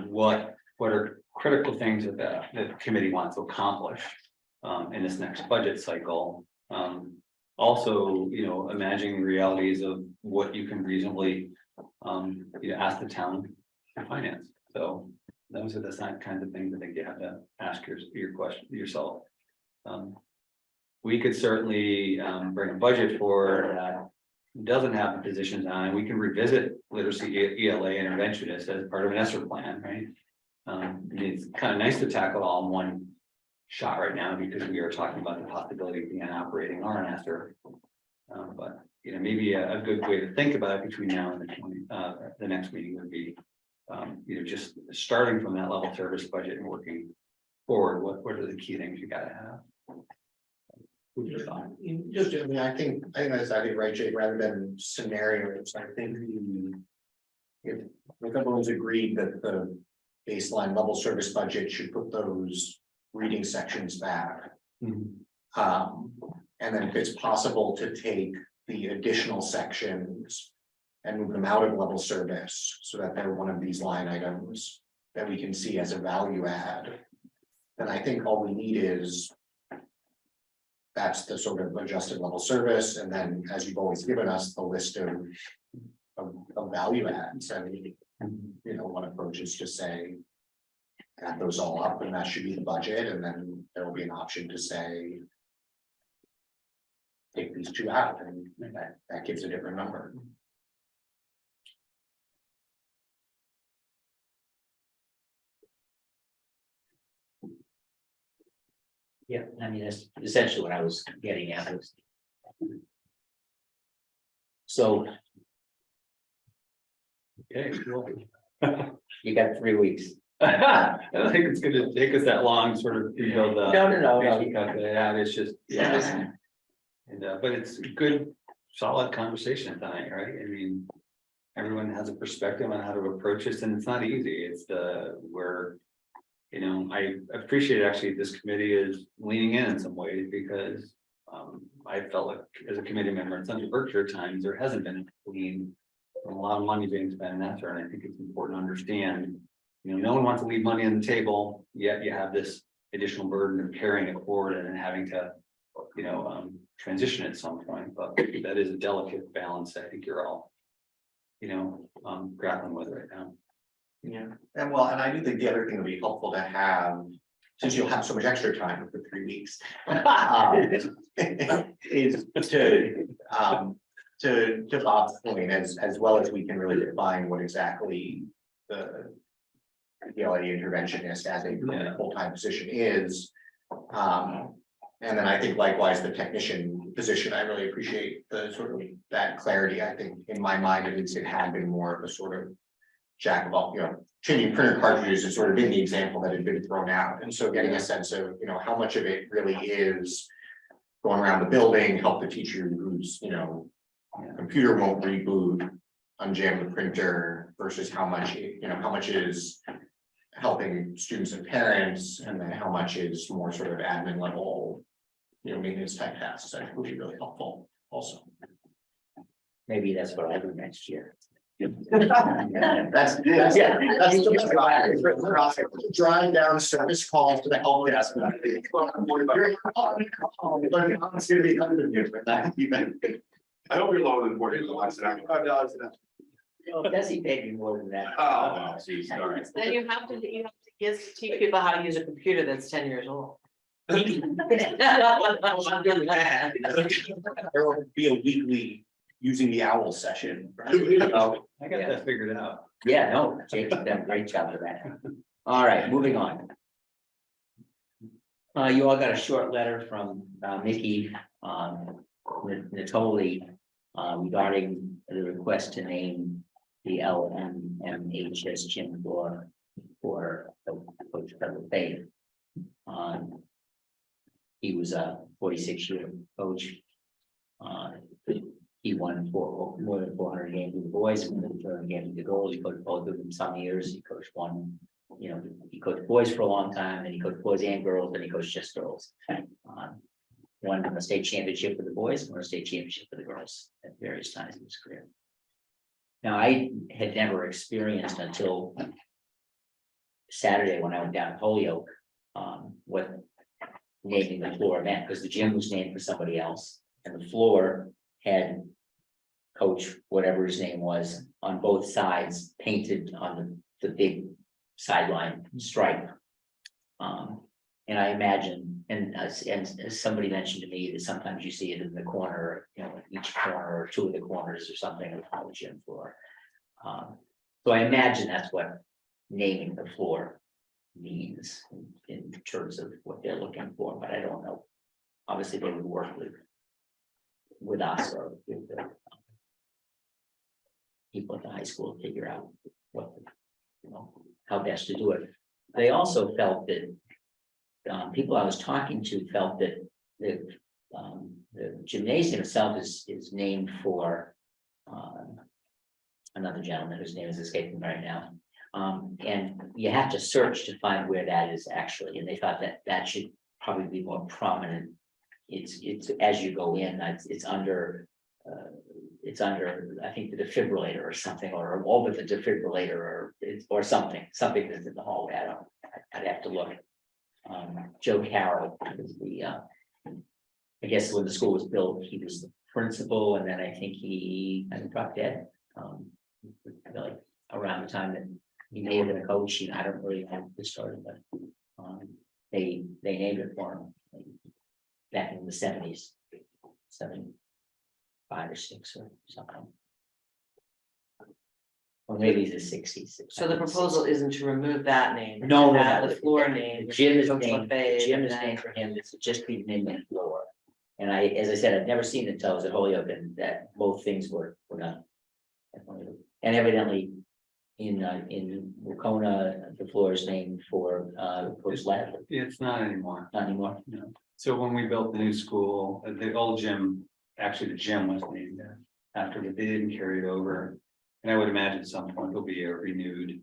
what are critical things that the committee wants to accomplish in this next budget cycle? Also, imagining realities of what you can reasonably ask the town to finance. So those are the kinds of things I think you have to ask your question yourself. We could certainly bring a budget forward that doesn't have the positions on, and we can revisit literacy ELA interventionist as part of an ESSER plan, right? It's kind of nice to tackle all in one shot right now because we are talking about the possibility of being operating our ESSER. But maybe a good way to think about it between now and the next meeting would be just starting from that level service budget and working forward. What are the key things you gotta have? Just, I think that's right, Jake, rather than scenarios, I think if everyone's agreed that the baseline level service budget should put those reading sections back. And then if it's possible to take the additional sections and move them out of level service so that they're one of these line items that we can see as a value add, then I think all we need is that's the sort of adjusted level service, and then as you've always given us the list of value adds. And one approach is to say add those all up and that should be the budget, and then there will be an option to say take these two out, and that gives a different number. Yeah, I mean, that's essentially what I was getting at. So. Okay, cool. You got 3 weeks. I don't think it's gonna take us that long, sort of rebuild the. No. Yeah, it's just, yeah. And but it's a good, solid conversation tonight, right? I mean, everyone has a perspective on how to approach this, and it's not easy. It's I appreciate actually this committee is leaning in some ways because I felt like as a committee member in some of the Berkshire times, there hasn't been a lot of money being spent in that, and I think it's important to understand. No one wants to leave money on the table, yet you have this additional burden of carrying it forward and then having to, transition at some point. But that is a delicate balance. I think you're all, grappling with right now. Yeah, and I do think the other thing would be helpful to have, since you'll have so much extra time for 3 weeks. Is to Bob's point, as well as we can really define what exactly the ELA interventionist as a full-time position is. And then I think likewise the technician position, I really appreciate the sort of that clarity. I think in my mind, at least it had been more of a sort of jack of all, changing printer cartridges has sort of been the example that had been thrown out. And so getting a sense of, how much of it really is going around the building, help the teacher who's, computer won't reboot, unjam the printer versus how much, how much is helping students and parents, and then how much is more sort of admin level, maintenance type tasks. I think would be really helpful also. Maybe that's what I'll do next year. That's drawing down service calls to the help desk. I hope you're lower than $45 an hour. Desi paid me more than that. Oh, geez, sorry. Then you have to teach people how to use a computer that's 10 years old. There will be a weekly using the owl session. I got that figured out. Yeah, no, Jake's done a great job of that. All right, moving on. You all got a short letter from Mickey Natoli regarding the request to name the LMMHS gym for Coach Trevor Faith. He was a 46-year coach. he won more than 400 games with the boys, more than 400 games with the girls. He coached both of them some years. He coached one, he coached boys for a long time, and he coached boys and girls, and he coached just girls. Won a state championship for the boys, won a state championship for the girls at various times in his career. Now, I had never experienced until Saturday when I went down to Holyoke, what naming the floor meant, because the gym was named for somebody else, and the floor had coach, whatever his name was, on both sides, painted on the big sideline stripe. And I imagine, and as somebody mentioned to me, that sometimes you see it in the corner, each corner or two of the corners or something of the gym floor. So I imagine that's what naming the floor means in terms of what they're looking for, but I don't know. Obviously, they would work with us or with the people at the high school to figure out what, how best to do it. They also felt that people I was talking to felt that the gymnasium itself is named for another gentleman whose name is escaping right now. And you have to search to find where that is actually, and they thought that should probably be more prominent. It's as you go in, it's under, I think, the defibrillator or something, or over the defibrillator, or something that's in the hallway. I'd have to look. Joe Carroll is I guess when the school was built, he was the principal, and then I think he dropped dead. Like around the time that he may have been a coach, I don't really know the story, but they named it for him back in the 70s, 75 or 6 or something. Or maybe the 60s. So the proposal isn't to remove that name. No, Add the floor name. The gym is Coach named, Lefebvre, the gym and is then- named for him. It's just be named the floor. And as I said, I've never seen it until I was at Holyoke, and that both things were done. And evidently, in Wacona, the floor is named for Coach Lad. It's not anymore. Not anymore. No. So when we built the new school, the old gym, actually the gym was named after, but they didn't carry it over. And I would imagine at some point there'll be a renewed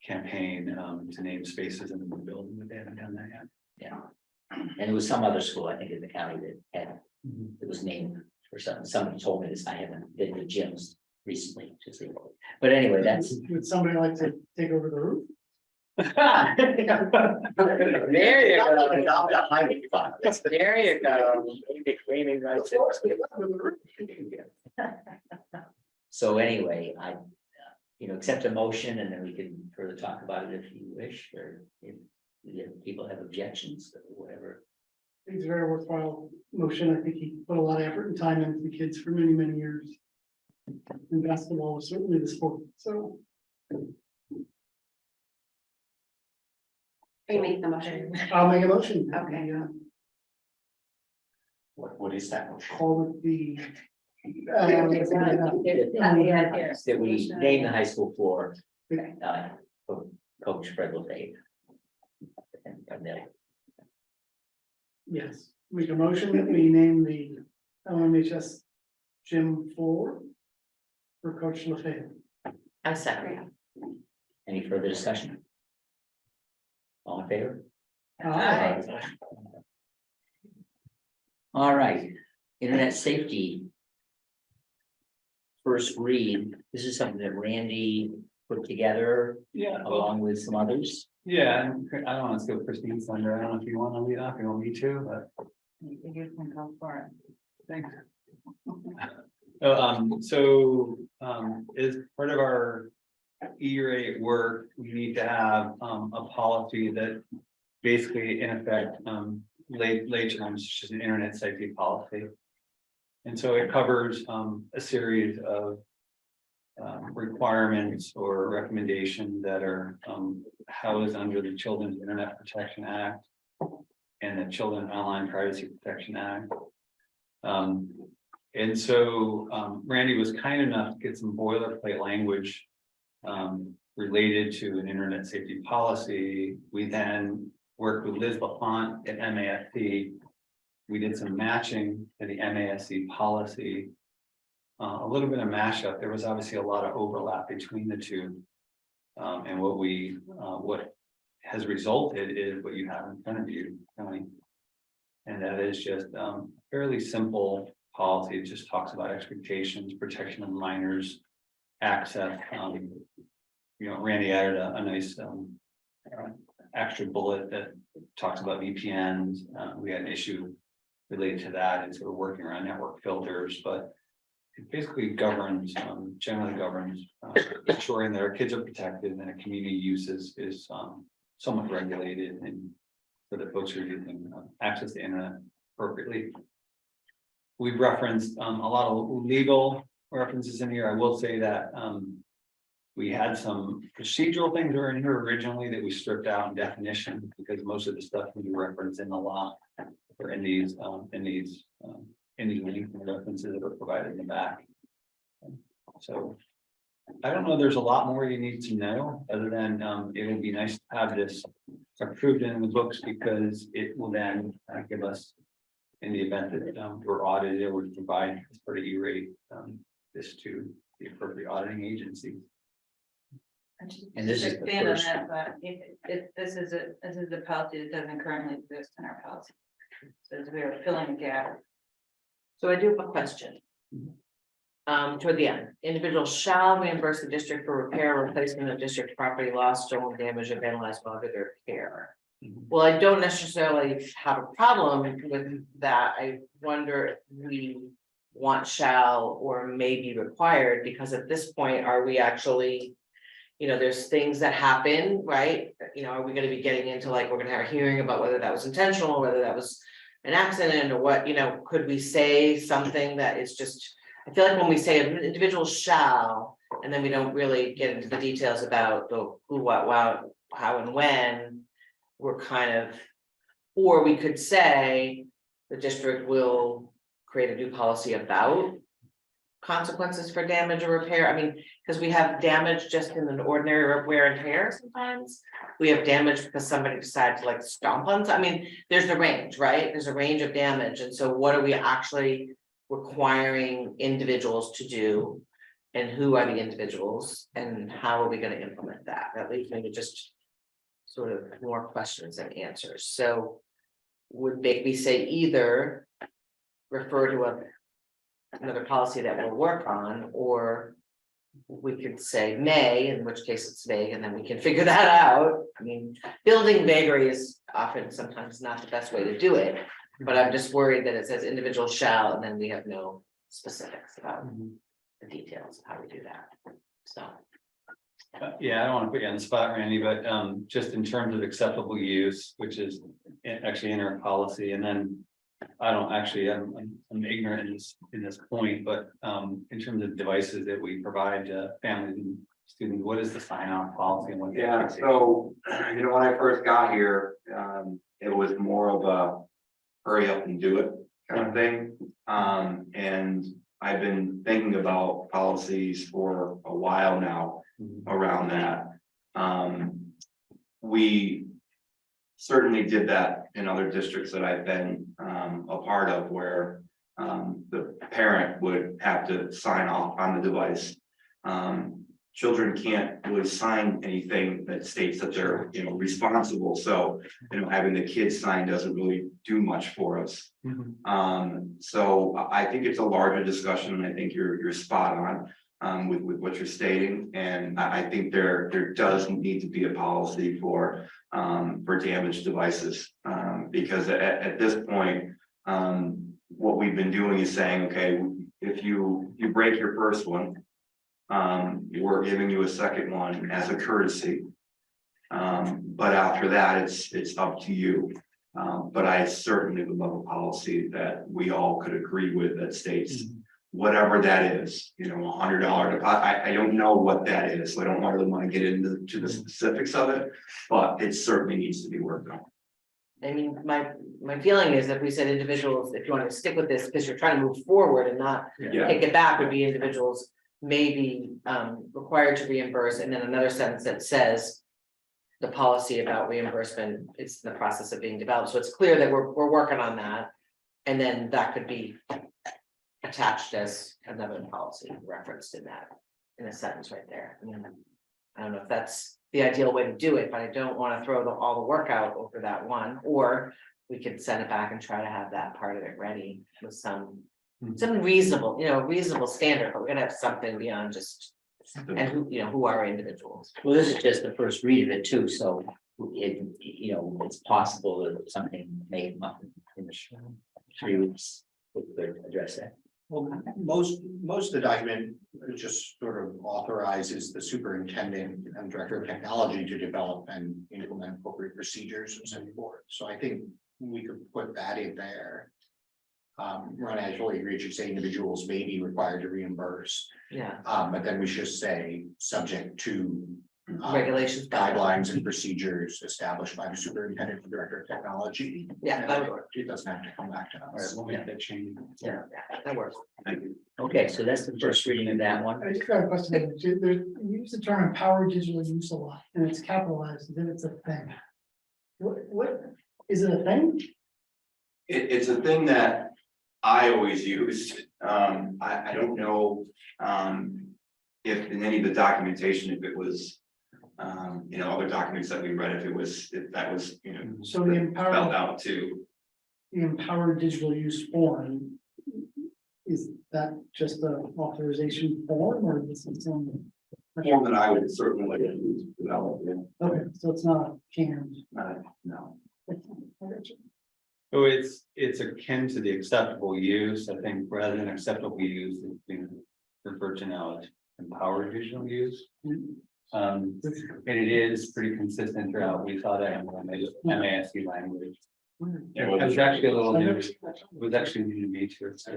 campaign to name spaces in the new building, but they haven't done that yet. Yeah. And it was some other school, I think, in the county that had, it was named for something. Somebody told me this. I haven't been to gyms recently to see. But anyway, that's. Would somebody like to take over the roof? There you go. There you go. Cleaning right. So anyway, I, accept a motion, and then we can further talk about it if you wish, or if people have objections or whatever. I think it's a very worthwhile motion. I think he put a lot of effort and time into the kids for many, many years. And basketball was certainly the sport, so. Are you making the motion? I'll make a motion. Okay. Yeah. What is that motion? Call it the. That we name the high school floor, Okay. for Coach Fred Lefebvre. And then, Yes, make a motion that we name the LMHS gym floor for Coach Lefebvre. I second. any further discussion? All in favor? Aye. All right, internet safety. First read, this is something that Randy put together Yeah. along with some others. Yeah, and I don't want to steal Christine's thunder. I don't know if you want to lead off, you don't need to, but. You can go for it. Thanks. As part of our E-rate work, we need to have a policy that basically in effect lay terms, which is an internet safety policy. And so it covers a series of requirements or recommendations that are housed under the Children's Internet Protection Act and the Children's Online Privacy Protection Act. And so Randy was kind enough to get some boilerplate language related to an internet safety policy. We then worked with Liz LaFont at MASC. We did some matching to the MASC policy. a little bit of mashup. There was obviously a lot of overlap between the two. And what has resulted is what you have in front of you, Tony. And that is just fairly simple policy. It just talks about expectations, protection of minors, access. Randy added a nice extra bullet that talks about VPNs. We had an issue related to that, and so we're working around network filters, but it basically governs, generally governs, ensuring that our kids are protected and that community use is somewhat regulated, and so that folks are using access to internet appropriately. We've referenced a lot of legal references in here. I will say that we had some procedural things that were in here originally that we stripped out in definition, because most of the stuff can be referenced in the law or in these links and references that are provided in the back. So I don't know, there's a lot more you need to know, other than it would be nice to have this approved in the books, because it will then give us, in the event that we're audited, it would provide as part of E-rate this to the appropriate auditing agency. And this is the Expand on first- that, but if this is a policy that doesn't currently exist in our policy. So we are filling a gap. So I do have a question. Toward the end, individuals shall reimburse the district for repair or replacement of district property lost, stolen, damaged, or vandalized while under their care. Well, I don't necessarily have a problem with that. I wonder if we want shall or may be required, because at this point, are we actually, there's things that happen, right? Are we gonna be getting into, like, we're gonna have a hearing about whether that was intentional, or whether that was an accident, or what, could we say something that is just, I feel like when we say an individual shall, and then we don't really get into the details about the who, what, how, and when, we're kind of, or we could say the district will create a new policy about consequences for damage or repair. I mean, because we have damage just in an ordinary wear and tear sometimes. We have damage because somebody decided to, like, stomp on something. I mean, there's a range, right? There's a range of damage. And so what are we actually requiring individuals to do? And who are the individuals, and how are we going to implement that? That leaves me to just sort of more questions than answers. So would make me say either refer to another policy that we'll work on, or we could say may, in which case it's vague, and then we can figure that out. I mean, building vagary is often sometimes not the best way to do it, but I'm just worried that it says individual shall, and then we have no specifics about the details of how we do that. So. Yeah, I don't want to put you on the spot, Randy, but just in terms of acceptable use, which is actually in our policy, and then I don't actually, I'm ignorant in this point, but in terms of devices that we provide to families and students, what is the sign-off policy and what? Yeah, so, when I first got here, it was more of a hurry up and do it kind of thing. And I've been thinking about policies for a while now around that. We certainly did that in other districts that I've been a part of, where the parent would have to sign off on the device. Children can't really sign anything that states that they're responsible, so having the kids sign doesn't really do much for us. So I think it's a larger discussion, and I think you're spot on with what you're stating, and I think there does need to be a policy for damaged devices, because at this point, what we've been doing is saying, okay, if you break your first one, we're giving you a second one as a courtesy, but after that it's up to you. But I certainly would love a policy that we all could agree with, that states whatever that is, $100. I don't know what that is, so I don't really want to get into the specifics of it, but it certainly needs to be worked on. I mean, my feeling is that we said individuals, if you want to stick with this, because you're trying to move forward and not take it back, would be individuals may be required to reimburse, and then another sentence that says the policy about reimbursement is in the process of being developed. So it's clear that we're working on that, and then that could be attached as another policy referenced in that, in a sentence right there. I mean, I don't know if that's the ideal way to do it, but I don't want to throw all the work out over that one, or we could send it back and try to have that part of it ready with some reasonable, reasonable standard, but we're gonna have something beyond just, and who are individuals. Well, this is just the first read of it too, so it's possible that something may come up in the 3 weeks. We could address that. Well, most of the document just sort of authorizes the superintendent and director of technology to develop and implement appropriate procedures and so forth. So I think we could put that in there. Ron, I totally agree, you say individuals may be required to reimburse, Yeah, but then we should say subject to regulations, guidelines and procedures established by the superintendent and director of technology. Yeah, that would work. It doesn't have to come back to All right, us. we'll make that change. Yeah, that works. Okay, so that's the first reading of that one. I just got a question. You use the term empowered digital use a lot, and it's capitalized, then it's a thing. What, is it a thing? It's a thing that I always use. I don't know, if in any of the documentation, if it was, other documents that we read, if that was, So the spelled out too. the empowered digital use form. Is that just an authorization form or is it something? Form that I would certainly like to develop, Okay, so it's not canned. no. I got you. So it's akin to the acceptable use, I think, rather than acceptable use, it's being referred to now as empowered digital use. And it is pretty consistent throughout, we saw that in the MASC language. It was actually a little new, it was actually new to me too. So,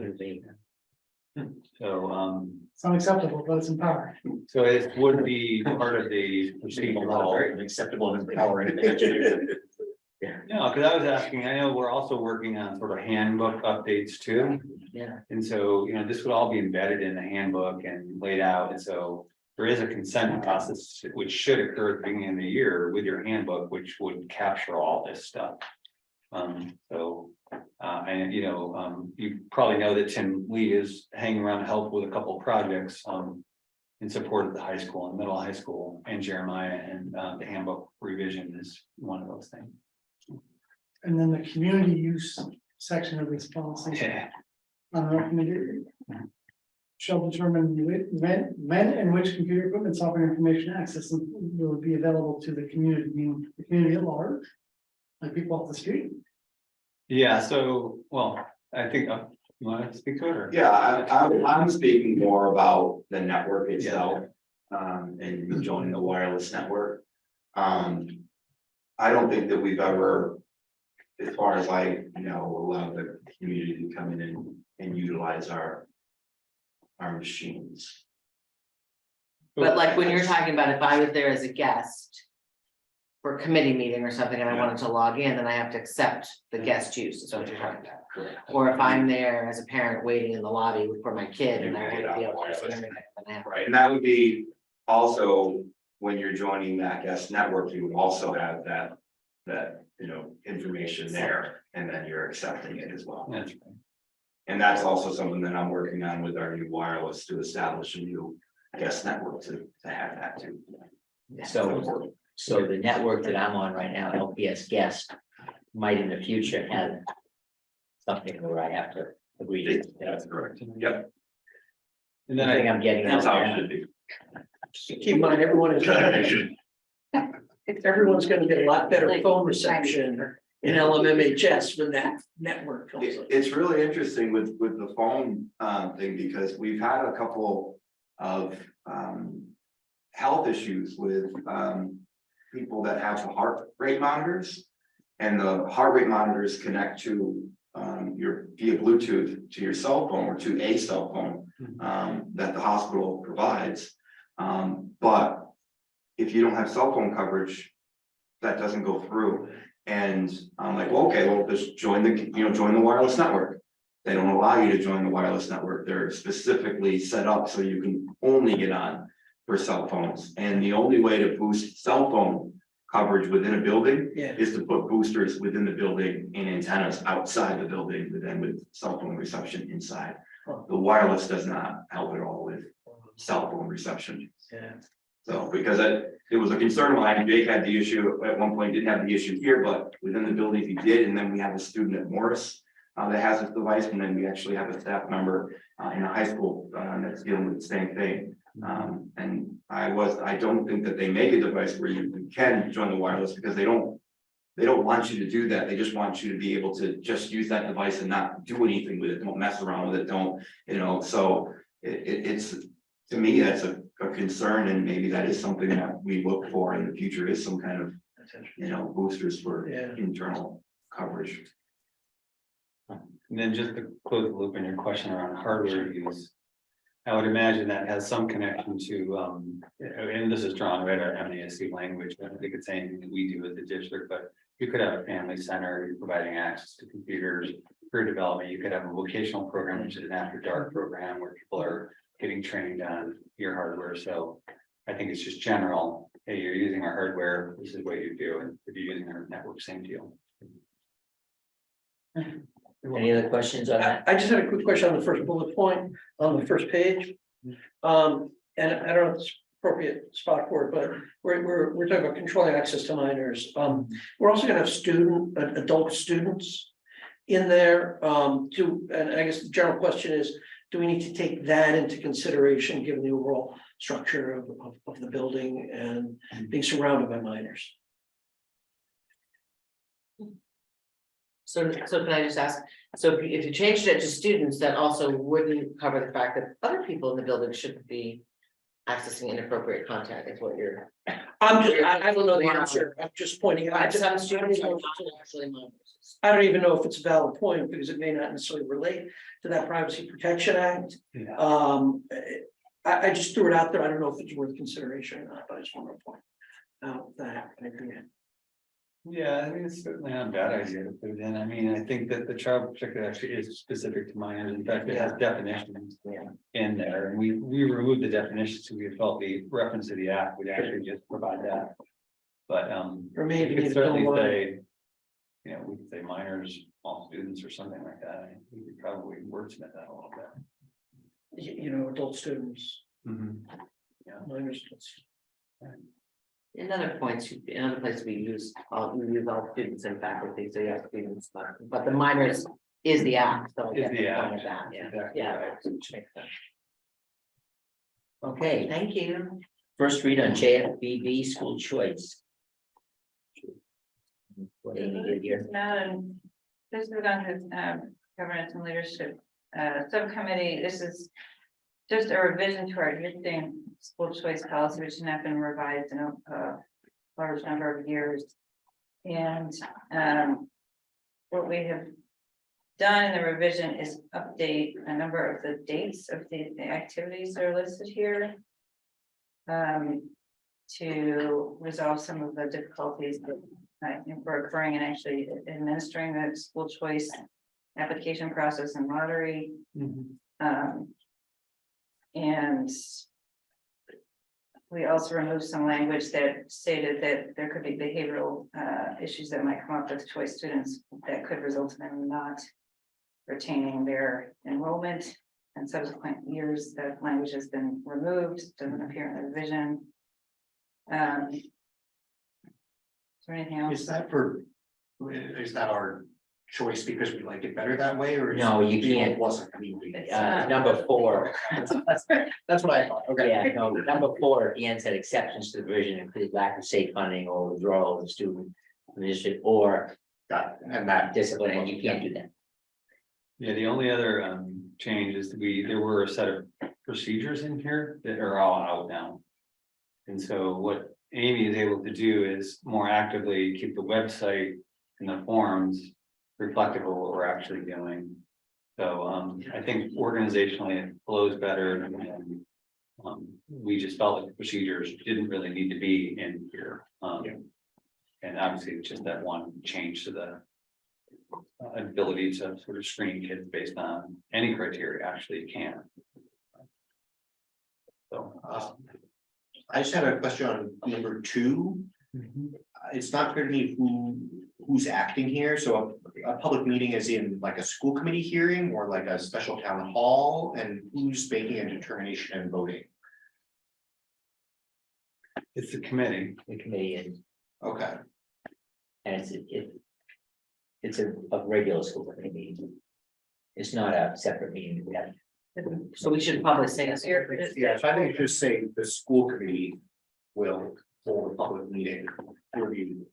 It's unacceptable, but it's empowered. so it would be part of the procedural. Acceptable and empowering. No, because I was asking, I know we're also working on sort of handbook updates too. Yeah. And so, this would all be embedded in the handbook and laid out, and so there is a consent process which should occur at the beginning of the year with your handbook, which would capture all this stuff. And you probably know that Tim Lee is hanging around to help with a couple of projects in support of the high school and middle high school, and Jeremiah, and the handbook revision is one of those things. And then the community use section of this policy. Yeah. Unrecommended. Shall determine when and which computer equipment, software, and information access will be available to the community, meaning the community at large. Like people off the street. Yeah, so, well, I think, you want to speak to it, or? Yeah, I'm speaking more about the network itself, and joining the wireless network. I don't think that we've ever, as far as allowed the community to come in and utilize our machines. But like when you're talking about if I was there as a guest for a committee meeting or something and I wanted to log in, then I have to accept the guest use, is what you're talking about. Correct. Or if I'm there as a parent waiting in the lobby for my kid and I want to be able to see everything, then I have. Right, and that would be also, when you're joining that guest network, you would also have that information there, and then you're accepting it as well. That's right. And that's also something that I'm working on with our new wireless, to establish a new guest network to have that too. So the network that I'm on right now, LPS Guest, might in the future have something where I have to agree to. That's correct. Yep. And then I think I'm getting. That's how it out should be. Keep in mind, everyone's gonna get a lot better phone reception in LMMHS when that network comes up. It's really interesting with the phone thing, because we've had a couple of health issues with people that have the heart rate monitors, and the heart rate monitors connect to your via Bluetooth to your cell phone, or to a cell phone that the hospital provides. But if you don't have cell phone coverage, that doesn't go through. And I'm like, well, okay, well, just join the wireless network. They don't allow you to join the wireless network. They're specifically set up so you can only get on for cell phones. And the only way to boost cell phone coverage within a building is to put boosters within the building and antennas outside the building, but then with cell phone reception inside. The wireless does not help at all with cell phone reception. Yeah. So, because it was a concern line, Jake had the issue at one point, didn't have the issue here, but within the building he did, and then we have a student at Morris. That has this device, and then we actually have a staff member in a high school that's dealing with the same thing. And I don't think that they make a device where you can join the wireless, because they don't want you to do that. They just want you to be able to just use that device and not do anything with it. Don't mess around with it. Don't, so it's, to me, that's a concern, and maybe that is something that we look for in the future, is some kind of, boosters for internal coverage. And then just to close the loop on your question around hardware use. I would imagine that has some connection to, and this is drawn right out of MASC language, I don't think it's anything that we do as a district, but you could have a family center, you're providing access to computers, career development, you could have a vocational program, which is an after dark program where people are getting trained on your hardware, so I think it's just general, hey, you're using our hardware, this is what you do, and if you're using our network, same deal. Any other questions on that? I just had a quick question on the first bullet point on the first page. And I don't know if it's appropriate spot for it, but we're talking about controlling access to minors. We're also gonna have adult students in there, and I guess the general question is, do we need to take that into consideration, given the overall structure of the building and being surrounded by minors? So can I just ask, so if you changed it to students, that also wouldn't cover the fact that other people in the building shouldn't be accessing inappropriate content, is what you're. I don't know the answer, I'm just pointing out. Some students are not actually minors. I don't even know if it's a valid point, because it may not necessarily relate to that Privacy Protection Act. I just threw it out there, I don't know if it's worth consideration or not, but I just want to point out that. Yeah, I mean, it's certainly not a bad idea to put it in. I mean, I think that the child protector actually is specific to minors. In fact, it has definitions in there, and we removed the definitions, so we felt the reference to the act would actually just provide that. But Or maybe we could it's certainly don't say, we could say minors, all students, or something like that. I think we could probably wordsmith that a little bit. Adult students, Yeah. minors. Another place we use all students and faculty, so you have students, but the minors is the act, so. Is the act. Yeah, which makes sense. Okay, Thank you. first read on JFBB school choice. What Amy did here. This is on the governance and leadership subcommittee. This is just a revision to our existing school choice policy, which has not been revised in a large number of years. And what we have done in the revision is update a number of the dates of the activities that are listed here. To resolve some of the difficulties that I think were occurring in actually administering the school choice application process and lottery. And we also removed some language that stated that there could be behavioral issues that might come up with choice students that could result in them not retaining their enrollment. And subsequent years, that language has been removed, doesn't appear in the revision. Is there anything else? Is that our choice because we like it better that way, or? No, you it can't. Wasn't. I mean, Number 4. That's what I thought, okay. Yeah, no, number 4 at the end said exceptions to the provision include lack of safe funding or withdrawal of the student from the district or Got it. And that discipline, and you can't do that. Yeah, the only other change is there were a set of procedures in here that are all out now. And so what Amy is able to do is more actively keep the website and the forums reflective of what we're actually doing. So I think organizationally it flows better, and we just felt like the procedures didn't really need to be in here. And obviously it's just that one change to the ability to sort of screen kids based on any criteria actually can. So I just had a question on number 2. It's not clear to me who's acting here, so a public meeting is in like a school committee hearing or like a special town hall, and who's making a determination and voting? It's the committee. The committee and Okay, it's a regular school committee meeting. It's not a separate meeting. We have So we should probably say this here. yeah, so I think it should say the school committee will hold a public meeting to review.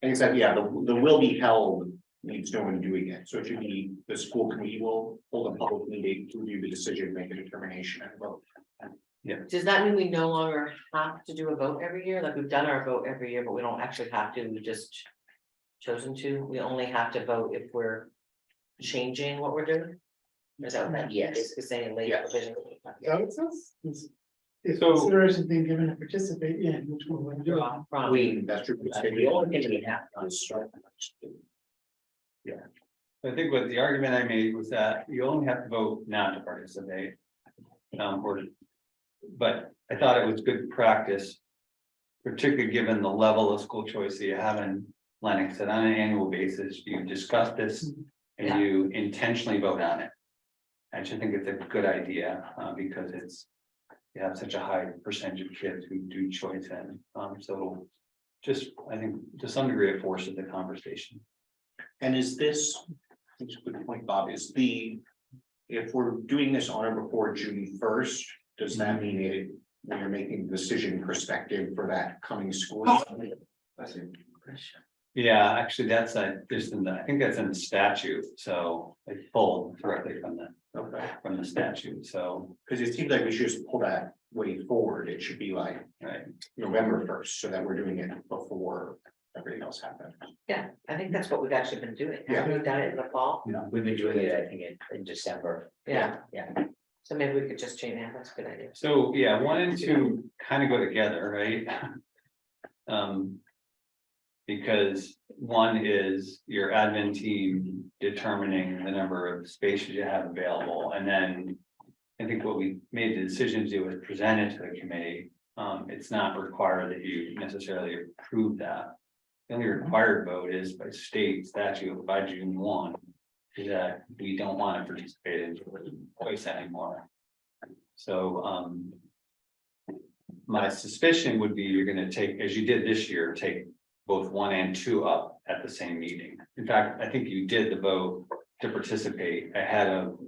And except, yeah, the will be held needs no one doing it, so it should be the school committee will hold a public meeting to review the decision, make a determination and vote. Does that mean we no longer have to do a vote every year? Like we've done our vote every year, but we don't actually have to, we just chosen to, we only have to vote if we're changing what we're doing? Is that what that, Yes. basically saying late Yes. provision? That makes sense. If So- consideration being given to participate, yeah, which one would do? From- That's true. the only thing we have to start. I think what the argument I made was that you only have to vote not to participate. But I thought it was good practice. Particularly given the level of school choice that you have in Lenox, that on an annual basis, you discuss this and you intentionally vote on it. I just think it's a good idea, because you have such a high percentage of kids who do choice and, so. Just, I think, to some degree, it forces the conversation. And is this, I think it's a good point, Bob, if we're doing this on or before June 1st, does that mean when you're making the decision perspective for that coming school year? Yeah, actually, that's I think that's in the statute, so it's pulled directly from the statute, so, Because it seems like we should just pull that way forward, it should be like right. November 1st, so that we're doing it before everything else happens. Yeah, I think that's what we've actually been doing. Yeah. Have we done it in the fall? We've been doing it, I think, in December. Yeah. Yeah. So maybe we could just change that, that's a good idea. So, yeah, 1 and 2 kind of go together, right? Because 1 is your admin team determining the number of spaces you have available, and then. I think what we made the decision to do was present it to the committee. It's not required that you necessarily approve that. The only required vote is by state statute by June 1. Is that we don't want to participate in choice anymore. So my suspicion would be you're going to take, as you did this year, take both 1 and 2 up at the same meeting. In fact, I think you did the vote to participate ahead of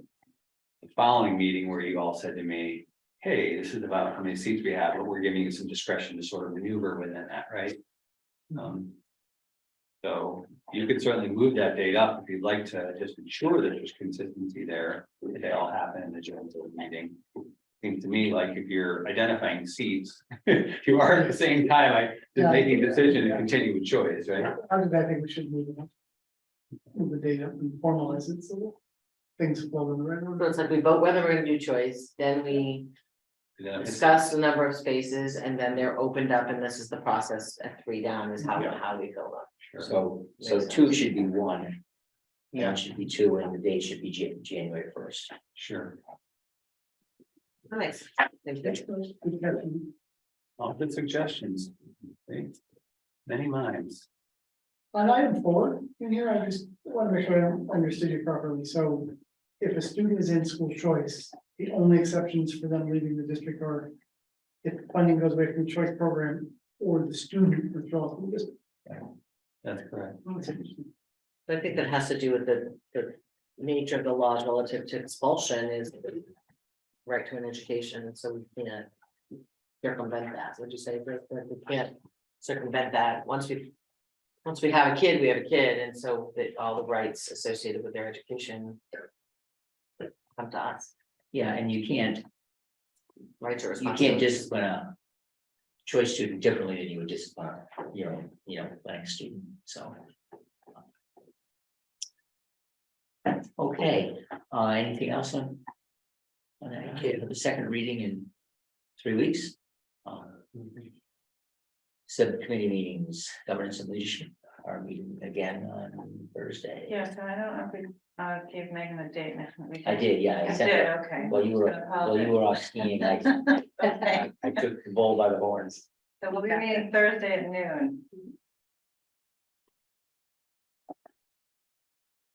the following meeting where you all said to me, hey, this is about how many seats we have, but we're giving you some discretion to sort of maneuver within that, right? So you could certainly move that date up if you'd like to just ensure that there's consistency there, if they all happen in the June meeting. Seems to me like if you're identifying seats, you are at the same time, just making a decision to continue with choice, right? How did I think we should move it? Move the data and formalize it so things flow in the right So order. it's like we vote whether we're gonna do choice, then we Yeah. discuss the number of spaces, and then they're opened up, and this is the process at 3 down is how we fill up. So Makes 2 sense. should be 1. Yeah. 1 should be 2, and the date should be January 1st. Sure. Nice. Thank you. All good suggestions. Okay. Many minds. On item 4, in here, I just want to make sure I understood you properly, so. If a student is in school choice, the only exceptions for them leaving the district are. If funding goes away from the choice program or the student withdraws from the district. That's correct. That's interesting. I think that has to do with the nature of the laws relative to expulsion is. Right to an education, so we can't circumvent that, would you say, Chris, that we can't circumvent that, once we have a kid, we have a kid, and so that all the rights associated with their education. Come to us, Yeah, and you can't rights or You responsibilities. can't discipline a choice student differently than you would discipline, like a student, so. Okay, anything else on? On that, okay, for the second reading in 3 weeks? Subcommittee meetings, governance and leadership are meeting again on Thursday. Yeah, so I don't know if we gave Megan a date. I did, yeah. I I sent did, it. okay. While you were off skiing, I took the bull by the horns. So we'll be meeting Thursday at noon.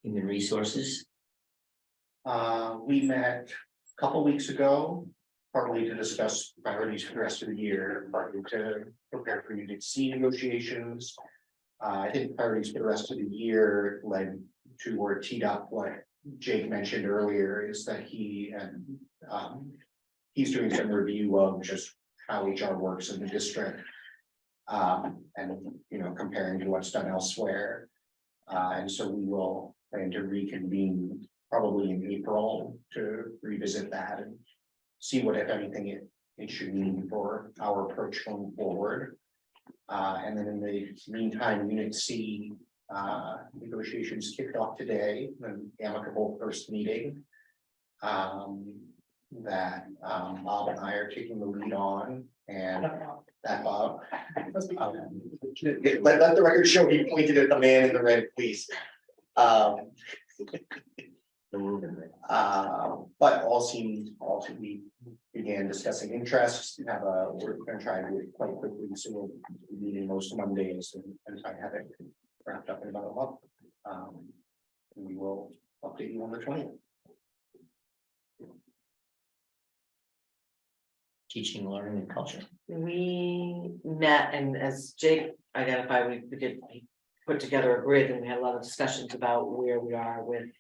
Human Resources. We met a couple weeks ago, partly to discuss priorities for the rest of the year, partly to prepare for Unit C negotiations. I think priorities for the rest of the year led to or teed up what Jake mentioned earlier is that he and he's doing some review of just how HR works in the district. And comparing to what's done elsewhere. And so we will plan to reconvene probably in April to revisit that and see what, if anything, it should mean for our approach going forward. And then in the meantime, Unit C negotiations kicked off today, an amicable first meeting. That Bob and I are taking the lead on, and that Bob. Let the record show he pointed at the man in the red, please. But all we began discussing interests, we're gonna try to do it quite quickly, so we'll be meeting most Mondays and try to have it wrapped up in about a month. And we will update you on the 20th. Teaching, learning, and culture. We met, and as Jake identified, we put together a grid, and we had a lot of discussions about where we are with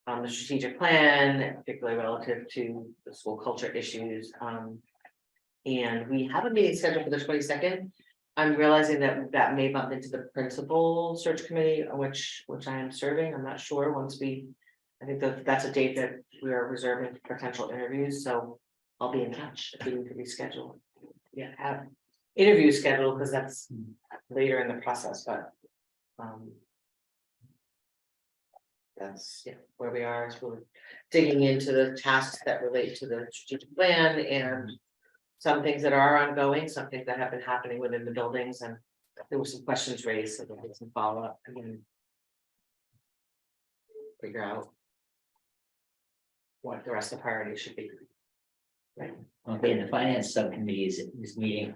the strategic plan, particularly relative to the school culture issues. And we have a meeting scheduled for the 22nd. I'm realizing that may bump into the principal search committee, which I am serving. I'm not sure I think that's a date that we are reserving for potential interviews, so I'll be in touch if we need to reschedule. Yeah, have interviews scheduled because that's later in the process, but that's where we are. Is we're digging into the tasks that relate to the strategic plan and some things that are ongoing, some things that have been happening within the buildings, and there were some questions raised, so there'll be some follow-up and then figure out what the rest of the priorities should be. Right. Okay, and the finance subcommittee is meeting.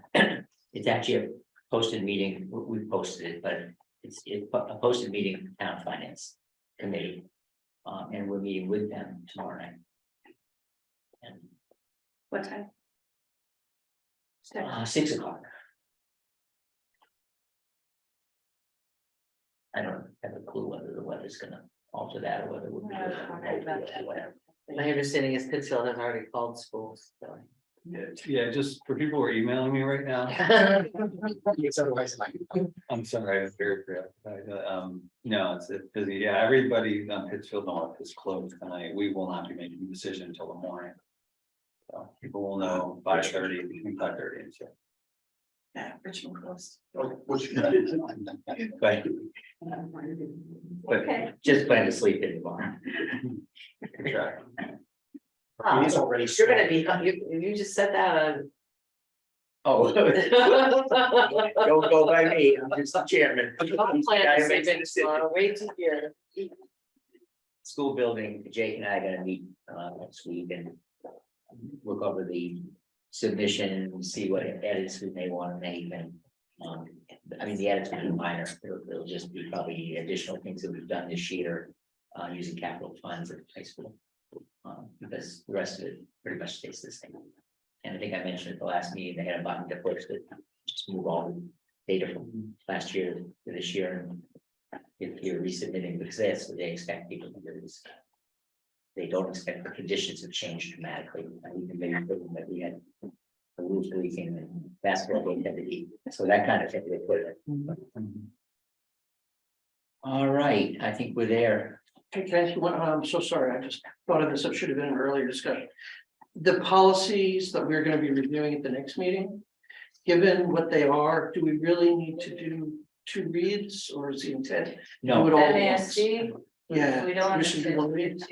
It's actually a posted meeting. We posted it, but it's a posted meeting for town finance committee. And we're meeting with them tomorrow night. And What time? 6 o'clock. I don't have a clue whether the weather's gonna alter that or whether we'll be whatever. My understanding is Pittsfield has already called schools, so. Yeah, just for people who are emailing me right now, It's otherwise like. I'm sorry, I'm very preoccupied. No, it's busy. Yeah, everybody on Pittsfield North is closed tonight. We will not be making a decision until the morning. So people will know 5:30, between 5:30 and 6. Yeah, Richmond closed. But Okay. just plan to sleep in the barn. Sure. It is already. You're gonna be, you just said that Oh. Don't go by me, I'm just the chairman. I'm planning to sleep in tomorrow, wait to hear. School building, Jake and I are gonna meet next week and look over the submission and see what edits we may want to make. And I mean, the edits will be minor. It'll just be probably additional things that we've done this year using capital funds at the high school. Because the rest of it pretty much stays the same. And I think I mentioned at the last meeting, they had a button to push that just move all the data from last year to this year. And if you're resubmitting, because that's what they expect people to do is they don't expect the conditions to change dramatically. And we can maybe put them that we had a roof leaking and basketball game had to eat. So that kind of thing they put it. All right, I think we're there. Hey, can I ask you one? I'm so sorry, I just thought of this, it should have been an earlier discussion. The policies that we're gonna be reviewing at the next meeting, given what they are, do we really need to do 2 reads, or is the intent? No, Do it all at MASC, once? Yeah. we don't. we should do 1 read.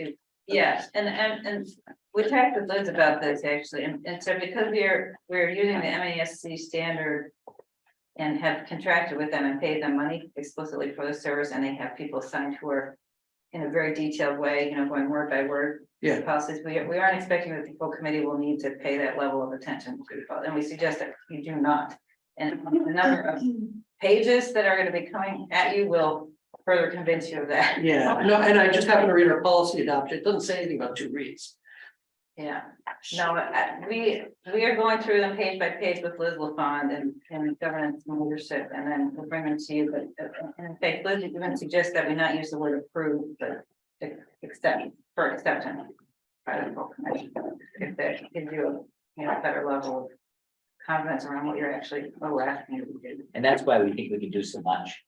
Yeah, and we talked with Liz about this actually, and so because we're using the MASC standard. And have contracted with them and paid them money explicitly for the service, and they have people assigned who are. In a very detailed way, going word by word. Yeah. Policies, we aren't expecting that the full committee will need to pay that level of attention to the policy, and we suggest that you do not. And the number of pages that are going to be coming at you will further convince you of that. Yeah, no, and I just happened to read our policy adoption. It doesn't say anything about 2 reads. Yeah, no, we are going through them page by page with Liz LaFond and governance and leadership, and then we'll bring them to you, but in fact, Liz even suggests that we not use the word approve, but accept, for acceptance. By the full commission, if that gives you a better level of confidence around what you're actually asking you to do. And that's why we think we can do so much.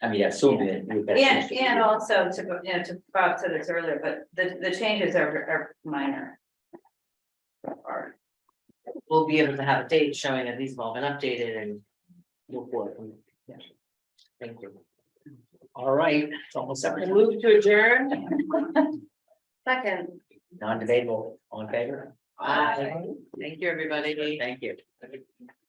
I mean, assuming that we've got. And also to, to Bob said this earlier, but the changes are minor. We'll be able to have a date showing that these have all been updated and move forward. Yeah. Thank you. All right, it's almost I everything. move to adjourn. Second. Non-debatable, all in favor? Aye. Thank you, everybody. Thank you.